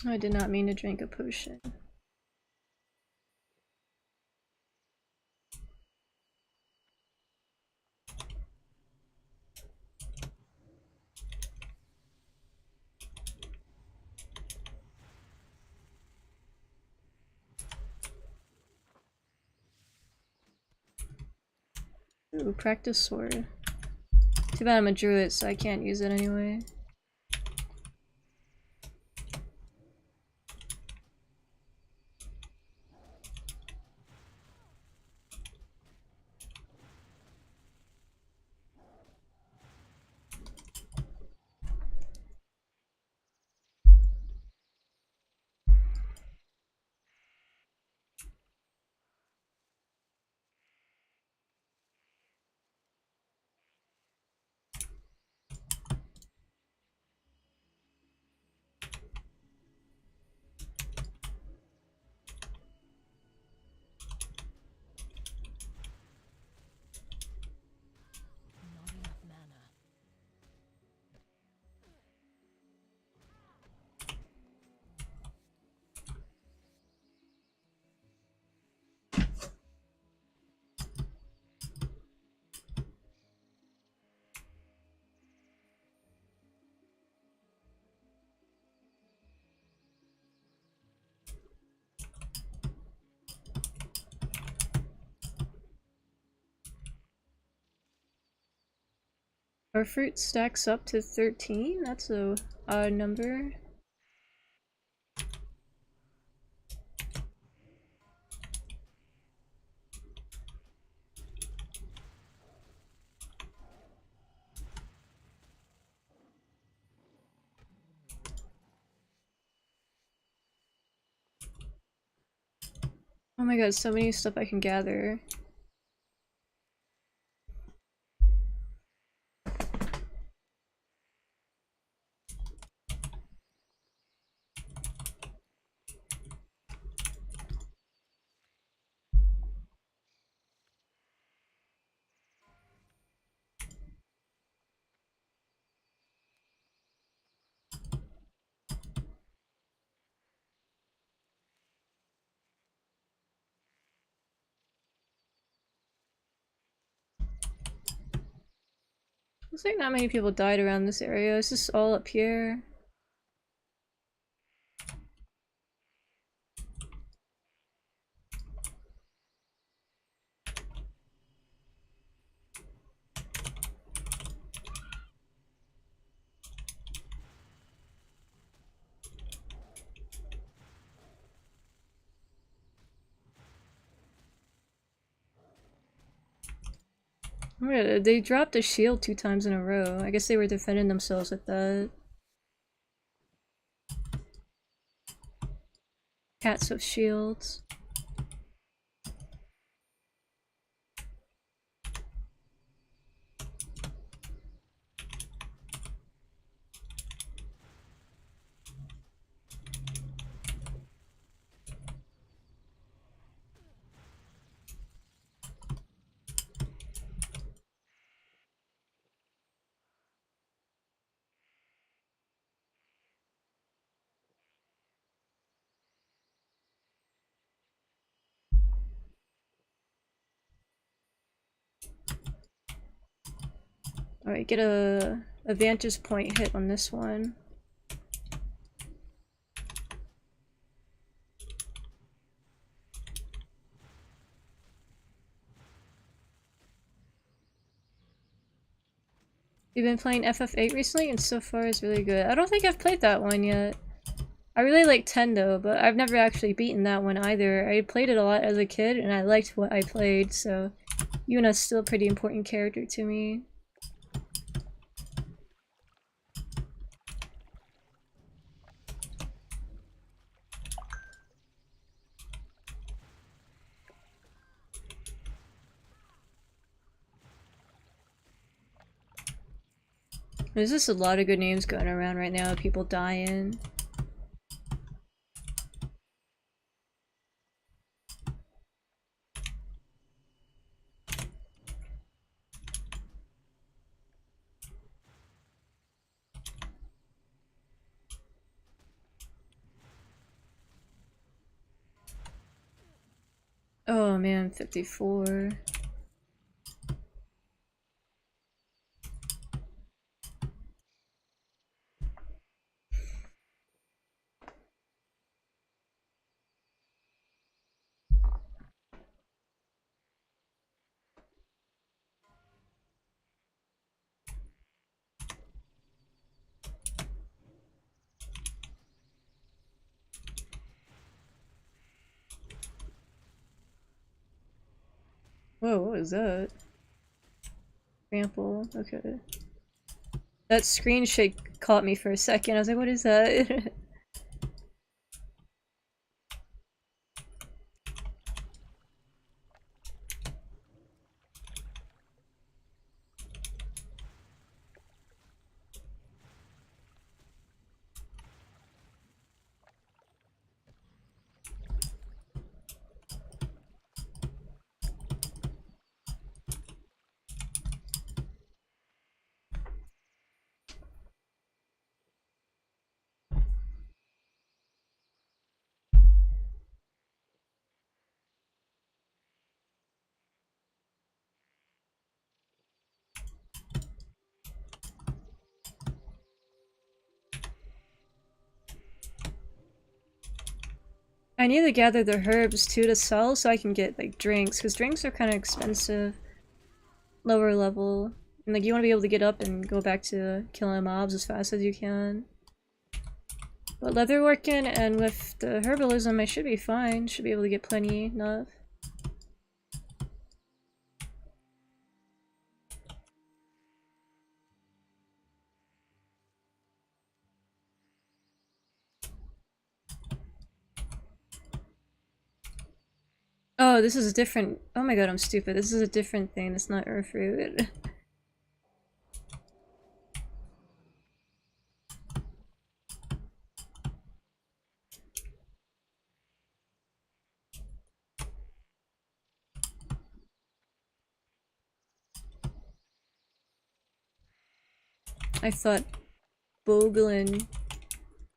S1: I did not mean to drink a potion. Ooh, practice sword. Too bad I'm a druid, so I can't use it anyway.
S2: Not enough mana.
S1: Our fruit stacks up to 13? That's a odd number. Oh my god, so many stuff I can gather. Looks like not many people died around this area. It's just all up here. Oh yeah, they dropped a shield 2 times in a row. I guess they were defending themselves with that. Cats with shields. Alright, get a vantage point hit on this one. You've been playing FF8 recently, and so far it's really good. I don't think I've played that one yet. I really like 10 though, but I've never actually beaten that one either. I played it a lot as a kid, and I liked what I played, so Yuna's still a pretty important character to me. There's just a lot of good names going around right now, people dying. Oh man, 54. Whoa, what was that? Example, okay. That screen shake caught me for a second. I was like, what is that? I need to gather the herbs too to sell so I can get like drinks, because drinks are kind of expensive. Lower level. And like you want to be able to get up and go back to killing mobs as fast as you can. But leatherworking and with the herbalism I should be fine. Should be able to get plenty enough. Oh, this is a different- oh my god, I'm stupid. This is a different thing, it's not Earthroot. I thought Boglin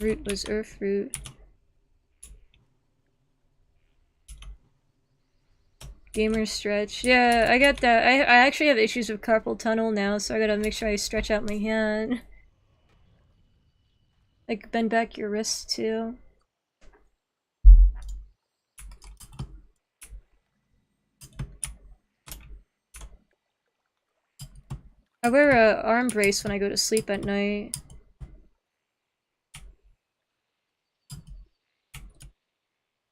S1: root was Earthroot. Gamer stretch. Yeah, I got that. I actually have issues with carpal tunnel now, so I gotta make sure I stretch out my hand. Like, bend back your wrist too. I wear a arm brace when I go to sleep at night.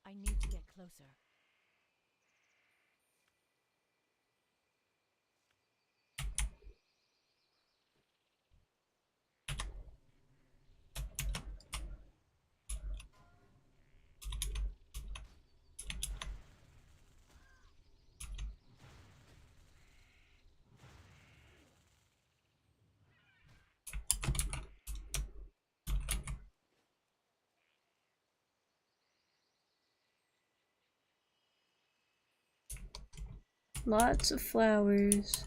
S2: I need to get closer.
S1: Lots of flowers.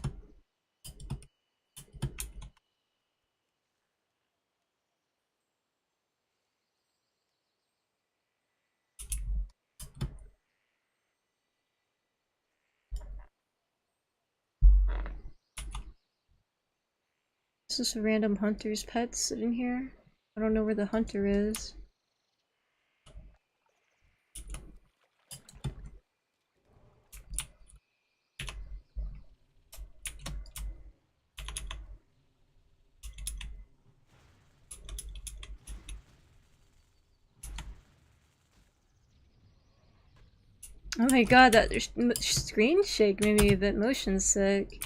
S1: Is this a random hunter's pet sitting here? I don't know where the hunter is. Oh my god, that screen shake made me a bit motion sick.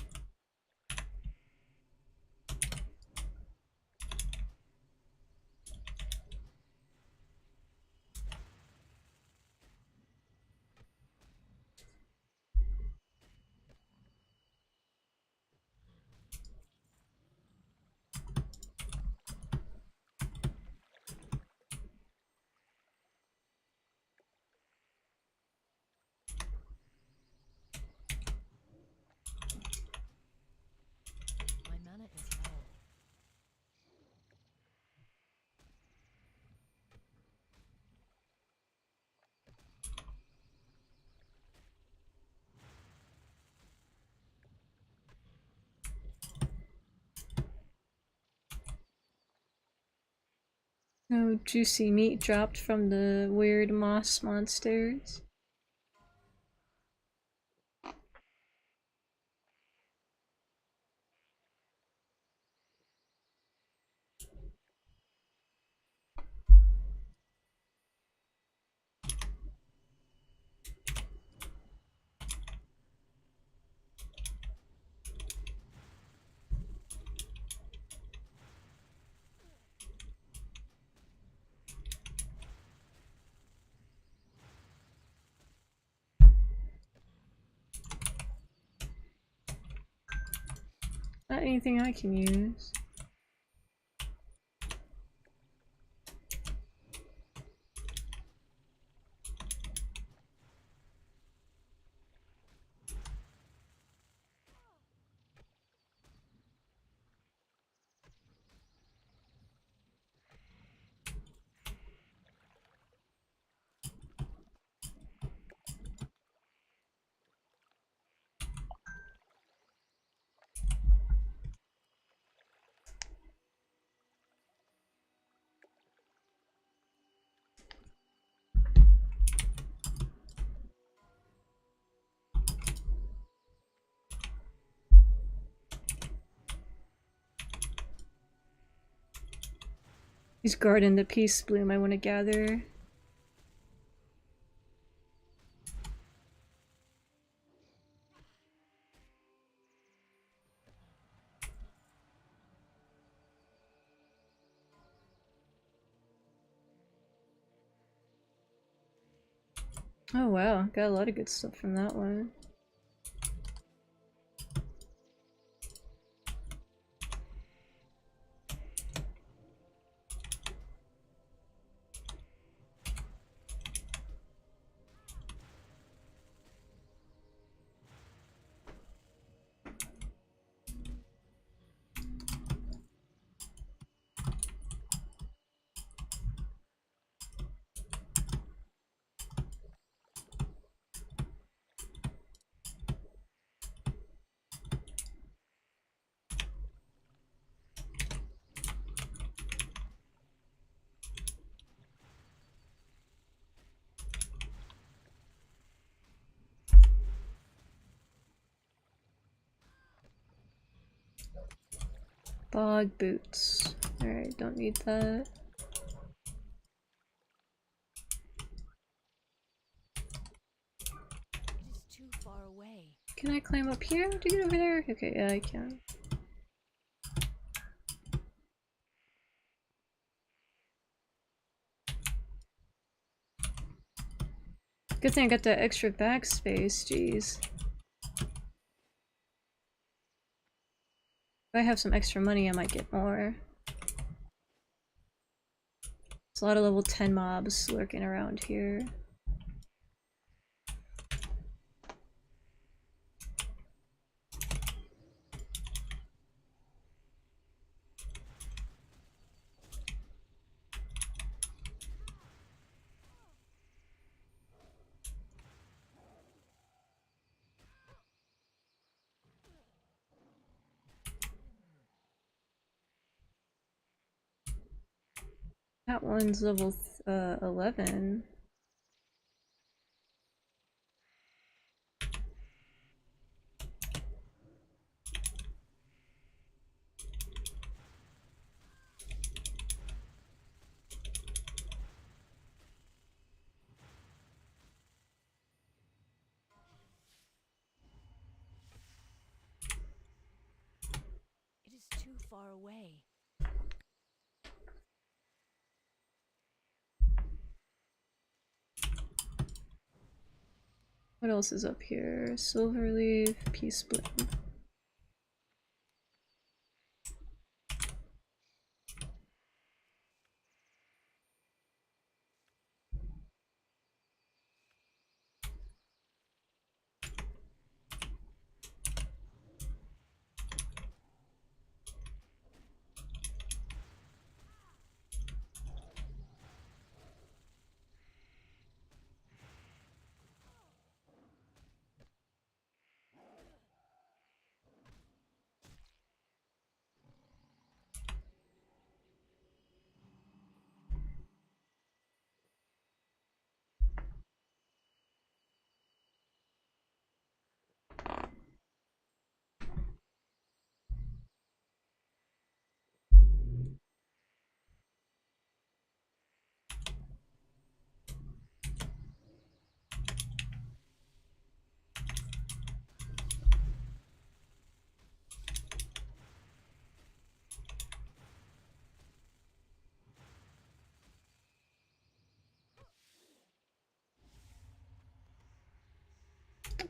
S2: My mana is low.
S1: No juicy meat dropped from the weird moss monsters. Not anything I can use. He's guarding the peace bloom I want to gather. Oh wow, got a lot of good stuff from that one. Bog boots. Alright, don't need that.
S2: It is too far away.
S1: Can I climb up here to get over there? Okay, yeah, I can. Good thing I got that extra backspace, jeez. If I have some extra money, I might get more. There's a lot of level 10 mobs lurking around here. That one's level 11.
S2: It is too far away.
S1: What else is up here? Silverleaf, Peace Bloom.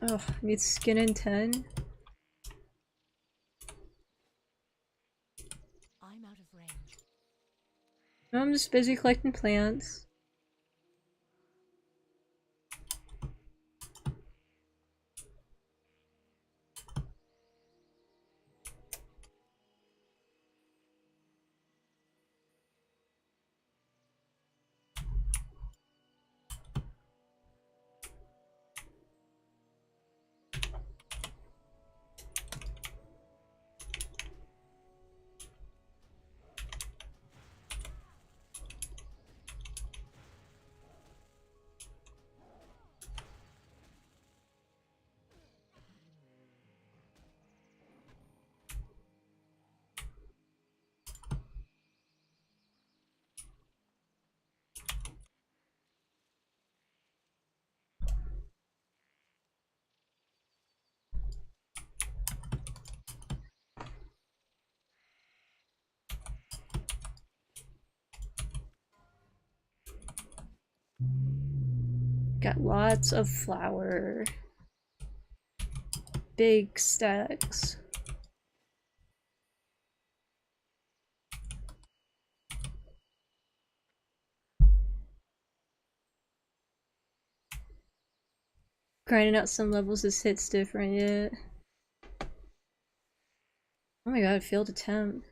S1: Oh, need skin in 10.
S2: I'm out of range.
S1: No, I'm just busy collecting plants. Got lots of flour. Big stacks. Grinding out some levels, this hits different yet. Oh my god, failed attempt.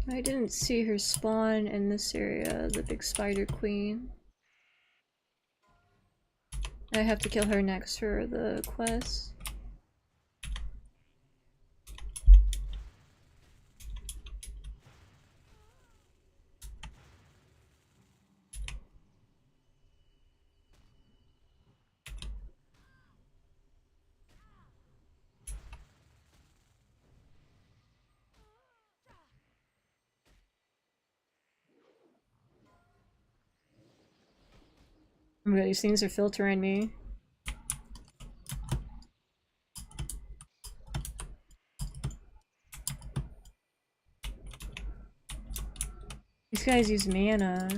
S1: I didn't see her spawn in this area, the big spider queen. I have to kill her next for the quest. Oh my god, these things are filtering me. These guys use mana.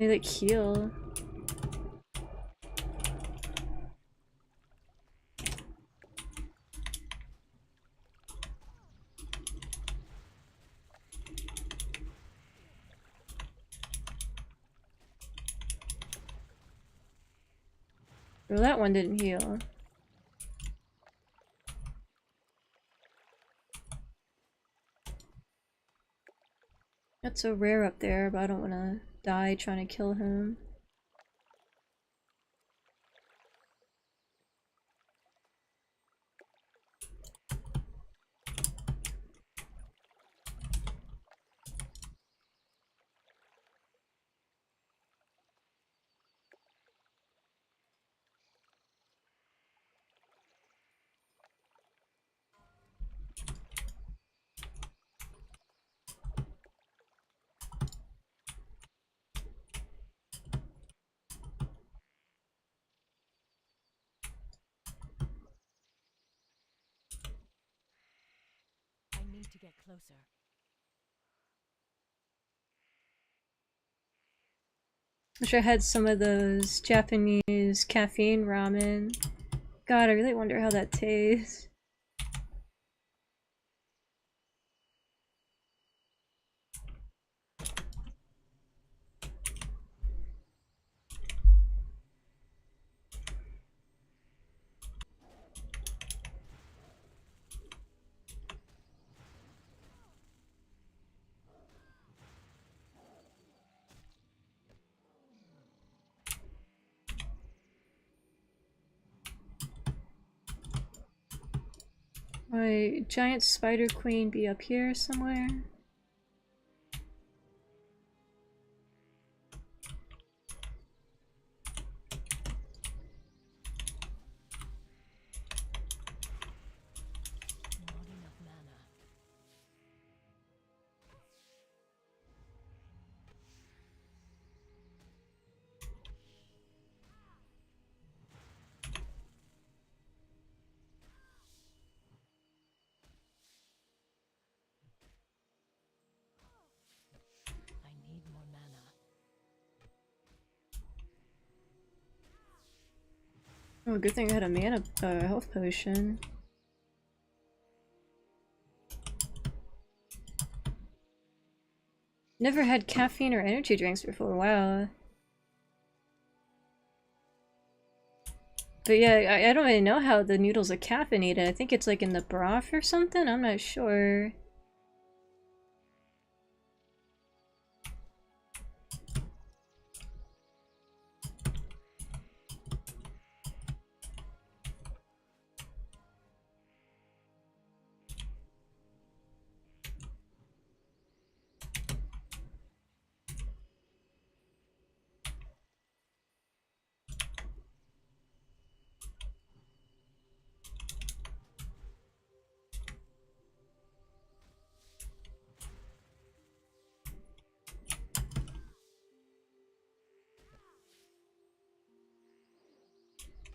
S1: They like heal. Well, that one didn't heal. That's so rare up there, but I don't want to die trying to kill him.
S2: I need to get closer.
S1: Wish I had some of those Japanese caffeine ramen. God, I really wonder how that tastes. Might giant spider queen be up here somewhere?
S2: Not enough mana. I need more mana.
S1: Oh, good thing I had a mana health potion. Never had caffeine or energy drinks before, wow. But yeah, I don't really know how the noodles are caffeinated. I think it's like in the broth or something? I'm not sure.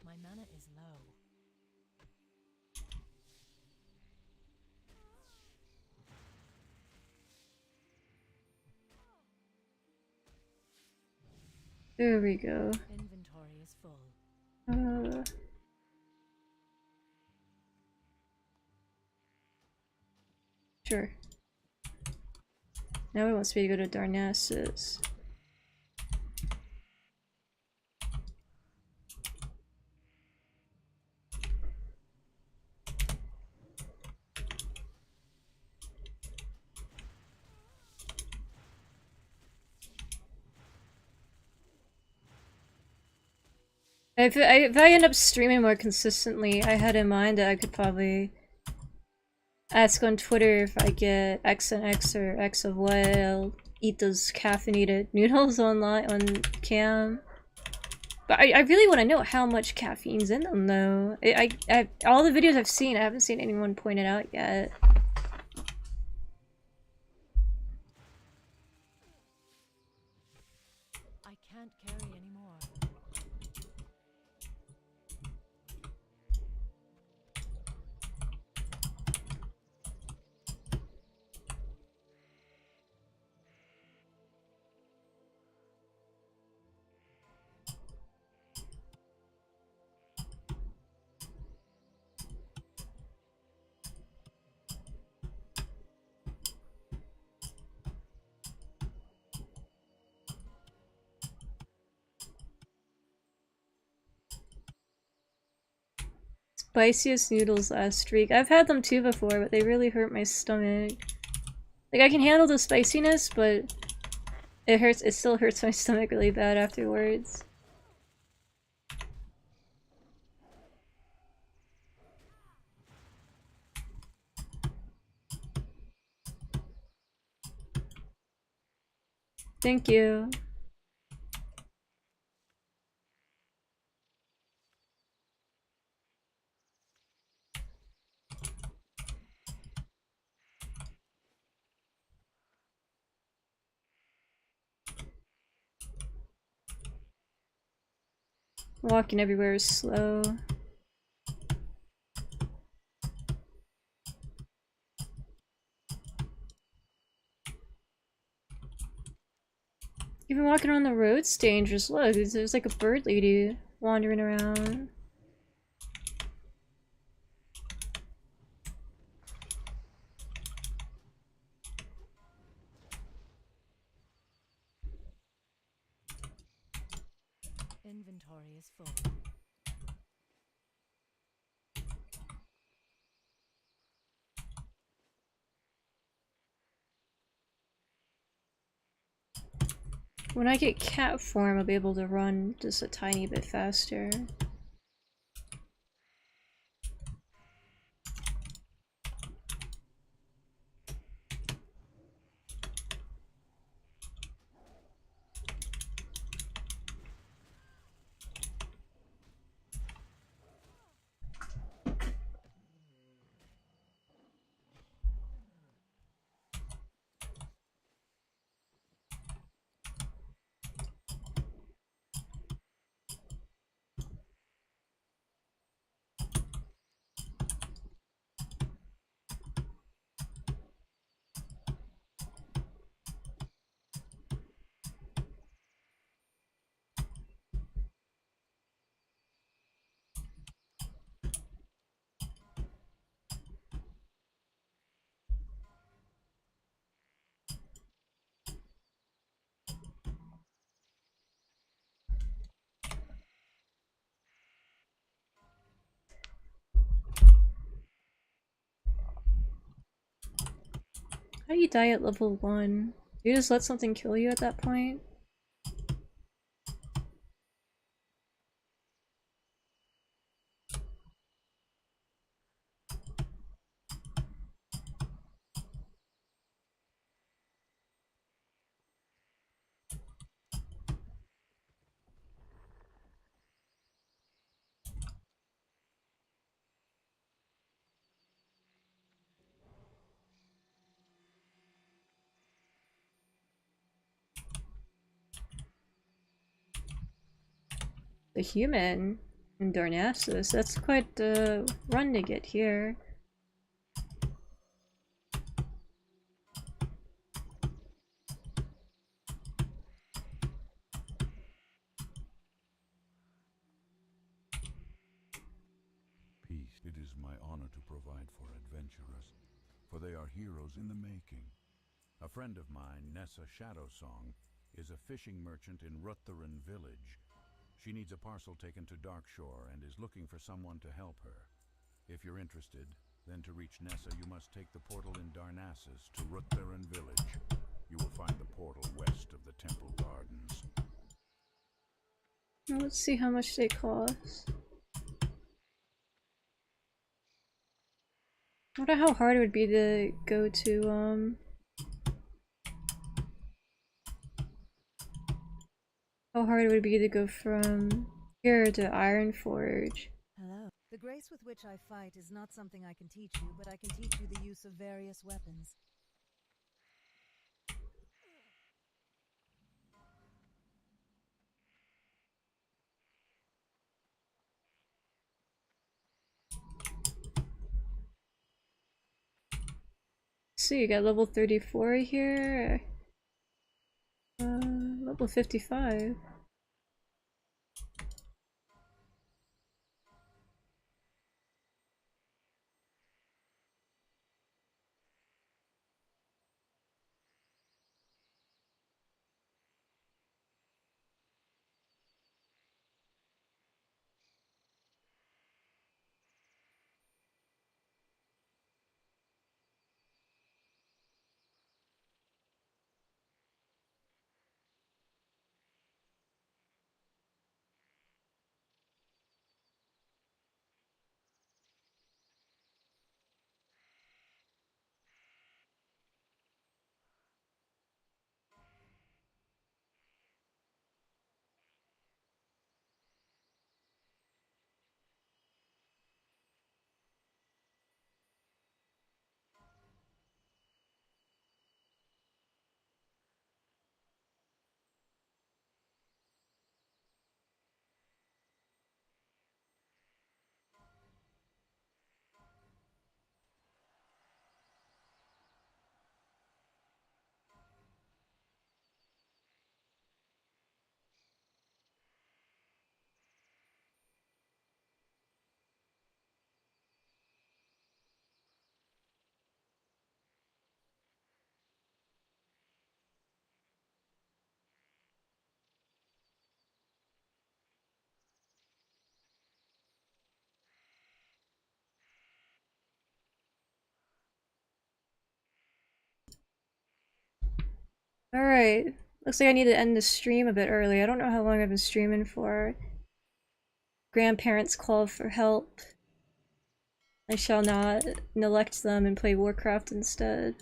S2: My mana is low.
S1: There we go.
S2: Inventory is full.
S1: Uh, sure. Now it wants me to go to Darnassus. If I end up streaming more consistently, I had in mind that I could probably ask on Twitter if I get X and X or X of Y, I'll eat those caffeinated noodles on cam. But I really want to know how much caffeine's in them, though. All the videos I've seen, I haven't seen anyone point it out yet.
S2: I can't carry anymore.
S1: Spiciest noodles last week. I've had them too before, but they really hurt my stomach. Like, I can handle the spiciness, but it still hurts my stomach really bad afterwards. Thank you. Walking everywhere is slow. Even walking on the road's dangerous. Look, there's like a bird lady wandering around.
S2: Inventory is full.
S1: When I get cat form, I'll be able to run just a tiny bit faster. How do you die at level 1? Do you just let something kill you at that point? The human in Darnassus, that's quite the run to get here.
S4: Peace. It is my honor to provide for adventurers, for they are heroes in the making. A friend of mine, Nessa Shadowsong, is a fishing merchant in Rutherin village. She needs a parcel taken to Darkshore and is looking for someone to help her. If you're interested, then to reach Nessa you must take the portal in Darnassus to Rutherin village. You will find the portal west of the Temple Gardens.
S1: Now let's see how much they cost. I wonder how hard it would be to go to, how hard it would be to go from here to Iron Forge.
S3: Hello. The grace with which I fight is not something I can teach you, but I can teach you the use of various weapons.
S1: See, you got level 34 here. Level 55. Alright. Looks like I need to end the stream a bit early. I don't know how long I've been streaming for. Grandparents call for help. I shall not neglect them and play Warcraft instead.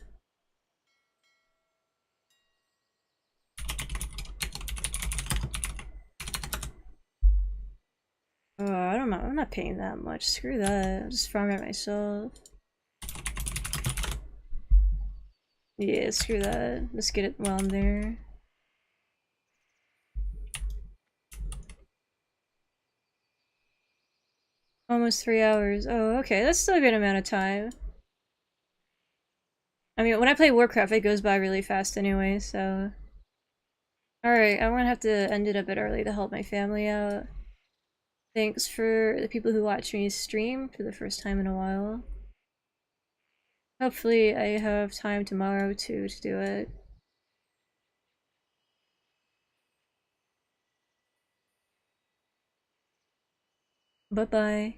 S1: Oh, I don't know. I'm not paying that much. Screw that. I'll just farm it myself. Yeah, screw that. Let's get it while I'm there. Almost 3 hours. Oh, okay. That's still a good amount of time. I mean, when I play Warcraft, it goes by really fast anyway, so... Alright, I'm gonna have to end it a bit early to help my family out. Thanks for the people who watch me stream for the first time in a while. Hopefully I have time tomorrow too to do it. Bye-bye.